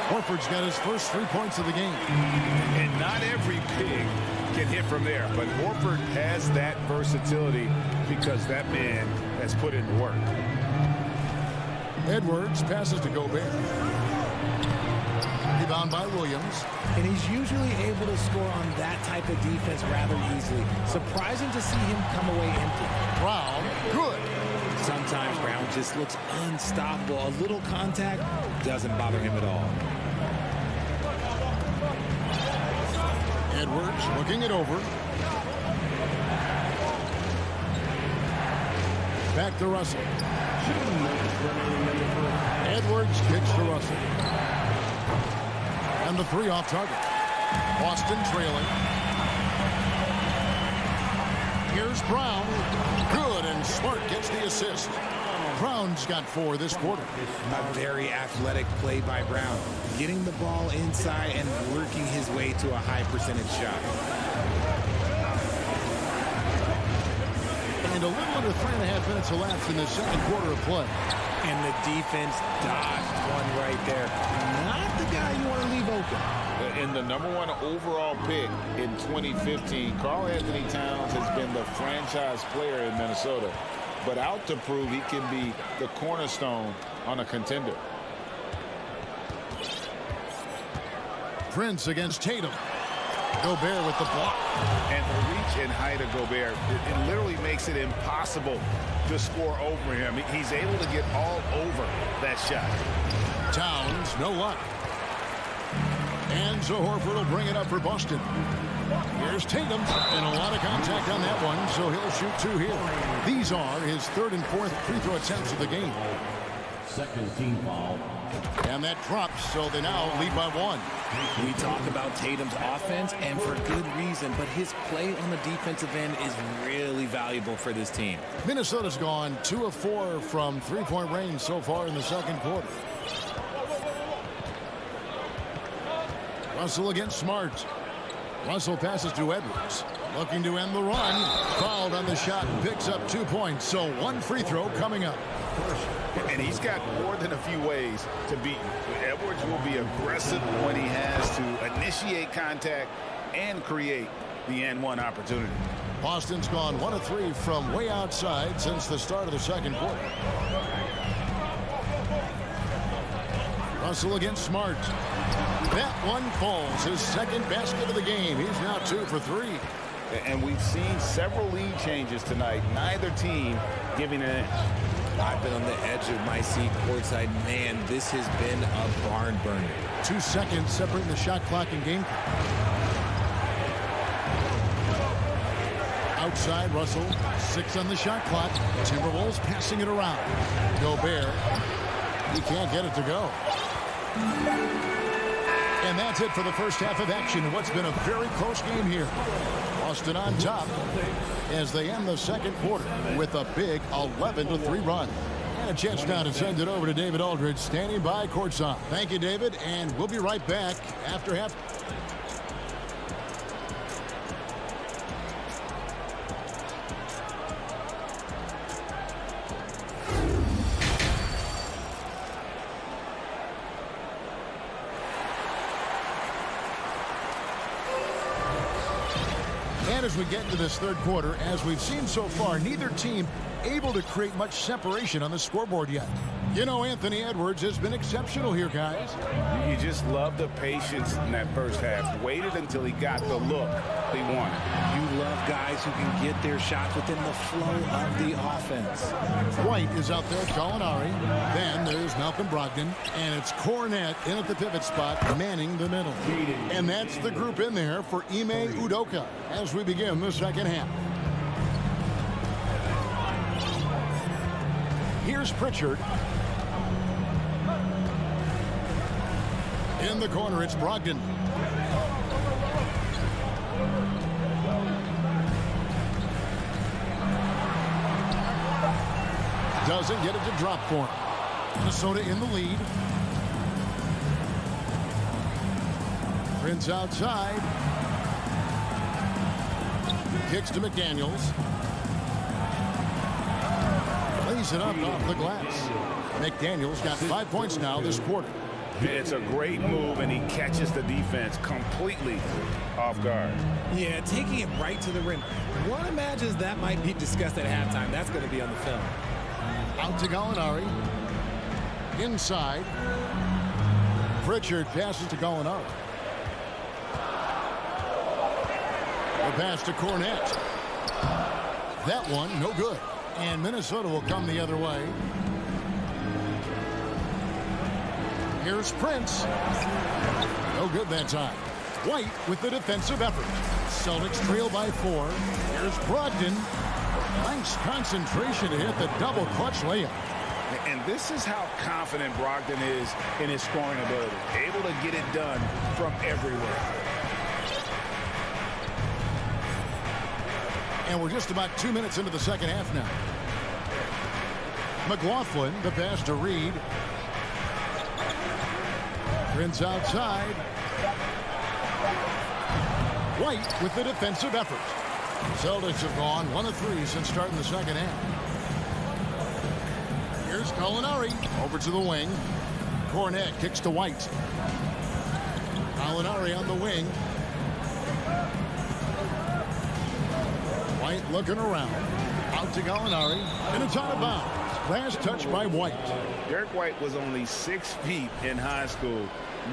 Horford's got his first 3 points of the game.
And not every big can hit from there, but Horford has that versatility because that man has put in the work.
Edwards passes to Gobert. He Rebound by Williams.
And he's usually able to score on that type of defense rather easily. Surprising to see him come away empty.
Brown, good.
Sometimes Brown just looks unstoppable. A little contact doesn't bother him at all.
Edwards looking it over. Back to Russell. Edwards kicks to Russell. And the 3 off target. Boston trailing. Here's Brown. Good, and Smart gets the assist. Brown's got 4 this quarter.
A very athletic play by Brown. Getting the ball inside and working his way to a high percentage shot.
And a little under 3.5 minutes elapsed in the second quarter of play.
And the defense dodged one right there. Not the guy you want to leave open.
In the #1 overall pick in 2015, Karl Anthony Towns has been the franchise player in Minnesota, but out to prove he can be the cornerstone on a contender.
Prince against Tatum. Gobert with the block.
And the reach and height of Gobert, it literally makes it impossible to score over him. He's able to get all over that shot.
Towns, no luck. And so Horford will bring it up for Boston. Here's Tatum, and a lot of contact on that one, so he'll shoot 2 here. These are his 3rd and 4th free throw attempts of the game.
Second team foul.
And that drops, so they now lead by 1.
We talk about Tatum's offense, and for good reason, but his play on the defensive end is really valuable for this team.
Minnesota's gone 2 of 4 from three-point range so far in the second quarter. Russell against Smart. Russell passes to Edwards. Looking to end the run. Fouled on the shot and picks up 2 points. So 1 free throw coming up.
And he's got more than a few ways to beat him. Edwards will be aggressive when he has to initiate contact and create the N1 opportunity.
Boston's gone 1 of 3 from way outside since the start of the second quarter. Russell against Smart. That one falls. His second basket of the game. He's now 2 for 3.
And we've seen several lead changes tonight. Neither team giving an inch.
I've been on the edge of my seat courtside. Man, this has been a barn burner.
2 seconds separating the shot clock and game clock. Outside, Russell. 6 on the shot clock. Timberwolves passing it around. Gobert. He can't get it to go. And that's it for the first half of action. What's been a very close game here. Boston on top as they end the second quarter with a big 11-3 run. And a chance now to send it over to David Aldridge, standing by courtside. Thank you, David, and we'll be right back after half. And as we get into this third quarter, as we've seen so far, neither team able to create much separation on the scoreboard yet. You know, Anthony Edwards has been exceptional here, guys.
You just love the patience in that first half. Waited until he got the look he wanted.
You love guys who can get their shots within the flow of the offense.
White is out there, Gallinari. Then there's Malcolm Brogdon. And it's Cornette in at the pivot spot, manning the middle. And that's the group in there for Ime Udoka as we begin the second half. Here's Pritchard. In the corner, it's Brogdon. Doesn't get it to drop for him. Minnesota in the lead. Prince outside. Kicks to McDaniels. Lays it up off the glass. McDaniels got 5 points now this quarter.
It's a great move, and he catches the defense completely off guard.
Yeah, taking it right to the rim. One imagines that might be discussed at halftime. That's going to be on the film.
Out to Gallinari. Inside. Pritchard passes to Gallinari. The pass to Cornette. That one, no good. And Minnesota will come the other way. Here's Prince. No good that time. White with the defensive effort. Celtics trail by 4. Here's Brogdon. Nice concentration to hit the double clutch layup.
And this is how confident Brogdon is in his scoring ability. Able to get it done from everywhere.
And we're just about 2 minutes into the second half now. McLaughlin, the pass to Reed. Prince outside. White with the defensive effort. Celtics have gone 1 of 3 since starting the second half. Here's Gallinari over to the wing. Cornette kicks to White. Gallinari on the wing. White looking around. Out to Gallinari. And it's out of bounds. Last touch by White.
Derek White was only 6 feet in high school.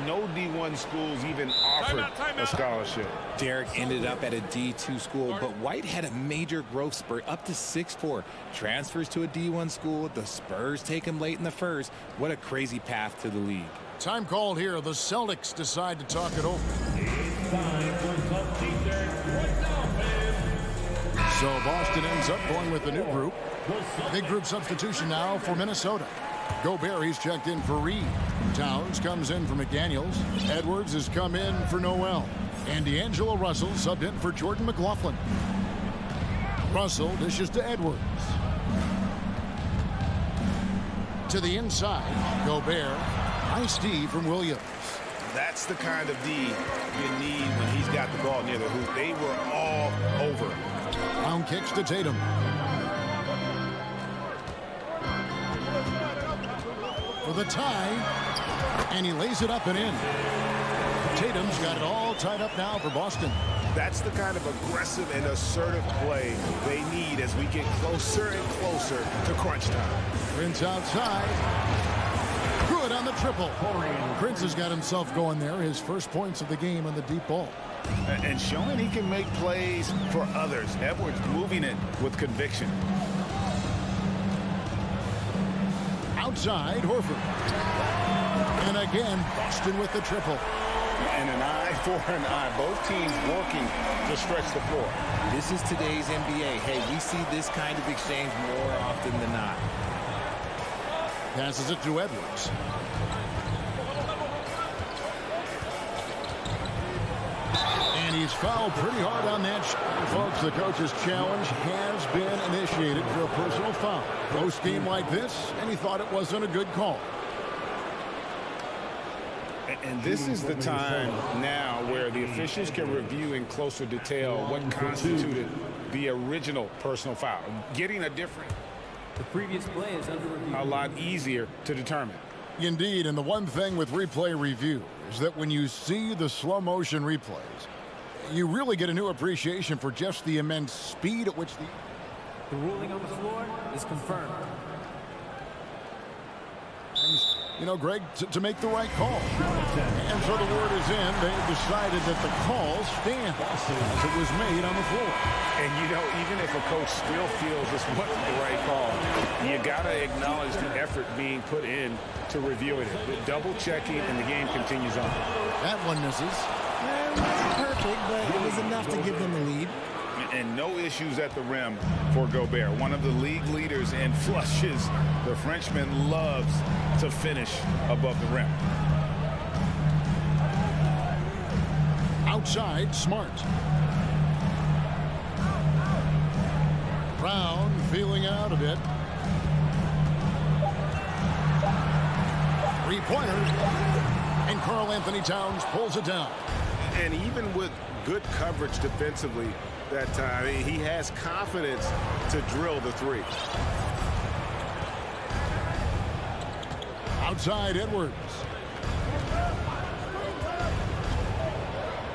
No D1 schools even offered a scholarship.
Derek ended up at a D2 school, but White had a major growth spurt up to 6'4". Transfers to a D1 school. The Spurs take him late in the first. What a crazy path to the league.
Time called here. The Celtics decide to talk it over.
It's time for some t-shirts. What's up, man?
So Boston ends up going with the new group. Big group substitution now for Minnesota. Gobert, he's checked in for Reed. Towns comes in for McDaniels. Edwards has come in for Noel. And D'Angelo Russell subbed in for Jordan McLaughlin. Russell dishes to Edwards. To the inside, Gobert. Nice D from Williams.
That's the kind of D you need when he's got the ball near the hoop. They were all over.
Brown kicks to Tatum. For the tie, and he lays it up and in. Tatum's got it all tied up now for Boston.
That's the kind of aggressive and assertive play they need as we get closer and closer to crunch time.
Prince outside. Good on the triple. Prince has got himself going there. His first points of the game on the deep ball.
And showing he can make plays for others. Edwards moving it with conviction.
Outside, Horford. And again, Boston with the triple.
And an eye for an eye. Both teams working to stretch the floor.
This is today's NBA. Hey, we see this kind of exchange more often than not.
Passes it to Edwards. And he's fouled pretty hard on that shot. Folks, the coach's challenge has been initiated for a personal foul. Post game like this, and he thought it wasn't a good call.
And this is the time now where the officials can review in closer detail what constituted the original personal foul. Getting a different,
The previous play is under review.
a lot easier to determine.
Indeed, and the one thing with replay review is that when you see the slow motion replays, you really get a new appreciation for just the immense speed at which
The ruling on the floor is confirmed.
you know, Greg, to make the right call. And so the word is in. They've decided that the call stands as it was made on the floor.
And, you know, even if a coach still feels this wasn't the right call, you got to acknowledge the effort being put in to reviewing it. The double checking, and the game continues on.
That one misses.
Perfect, but it was enough to give them the lead.
And no issues at the rim for Gobert. One of the league leaders in flushes. The Frenchman loves to finish above the rim.
Outside, Smart. Brown feeling out a bit. Three-pointer. And Karl Anthony Towns pulls it down.
And even with good coverage defensively that time, he has confidence to drill the three.
Outside, Edwards.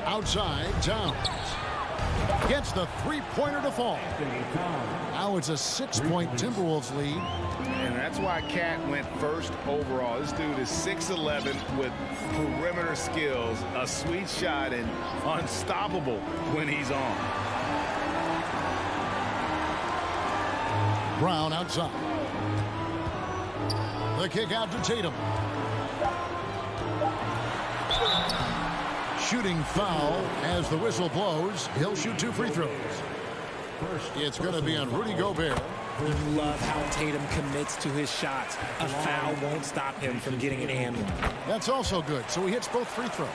Outside, Towns. Gets the three-pointer to fall. Now it's a 6-point Timberwolves lead.
And that's why Cat went first overall. This dude is 6'11" with perimeter skills, a sweet shot, and unstoppable when he's on.
Brown outside. The kick out to Tatum. Shooting foul as the whistle blows. He'll shoot 2 free throws. It's going to be on Rudy Gobert.
We love how Tatum commits to his shots. A foul won't stop him from getting an and one.
That's also good. So he hits both free throws.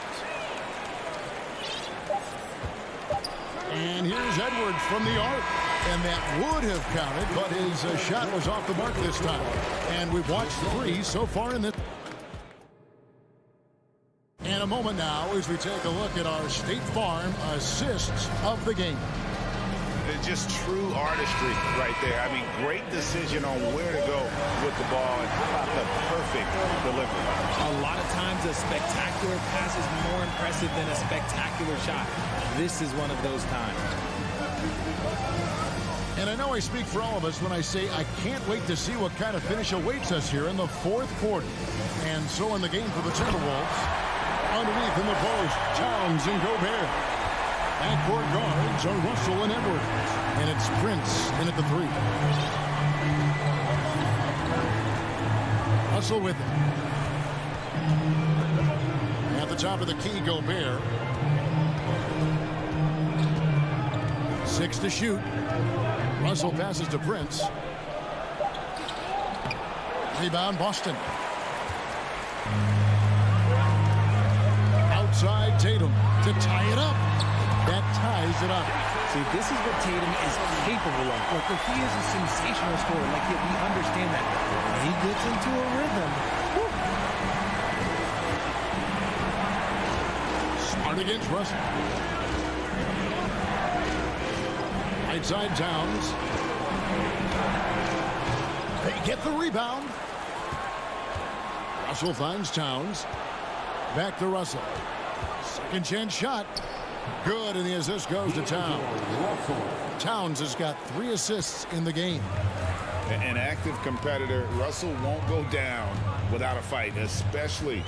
And here's Edwards from the arc. And that would have counted, but his shot was off the mark this time. And we've watched 3 so far in this. And a moment now as we take a look at our State Farm assists of the game.
It's just true artistry right there. I mean, great decision on where to go with the ball, and how about the perfect delivery.
A lot of times a spectacular pass is more impressive than a spectacular shot. This is one of those times.
And I know I speak for all of us when I say I can't wait to see what kind of finish awaits us here in the 4th quarter. And so in the game for the Timberwolves, underneath in the post, Towns and Gobert. Backcourt guards are Russell and Edwards. And it's Prince in at the 3. Russell with it. At the top of the key, Gobert. 6 to shoot. Russell passes to Prince. Rebound, Boston. Outside, Tatum to tie it up. That ties it up.
See, this is what Tatum is capable of. Look, if he is a sensational scorer, like we understand that. When he gets into a rhythm.
Smart against Russell. Right side, Towns. They get the rebound. Russell finds Towns. Back to Russell. Second chance shot. Good, and the assist goes to Towns. Towns has got 3 assists in the game.
An active competitor. Russell won't go down without a fight, especially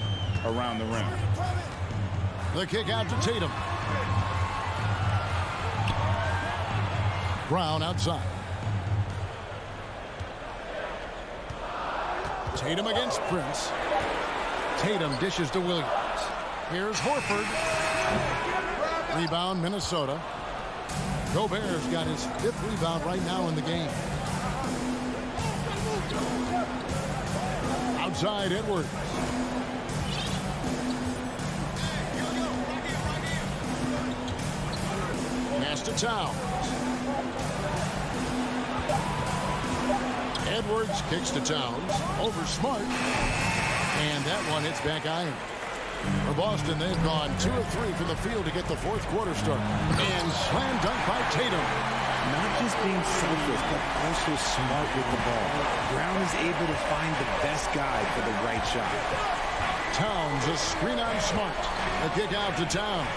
around the rim.
The kick out to Tatum. Brown outside. Tatum against Prince. Tatum dishes to Williams. Here's Horford. Rebound, Minnesota. Gobert's got his 5th rebound right now in the game. Outside, Edwards. Pass to Towns. Edwards kicks to Towns. Over Smart. And that one hits back iron. For Boston, they've gone 2 of 3 from the field to get the 4th quarter start. And slam dunk by Tatum.
Not just being selfish, but also smart with the ball. Brown is able to find the best guy for the right shot.
Towns, a screen on Smart. A kick out to Towns.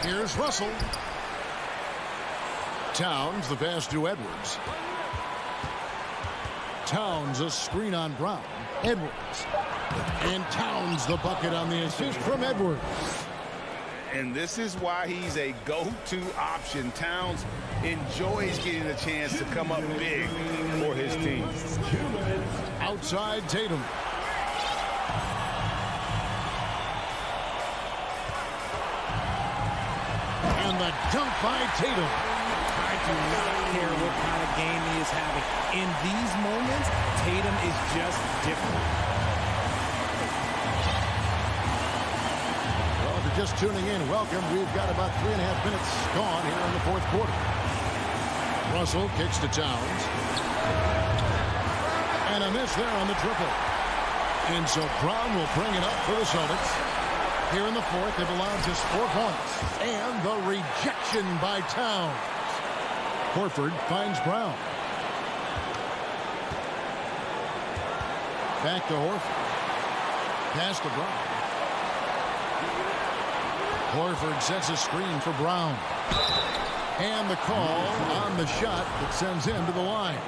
Here's Russell. Towns, the pass to Edwards. Towns, a screen on Brown. Edwards. And Towns, the bucket on the assist from Edwards.
And this is why he's a go-to option. Towns enjoys getting a chance to come up big for his team.
Outside, Tatum. And the dunk by Tatum.
I do not care what kind of game he is having. In these moments, Tatum is just different.
Well, if you're just tuning in, welcome. We've got about 3.5 minutes gone here in the 4th quarter. Russell kicks to Towns. And a miss there on the triple. And so Brown will bring it up for the Celtics. Here in the 4th, they've allowed just 4 points. And the rejection by Towns. Horford finds Brown. Back to Horford. Pass to Brown. Horford sets a screen for Brown. And the call on the shot that sends him to the line.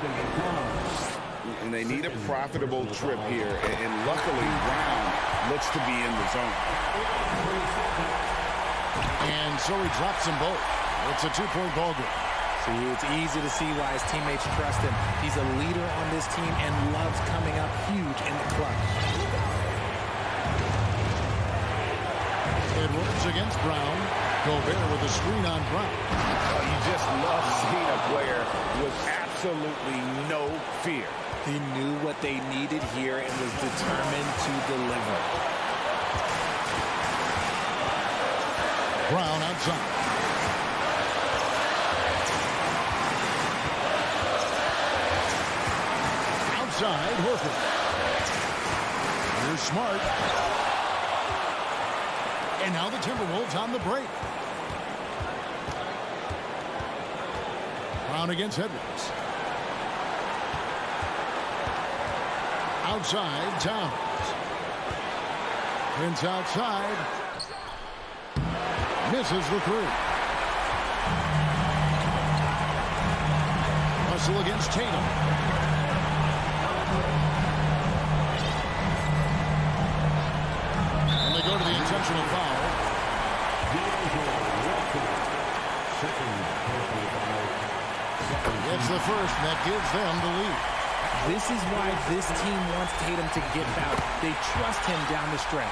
And they need a profitable trip here. And luckily, Brown looks to be in the zone.
And so he drops them both. It's a 2-point ball game.
See, it's easy to see why his teammates trust him. He's a leader on this team and loves coming up huge in the clutch.
Edwards against Brown. Gobert with a screen on Brown.
You just love seeing a player with absolutely no fear.
He knew what they needed here and was determined to deliver.
Brown outside. Outside, Horford. Here's Smart. And now the Timberwolves on the break. Brown against Edwards. Outside, Towns. Prince outside. Misses the 3. Russell against Tatum. And they go to the intentional foul. It's the first, and that gives them the lead.
This is why this team wants Tatum to get fouled. They trust him down the stretch.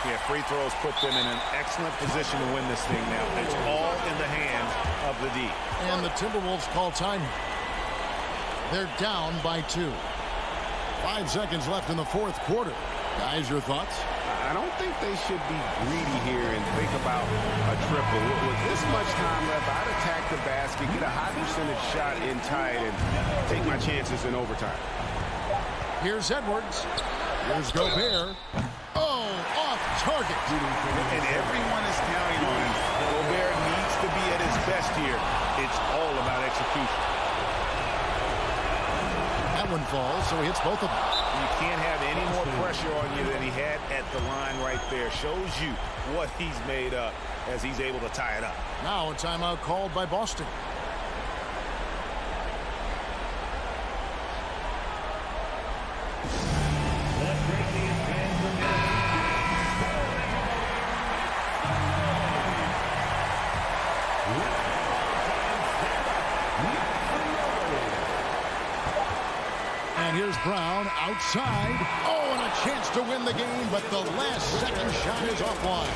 Yeah, free throws put them in an excellent position to win this thing now. It's all in the hands of the D.
And the Timberwolves call time. They're down by 2. 5 seconds left in the 4th quarter. Guys, your thoughts?
I don't think they should be greedy here and think about a triple. With this much time left, I'd attack the basket, get a high percentage shot in tight, and take my chances in overtime.
Here's Edwards. Here's Gobert. Oh, off target.
And everyone is counting on him. Gobert needs to be at his best here. It's all about execution.
That one falls, so he hits both of them.
You can't have any more pressure on you than he had at the line right there. Shows you what he's made up as he's able to tie it up.
Now a timeout called by Boston. And here's Brown outside. Oh, and a chance to win the game, but the last second shot is offline.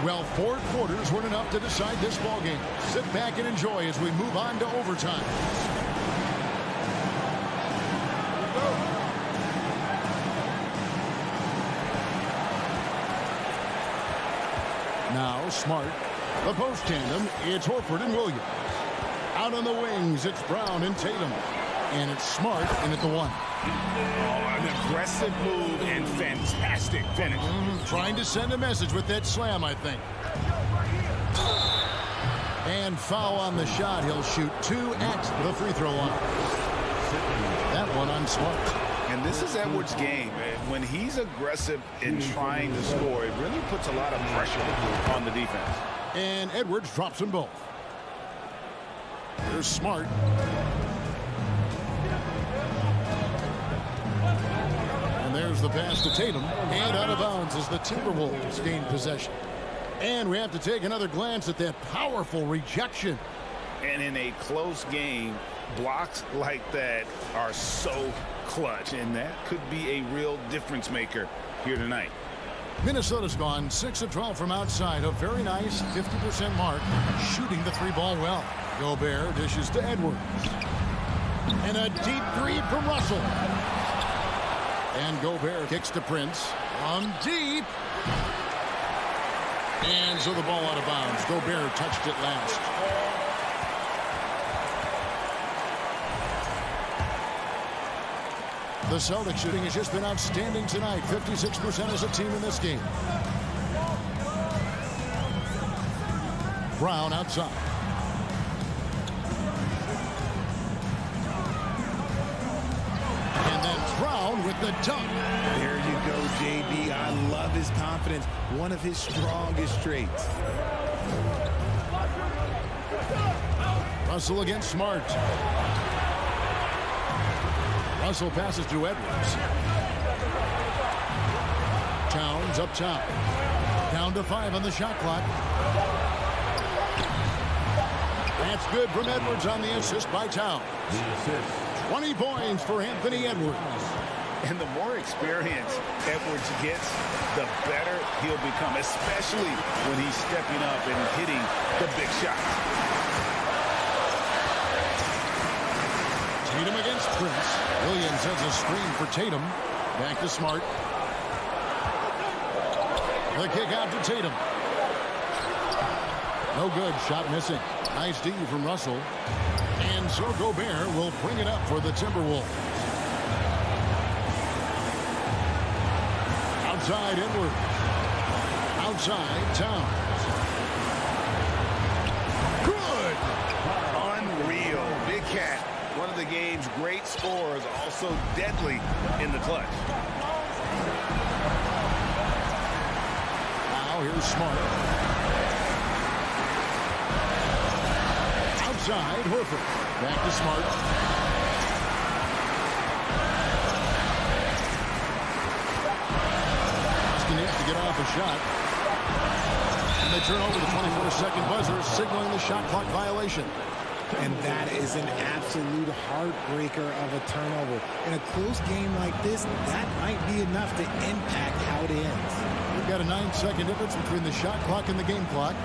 Well, 4 quarters weren't enough to decide this ballgame. Sit back and enjoy as we move on to overtime. Now Smart. The post tandem, it's Horford and Williams. Out on the wings, it's Brown and Tatum. And it's Smart in at the 1.
An aggressive move and fantastic finish.
Trying to send a message with that slam, I think. And foul on the shot. He'll shoot 2 at the free throw line. That one on Smart.
And this is Edwards' game. When he's aggressive in trying to score, it really puts a lot of pressure on the defense.
And Edwards drops them both. Here's Smart. And there's the pass to Tatum. And out of bounds as the Timberwolves gain possession. And we have to take another glance at that powerful rejection.
And in a close game, blocks like that are so clutch. And that could be a real difference maker here tonight.
Minnesota's gone 6 of 12 from outside. A very nice 50% mark. Shooting the 3-ball well. Gobert dishes to Edwards. And a deep 3 from Russell. And Gobert kicks to Prince. On deep. And so the ball out of bounds. Gobert touched it last. The Celtics shooting has just been outstanding tonight. 56% as a team in this game. Brown outside. And then Brown with the dunk.
There you go, JB. I love his confidence. One of his strongest traits.
Russell against Smart. Russell passes to Edwards. Towns up top. Down to 5 on the shot clock. That's good from Edwards on the assist by Towns. 20 points for Anthony Edwards.
And the more experience Edwards gets, the better he'll become, especially when he's stepping up and hitting the big shots.
Tatum against Prince. Williams has a screen for Tatum. Back to Smart. The kick out to Tatum. No good. Shot missing. Nice D from Russell. And so Gobert will bring it up for the Timberwolves. Outside Edwards. Outside Towns. Good.
Unreal. Big Cat, one of the game's great scorers, also deadly in the clutch.
Now here's Smart. Outside Horford. Back to Smart. Boston needs to get off a shot. And they turn over the 24-second buzzer, signaling the shot clock violation.
And that is an absolute heartbreaker of a turnover. In a close game like this, that might be enough to impact how it ends.
We've got a 9-second difference between the shot clock and the game clock.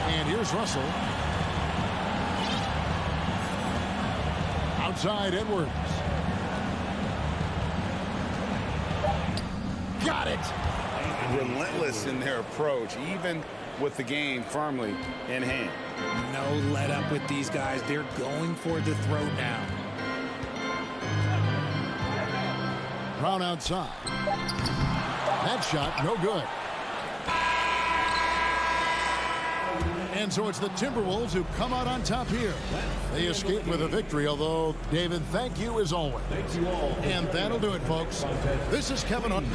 And here's Russell. Outside Edwards. Got it.
Relentless in their approach, even with the game firmly in hand.
No let up with these guys. They're going for the throat now.
Brown outside. That shot, no good. And so it's the Timberwolves who come out on top here. They escape with a victory, although, David, thank you as always.
Thank you all.
And that'll do it, folks. This is Kevin Hunt.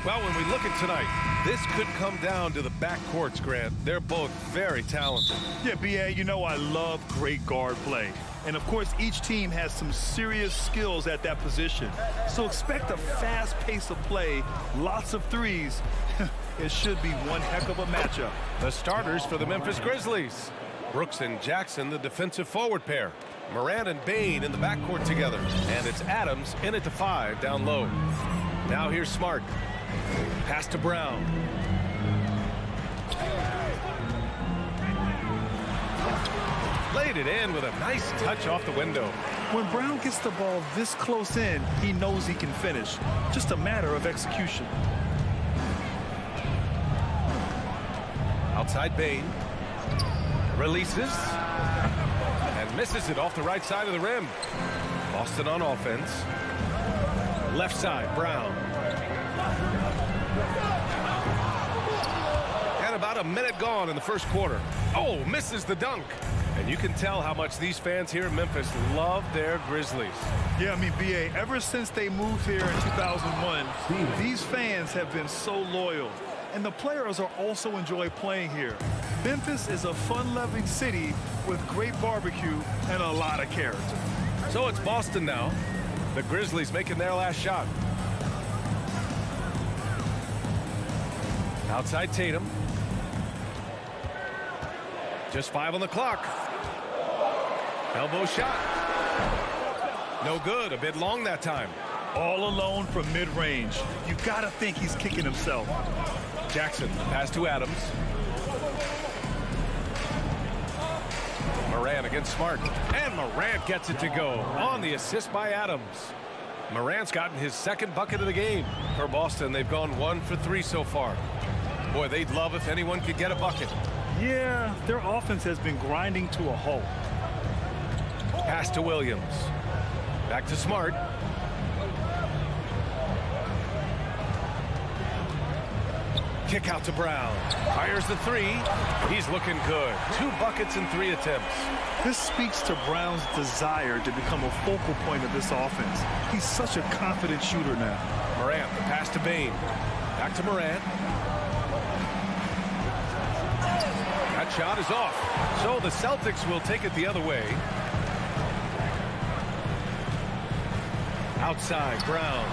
Well, when we look at tonight, this could come down to the backcourts, Grant. They're both very talented.
Yeah, B.A., you know I love great guard play. And, of course, each team has some serious skills at that position. So expect a fast pace of play, lots of threes. It should be one heck of a matchup.
The starters for the Memphis Grizzlies. Brooks and Jackson, the defensive forward pair. Moran and Bain in the backcourt together. And it's Adams in it to 5 down low. Now here's Smart. Pass to Brown. Laid it in with a nice touch off the window.
When Brown gets the ball this close in, he knows he can finish. Just a matter of execution.
Outside Bain. Releases. And misses it off the right side of the rim. Boston on offense. Left side, Brown. And about a minute gone in the first quarter. Oh, misses the dunk. And you can tell how much these fans here in Memphis love their Grizzlies.
Yeah, I mean, B.A., ever since they moved here in 2001, these fans have been so loyal. And the players are also enjoy playing here. Memphis is a fun-loving city with great barbecue and a lot of character.
So it's Boston now. The Grizzlies making their last shot. Outside Tatum. Just 5 on the clock. Elbow shot. No good. A bit long that time.
All alone from mid-range. You got to think he's kicking himself.
Jackson, pass to Adams. Moran against Smart. And Morant gets it to go on the assist by Adams. Morant's gotten his second bucket of the game. For Boston, they've gone 1 for 3 so far. Boy, they'd love if anyone could get a bucket.
Yeah, their offense has been grinding to a halt.
Pass to Williams. Back to Smart. Kick out to Brown. Fires the 3. He's looking good. 2 buckets in 3 attempts.
This speaks to Brown's desire to become a focal point of this offense. He's such a confident shooter now.
Morant, the pass to Bain. Back to Morant. That shot is off. So the Celtics will take it the other way. Outside, Brown.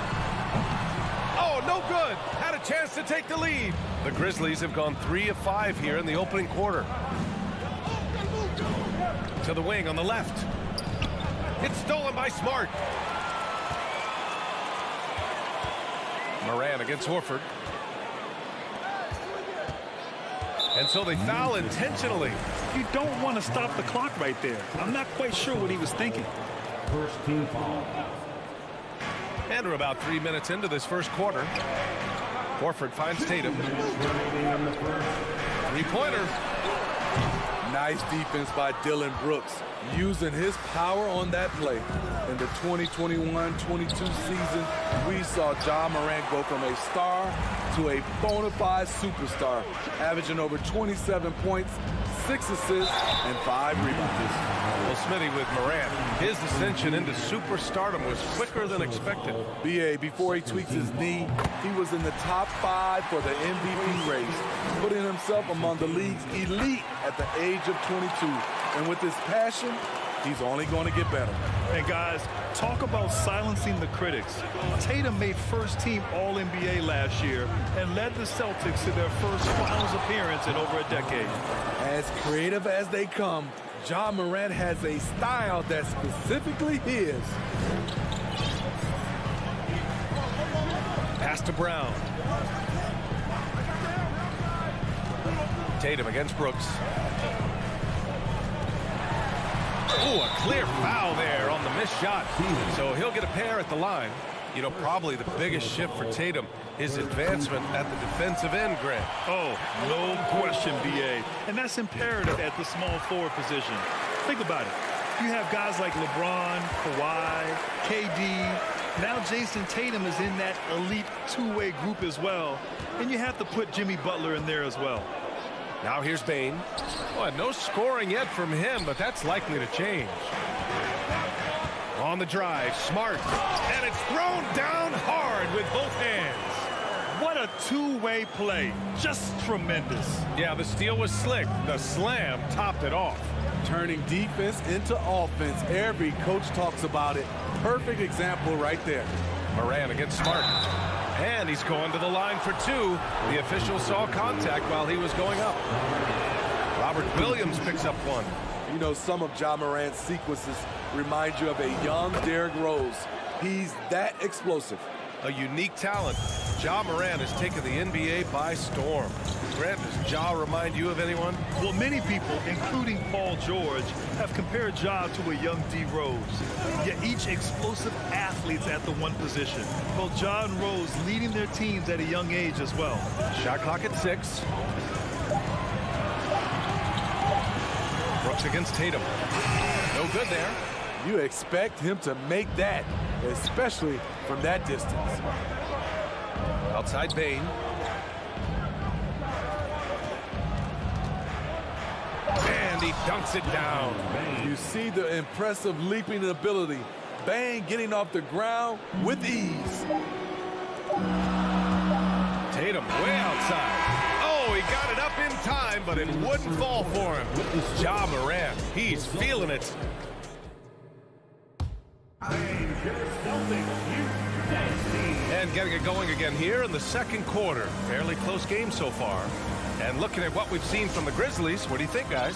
Oh, no good. Had a chance to take the lead. The Grizzlies have gone 3 of 5 here in the opening quarter. To the wing on the left. It's stolen by Smart. Moran against Horford. And so they foul intentionally.
You don't want to stop the clock right there. I'm not quite sure what he was thinking.
First team foul.
And we're about 3 minutes into this first quarter. Horford finds Tatum. Three-pointer.
Nice defense by Dylan Brooks, using his power on that play. In the 2021-22 season, we saw Ja Morant go from a star to a bona fide superstar, averaging over 27 points, 6 assists, and 5 rebounds.
Well, Smitty, with Morant, his ascension into superstardom was quicker than expected.
B.A., before he tweaked his knee, he was in the top 5 for the MVP race, putting himself among the league's elite at the age of 22. And with his passion, he's only going to get better.
And guys, talk about silencing the critics. Tatum made first-team All-NBA last year and led the Celtics to their first finals appearance in over a decade.
As creative as they come, Ja Morant has a style that's specifically his.
Pass to Brown. Tatum against Brooks. Ooh, a clear foul there on the missed shot. So he'll get a pair at the line. You know, probably the biggest shift for Tatum is advancement at the defensive end, Greg.
Oh, no question, B.A. And that's imperative at the small forward position. Think about it. You have guys like LeBron, Kawhi, KD. Now Jason Tatum is in that elite two-way group as well. And you have to put Jimmy Butler in there as well.
Now here's Bain. Well, no scoring yet from him, but that's likely to change. On the drive, Smart. And it's thrown down hard with both hands.
What a two-way play. Just tremendous.
Yeah, the steal was slick. The slam topped it off.
Turning defense into offense. Every coach talks about it. Perfect example right there.
Moran against Smart. And he's going to the line for 2. The official saw contact while he was going up. Robert Williams picks up 1.
You know, some of Ja Morant's sequences remind you of a young Derrick Rose. He's that explosive.
A unique talent. Ja Morant has taken the NBA by storm. Grant, does Ja remind you of anyone?
Well, many people, including Paul George, have compared Ja to a young D. Rose. Yet each explosive athlete's at the one position. Well, Ja and Rose leading their teams at a young age as well.
Shot clock at 6. Brooks against Tatum. No good there.
You expect him to make that, especially from that distance.
Outside Bain. And he dunks it down.
You see the impressive leaping ability. Bain getting off the ground with ease.
Tatum way outside. Oh, he got it up in time, but it wouldn't fall for him. Ja Morant, he's feeling it. And getting it going again here in the second quarter. Fairly close game so far. And looking at what we've seen from the Grizzlies, what do you think, guys?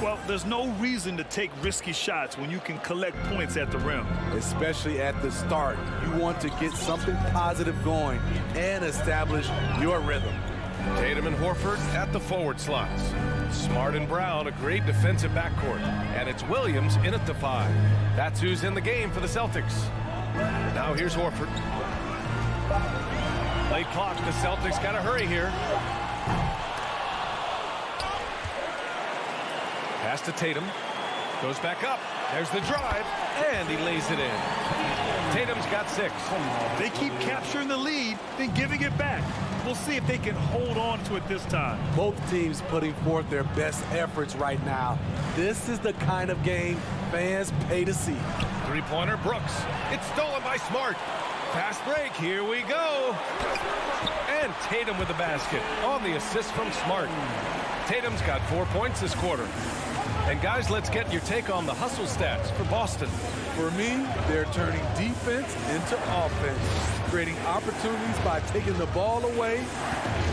Well, there's no reason to take risky shots when you can collect points at the rim.
Especially at the start. You want to get something positive going and establish your rhythm.
Tatum and Horford at the forward slots. Smart and Brown, a great defensive backcourt. And it's Williams in at the 5. That's who's in the game for the Celtics. Now here's Horford. Late clock, the Celtics got to hurry here. Pass to Tatum. Goes back up. There's the drive. And he lays it in. Tatum's got 6.
They keep capturing the lead, then giving it back. We'll see if they can hold on to it this time.
Both teams putting forth their best efforts right now. This is the kind of game fans pay to see.
Three-pointer, Brooks. It's stolen by Smart. Fast break. Here we go. And Tatum with the basket on the assist from Smart. Tatum's got 4 points this quarter. And guys, let's get your take on the hustle stats for Boston.
For me, they're turning defense into offense, creating opportunities by taking the ball away.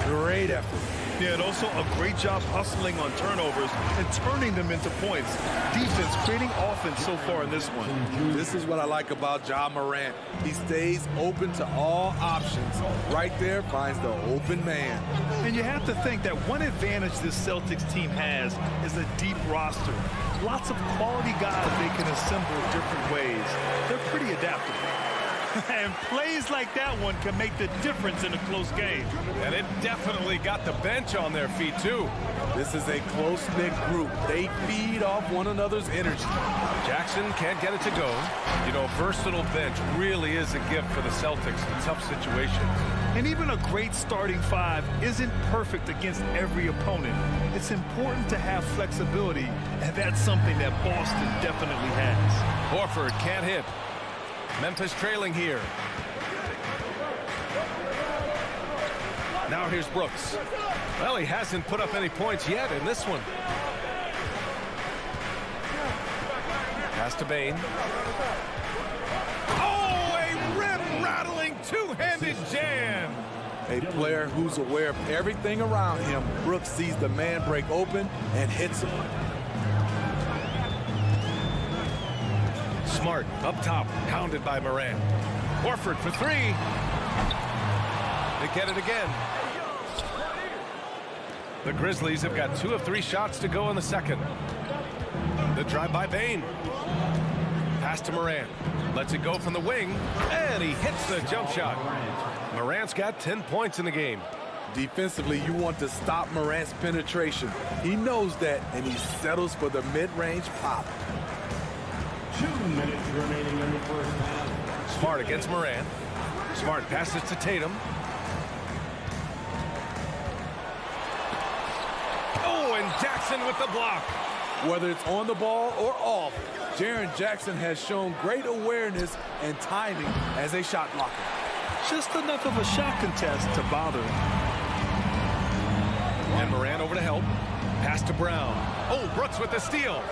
Great effort.
Yeah, and also a great job hustling on turnovers and turning them into points. Defense creating offense so far in this one.
This is what I like about Ja Morant. He stays open to all options. Right there finds the open man.
And you have to think that one advantage this Celtics team has is a deep roster. Lots of quality guys they can assemble different ways. They're pretty adaptable. And plays like that one can make the difference in a close game.
And it definitely got the bench on their feet, too.
This is a close-knit group. They feed off one another's energy.
Jackson can't get it to go. You know, versatile bench really is a gift for the Celtics in tough situations.
And even a great starting 5 isn't perfect against every opponent. It's important to have flexibility, and that's something that Boston definitely has.
Horford can't hit. Memphis trailing here. Now here's Brooks. Well, he hasn't put up any points yet in this one. Pass to Bane. Oh, a rim-rattling two-handed jam.
A player who's aware of everything around him. Brooks sees the man break open and hits him.
Smart up top, pounded by Moran. Horford for 3. They get it again. The Grizzlies have got 2 of 3 shots to go in the second. The drive by Bane. Pass to Moran. Lets it go from the wing, and he hits the jump shot. Morant's got 10 points in the game.
Defensively, you want to stop Morant's penetration. He knows that, and he settles for the mid-range pop.
2 minutes remaining in the first half.
Smart against Moran. Smart passes to Tatum. Oh, and Jackson with the block.
Whether it's on the ball or off, Jaren Jackson has shown great awareness and timing as a shot blocker.
Just enough of a shot contest to bother him.
And Moran over to help. Pass to Brown. Oh, Brooks with the steal.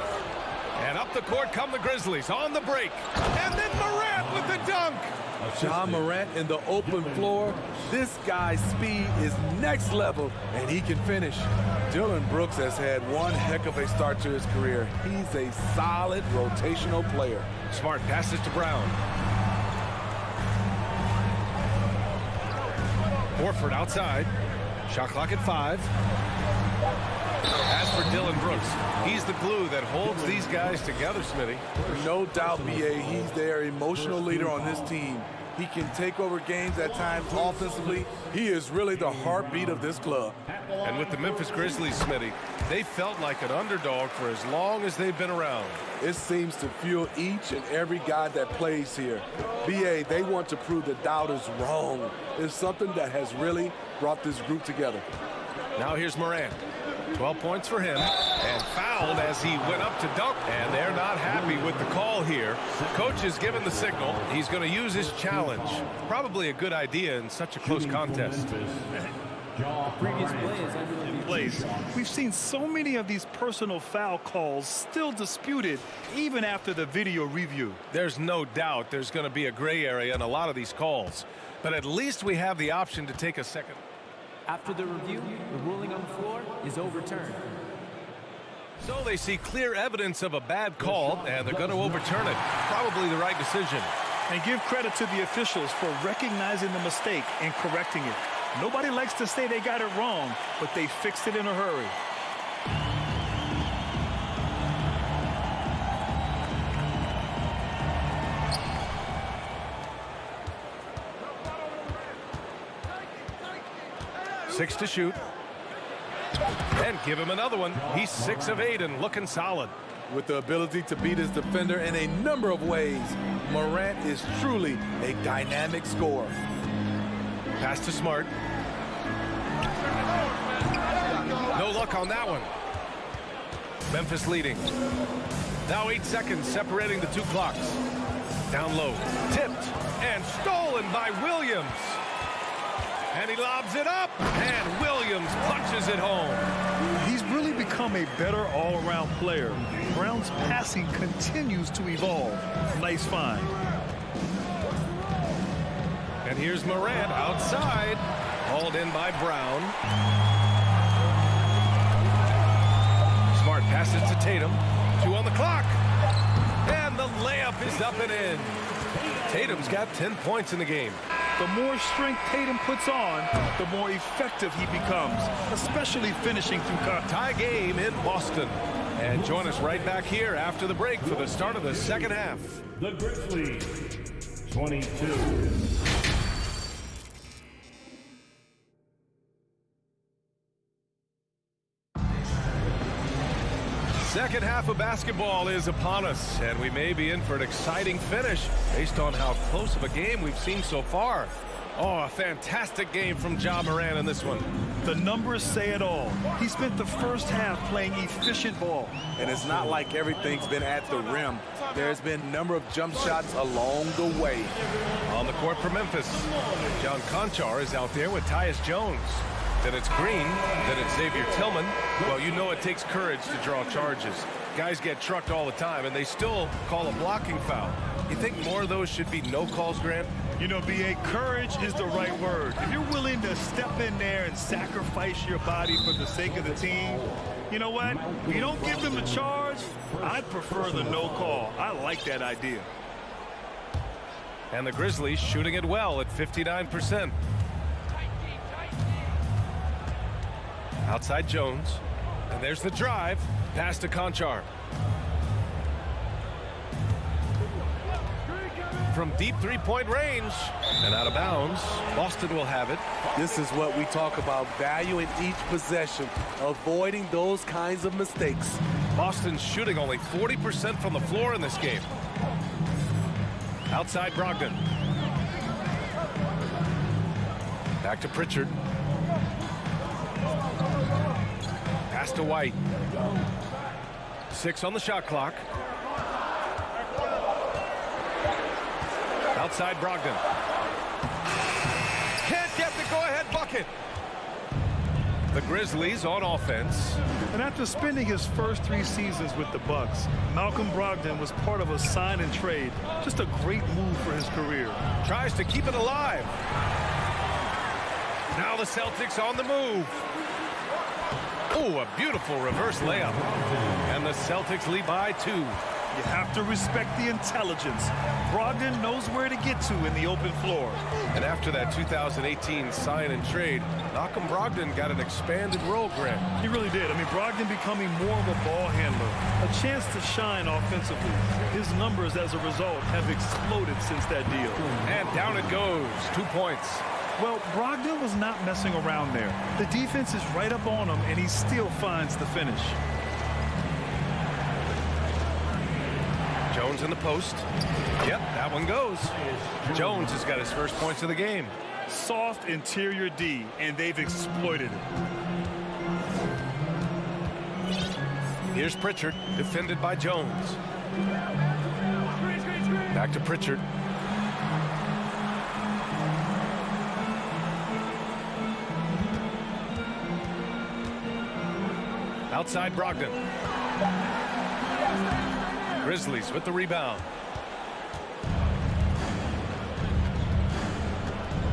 And up the court come the Grizzlies on the break. And then Morant with the dunk.
Ja Morant in the open floor. This guy's speed is next level, and he can finish. Dillon Brooks has had one heck of a start to his career. He's a solid rotational player.
Smart passes to Brown. Horford outside. Shot clock at 5. As for Dillon Brooks, he's the glue that holds these guys together, Smitty.
No doubt, B.A., he's their emotional leader on this team. He can take over games at times offensively. He is really the heartbeat of this club.
And with the Memphis Grizzlies, Smitty, they felt like an underdog for as long as they've been around.
It seems to fuel each and every guy that plays here. B.A., they want to prove the doubters wrong. It's something that has really brought this group together.
Now here's Moran. 12 points for him, and fouled as he went up to dunk, and they're not happy with the call here. Coach is given the signal. He's going to use his challenge. Probably a good idea in such a close contest.
Previous
plays. We've seen so many of these personal foul calls still disputed even after the video review.
There's no doubt there's going to be a gray area in a lot of these calls, but at least we have the option to take a second.
After the review, the ruling on the floor is overturned.
So they see clear evidence of a bad call, and they're going to overturn it. Probably the right decision.
And give credit to the officials for recognizing the mistake and correcting it. Nobody likes to say they got it wrong, but they fixed it in a hurry.
Six to shoot. And give him another one. He's 6 of 8 and looking solid.
With the ability to beat his defender in a number of ways, Morant is truly a dynamic scorer.
Pass to Smart. No luck on that one. Memphis leading. Now 8 seconds separating the two clocks. Down low. Tipped and stolen by Williams. And he lobs it up, and Williams punches it home.
He's really become a better all-around player. Brown's passing continues to evolve. Nice find.
And here's Morant outside, hauled in by Brown. Smart passes to Tatum. 2 on the clock. And the layup is up and in. Tatum's got 10 points in the game.
The more strength Tatum puts on, the more effective he becomes, especially finishing through contact.
Tie game in Boston. And join us right back here after the break for the start of the second half.
The Grizzlies, 22.
Second half of basketball is upon us, and we may be in for an exciting finish based on how close of a game we've seen so far. Oh, a fantastic game from Ja Morant in this one.
The numbers say it all. He spent the first half playing efficient ball.
And it's not like everything's been at the rim. There's been a number of jump shots along the way.
On the court for Memphis, John Conchar is out there with Tyus Jones. Then it's Green, then it's Xavier Tillman. Well, you know it takes courage to draw charges. Guys get trucked all the time, and they still call a blocking foul. You think more of those should be no calls, Grant?
You know, B.A., courage is the right word. If you're willing to step in there and sacrifice your body for the sake of the team, you know what? You don't give them a charge. I'd prefer the no call. I like that idea.
And the Grizzlies shooting it well at 59%. Outside Jones. And there's the drive. Pass to Conchar. From deep three-point range and out of bounds. Boston will have it.
This is what we talk about, valuing each possession, avoiding those kinds of mistakes.
Boston's shooting only 40% from the floor in this game. Outside Brogdon. Back to Pritchard. Pass to White. 6 on the shot clock. Outside Brogdon. Can't get the go-ahead bucket. The Grizzlies on offense.
And after spending his first 3 seasons with the Bucks, Malcolm Brogdon was part of a sign and trade. Just a great move for his career.
Tries to keep it alive. Now the Celtics on the move. Oh, a beautiful reverse layup. And the Celtics lead by 2.
You have to respect the intelligence. Brogdon knows where to get to in the open floor.
And after that 2018 sign and trade, Malcolm Brogdon got an expanded role, Grant.
He really did. I mean, Brogdon becoming more of a ball handler, a chance to shine offensively. His numbers as a result have exploded since that deal.
And down it goes. 2 points.
Well, Brogdon was not messing around there. The defense is right up on him, and he still finds the finish.
Jones in the post. Yep, that one goes. Jones has got his first points of the game.
Soft interior D, and they've exploited it.
Here's Pritchard, defended by Jones. Back to Pritchard. Outside Brogdon. Grizzlies with the rebound.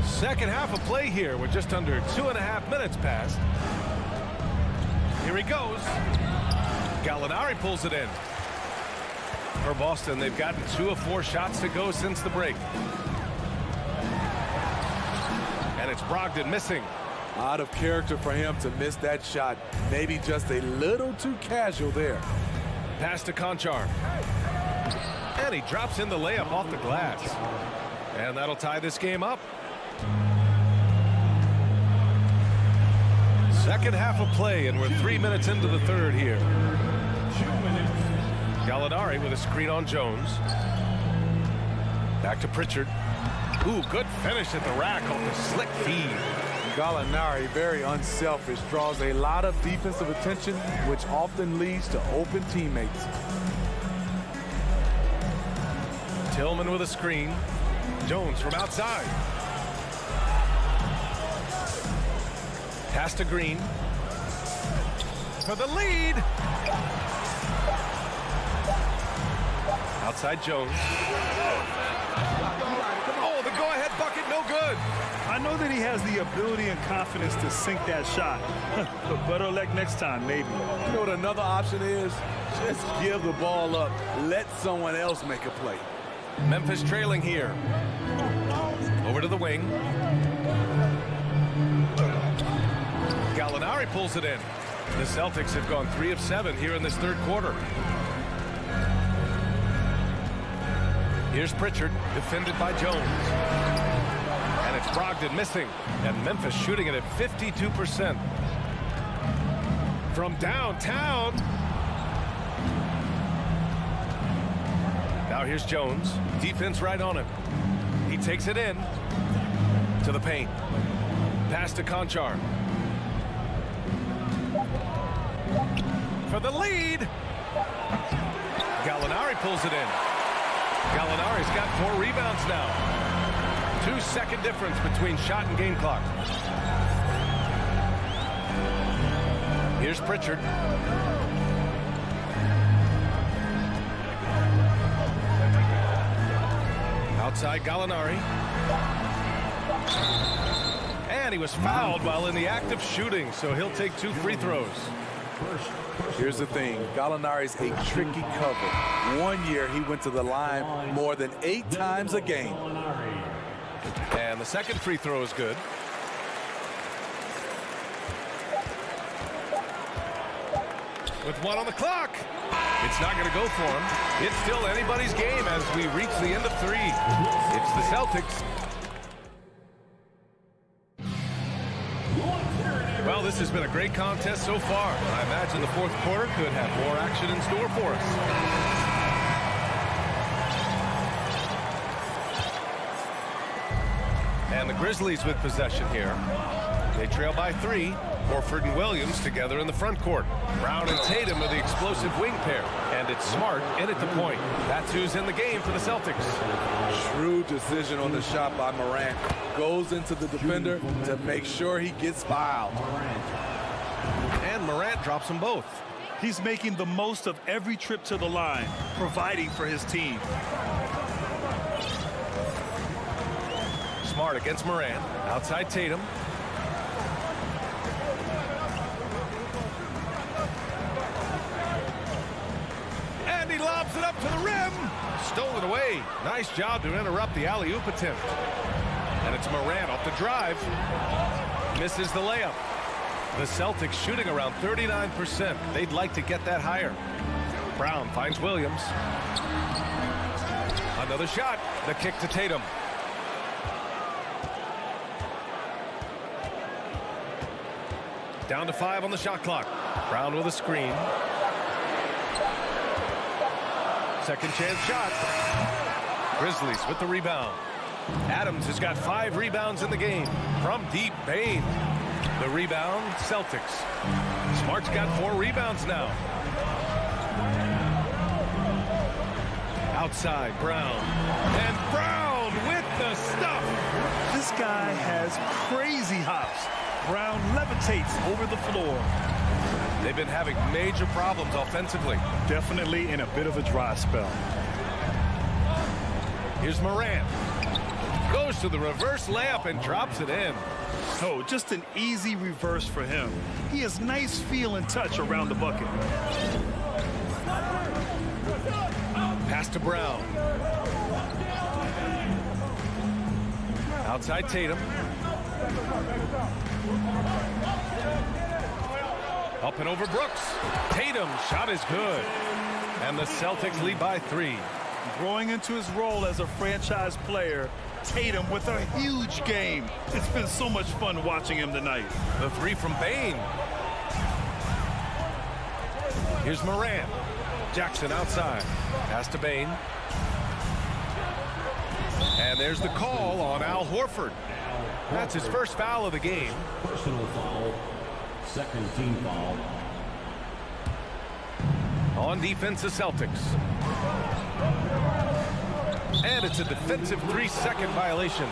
Second half of play here. We're just under 2.5 minutes past. Here he goes. Gallinari pulls it in. For Boston, they've gotten 2 of 4 shots to go since the break. And it's Brogdon missing.
Out of character for him to miss that shot. Maybe just a little too casual there.
Pass to Conchar. And he drops in the layup off the glass. And that'll tie this game up. Second half of play, and we're 3 minutes into the third here. Gallinari with a screen on Jones. Back to Pritchard. Ooh, good finish at the rack on the slick feed.
Gallinari, very unselfish, draws a lot of defensive attention, which often leads to open teammates.
Tillman with a screen. Jones from outside. Pass to Green. For the lead. Outside Jones. Oh, the go-ahead bucket, no good.
I know that he has the ability and confidence to sink that shot. But better luck next time, maybe.
You know what another option is? Just give the ball up. Let someone else make a play.
Memphis trailing here. Over to the wing. Gallinari pulls it in. The Celtics have gone 3 of 7 here in this third quarter. Here's Pritchard, defended by Jones. And it's Brogdon missing. And Memphis shooting it at 52%. From downtown. Now here's Jones. Defense right on him. He takes it in to the paint. Pass to Conchar. For the lead. Gallinari pulls it in. Gallinari's got 4 rebounds now. 2-second difference between shot and game clock. Here's Pritchard. Outside Gallinari. And he was fouled while in the act of shooting, so he'll take 2 free throws.
Here's the thing. Gallinari's a tricky cover. One year he went to the line more than 8 times a game.
And the second free throw is good. With 1 on the clock. It's not going to go for him. It's still anybody's game as we reach the end of 3. It's the Celtics. Well, this has been a great contest so far. I imagine the fourth quarter could have more action in store for us. And the Grizzlies with possession here. They trail by 3. Horford and Williams together in the front court. Brown and Tatum are the explosive wing pair. And it's Smart in at the point. That's who's in the game for the Celtics.
Shrewd decision on the shot by Moranco. Goes into the defender to make sure he gets fouled.
And Morant drops them both.
He's making the most of every trip to the line, providing for his team.
Smart against Morant. Outside Tatum. And he lobs it up to the rim. Stolen away. Nice job to interrupt the alley-oop attempt. And it's Morant off the drive. Misses the layup. The Celtics shooting around 39%. They'd like to get that higher. Brown finds Williams. Another shot. The kick to Tatum. Down to 5 on the shot clock. Brown with a screen. Second chance shot. Grizzlies with the rebound. Adams has got 5 rebounds in the game. From deep, Bain. The rebound, Celtics. Smart's got 4 rebounds now. Outside, Brown. And Brown with the stuff.
This guy has crazy hops. Brown levitates over the floor.
They've been having major problems offensively.
Definitely in a bit of a dry spell.
Here's Morant. Goes to the reverse layup and drops it in.
Oh, just an easy reverse for him. He has nice feel and touch around the bucket.
Pass to Brown. Outside Tatum. Up and over Brooks. Tatum, shot is good. And the Celtics lead by 3.
Growing into his role as a franchise player, Tatum with a huge game. It's been so much fun watching him tonight.
The 3 from Bane. Here's Moran. Jackson outside. Pass to Bane. And there's the call on Al Horford. That's his first foul of the game.
Personal foul. Second team foul.
On defense, the Celtics. And it's a defensive 3-second violation.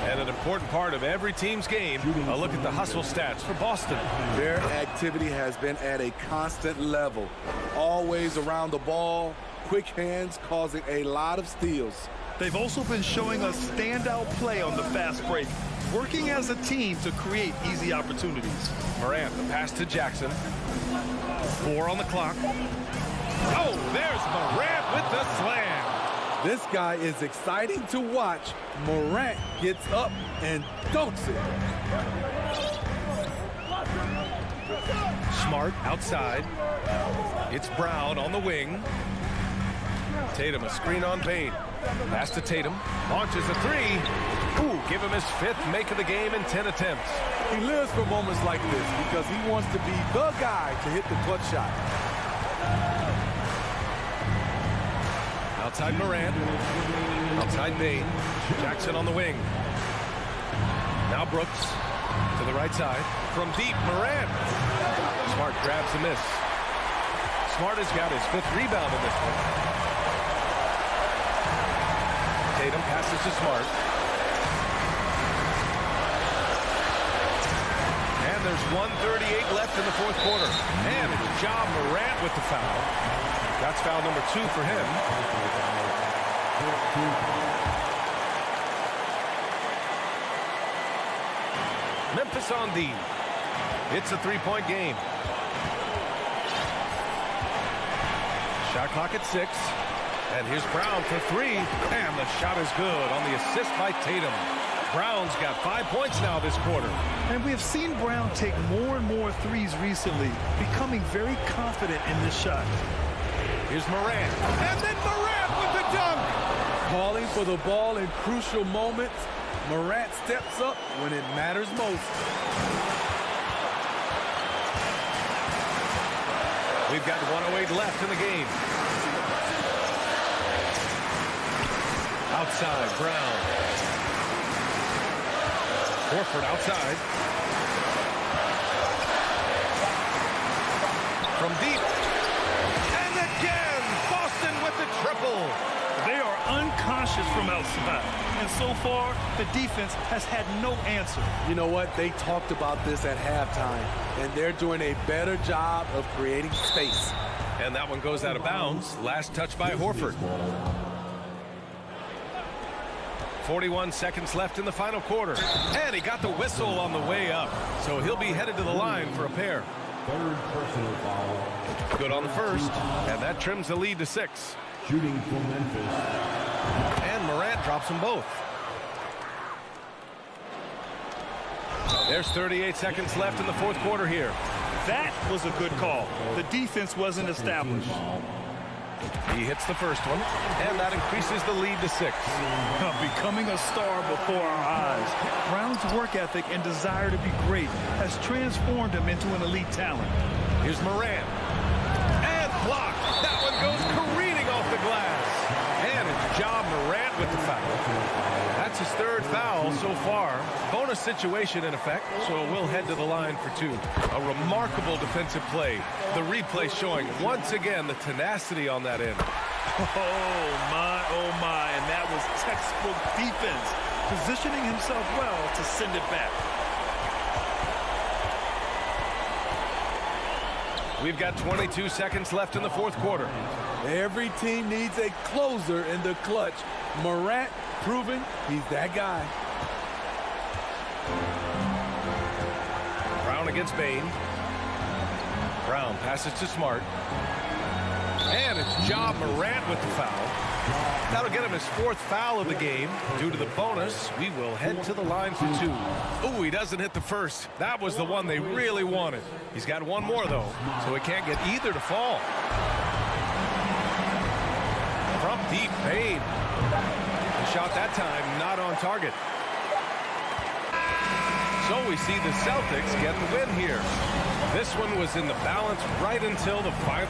And an important part of every team's game. A look at the hustle stats for Boston.
Their activity has been at a constant level. Always around the ball, quick hands causing a lot of steals.
They've also been showing us standout play on the fast break, working as a team to create easy opportunities.
Morant, the pass to Jackson. 4 on the clock. Oh, there's Morant with the slam.
This guy is exciting to watch. Morant gets up and dunks it.
Smart outside. It's Brown on the wing. Tatum, a screen on Bane. Pass to Tatum. Launches a 3. Ooh, give him his 5th make of the game in 10 attempts.
He lives for moments like this because he wants to be the guy to hit the clutch shot.
Outside Morant. Outside Bane. Jackson on the wing. Now Brooks to the right side. From deep, Morant. Smart grabs the miss. Smart has got his 5th rebound in this one. Tatum passes to Smart. And there's 1:38 left in the 4th quarter. And it's Ja Morant with the foul. That's foul number 2 for him. Memphis on D. It's a 3-point game. Shot clock at 6. And here's Brown for 3. And the shot is good on the assist by Tatum. Brown's got 5 points now this quarter.
And we have seen Brown take more and more threes recently, becoming very confident in this shot.
Here's Morant. And then Morant with the dunk.
Calling for the ball in crucial moments. Morant steps up when it matters most.
We've got 1:08 left in the game. Outside, Brown. Horford outside. From deep. And again, Boston with the triple.
They are unconscious from outside. And so far, the defense has had no answer.
You know what? They talked about this at halftime, and they're doing a better job of creating space.
And that one goes out of bounds. Last touch by Horford. 41 seconds left in the final quarter. And he got the whistle on the way up. So he'll be headed to the line for a pair.
3rd personal foul.
Good on the first. And that trims the lead to 6.
Shooting for Memphis.
And Morant drops them both. There's 38 seconds left in the 4th quarter here.
That was a good call. The defense wasn't established.
He hits the first one, and that increases the lead to 6.
Becoming a star before our eyes. Brown's work ethic and desire to be great has transformed him into an elite talent.
Here's Morant. And blocked. That one goes careening off the glass. And it's Ja Morant with the foul. That's his 3rd foul so far. Bonus situation in effect, so we'll head to the line for 2. A remarkable defensive play. The replay showing once again the tenacity on that end.
Oh my, and that was textbook defense, positioning himself well to send it back.
We've got 22 seconds left in the 4th quarter.
Every team needs a closer in the clutch. Morant proving he's that guy.
Brown against Bane. Brown passes to Smart. And it's Ja Morant with the foul. That'll get him his 4th foul of the game. Due to the bonus, we will head to the line for 2. Oh, he doesn't hit the first. That was the one they really wanted. He's got one more, though, so he can't get either to fall. From deep, Bain. The shot that time not on target. So we see the Celtics get the win here. This one was in the balance right until the final.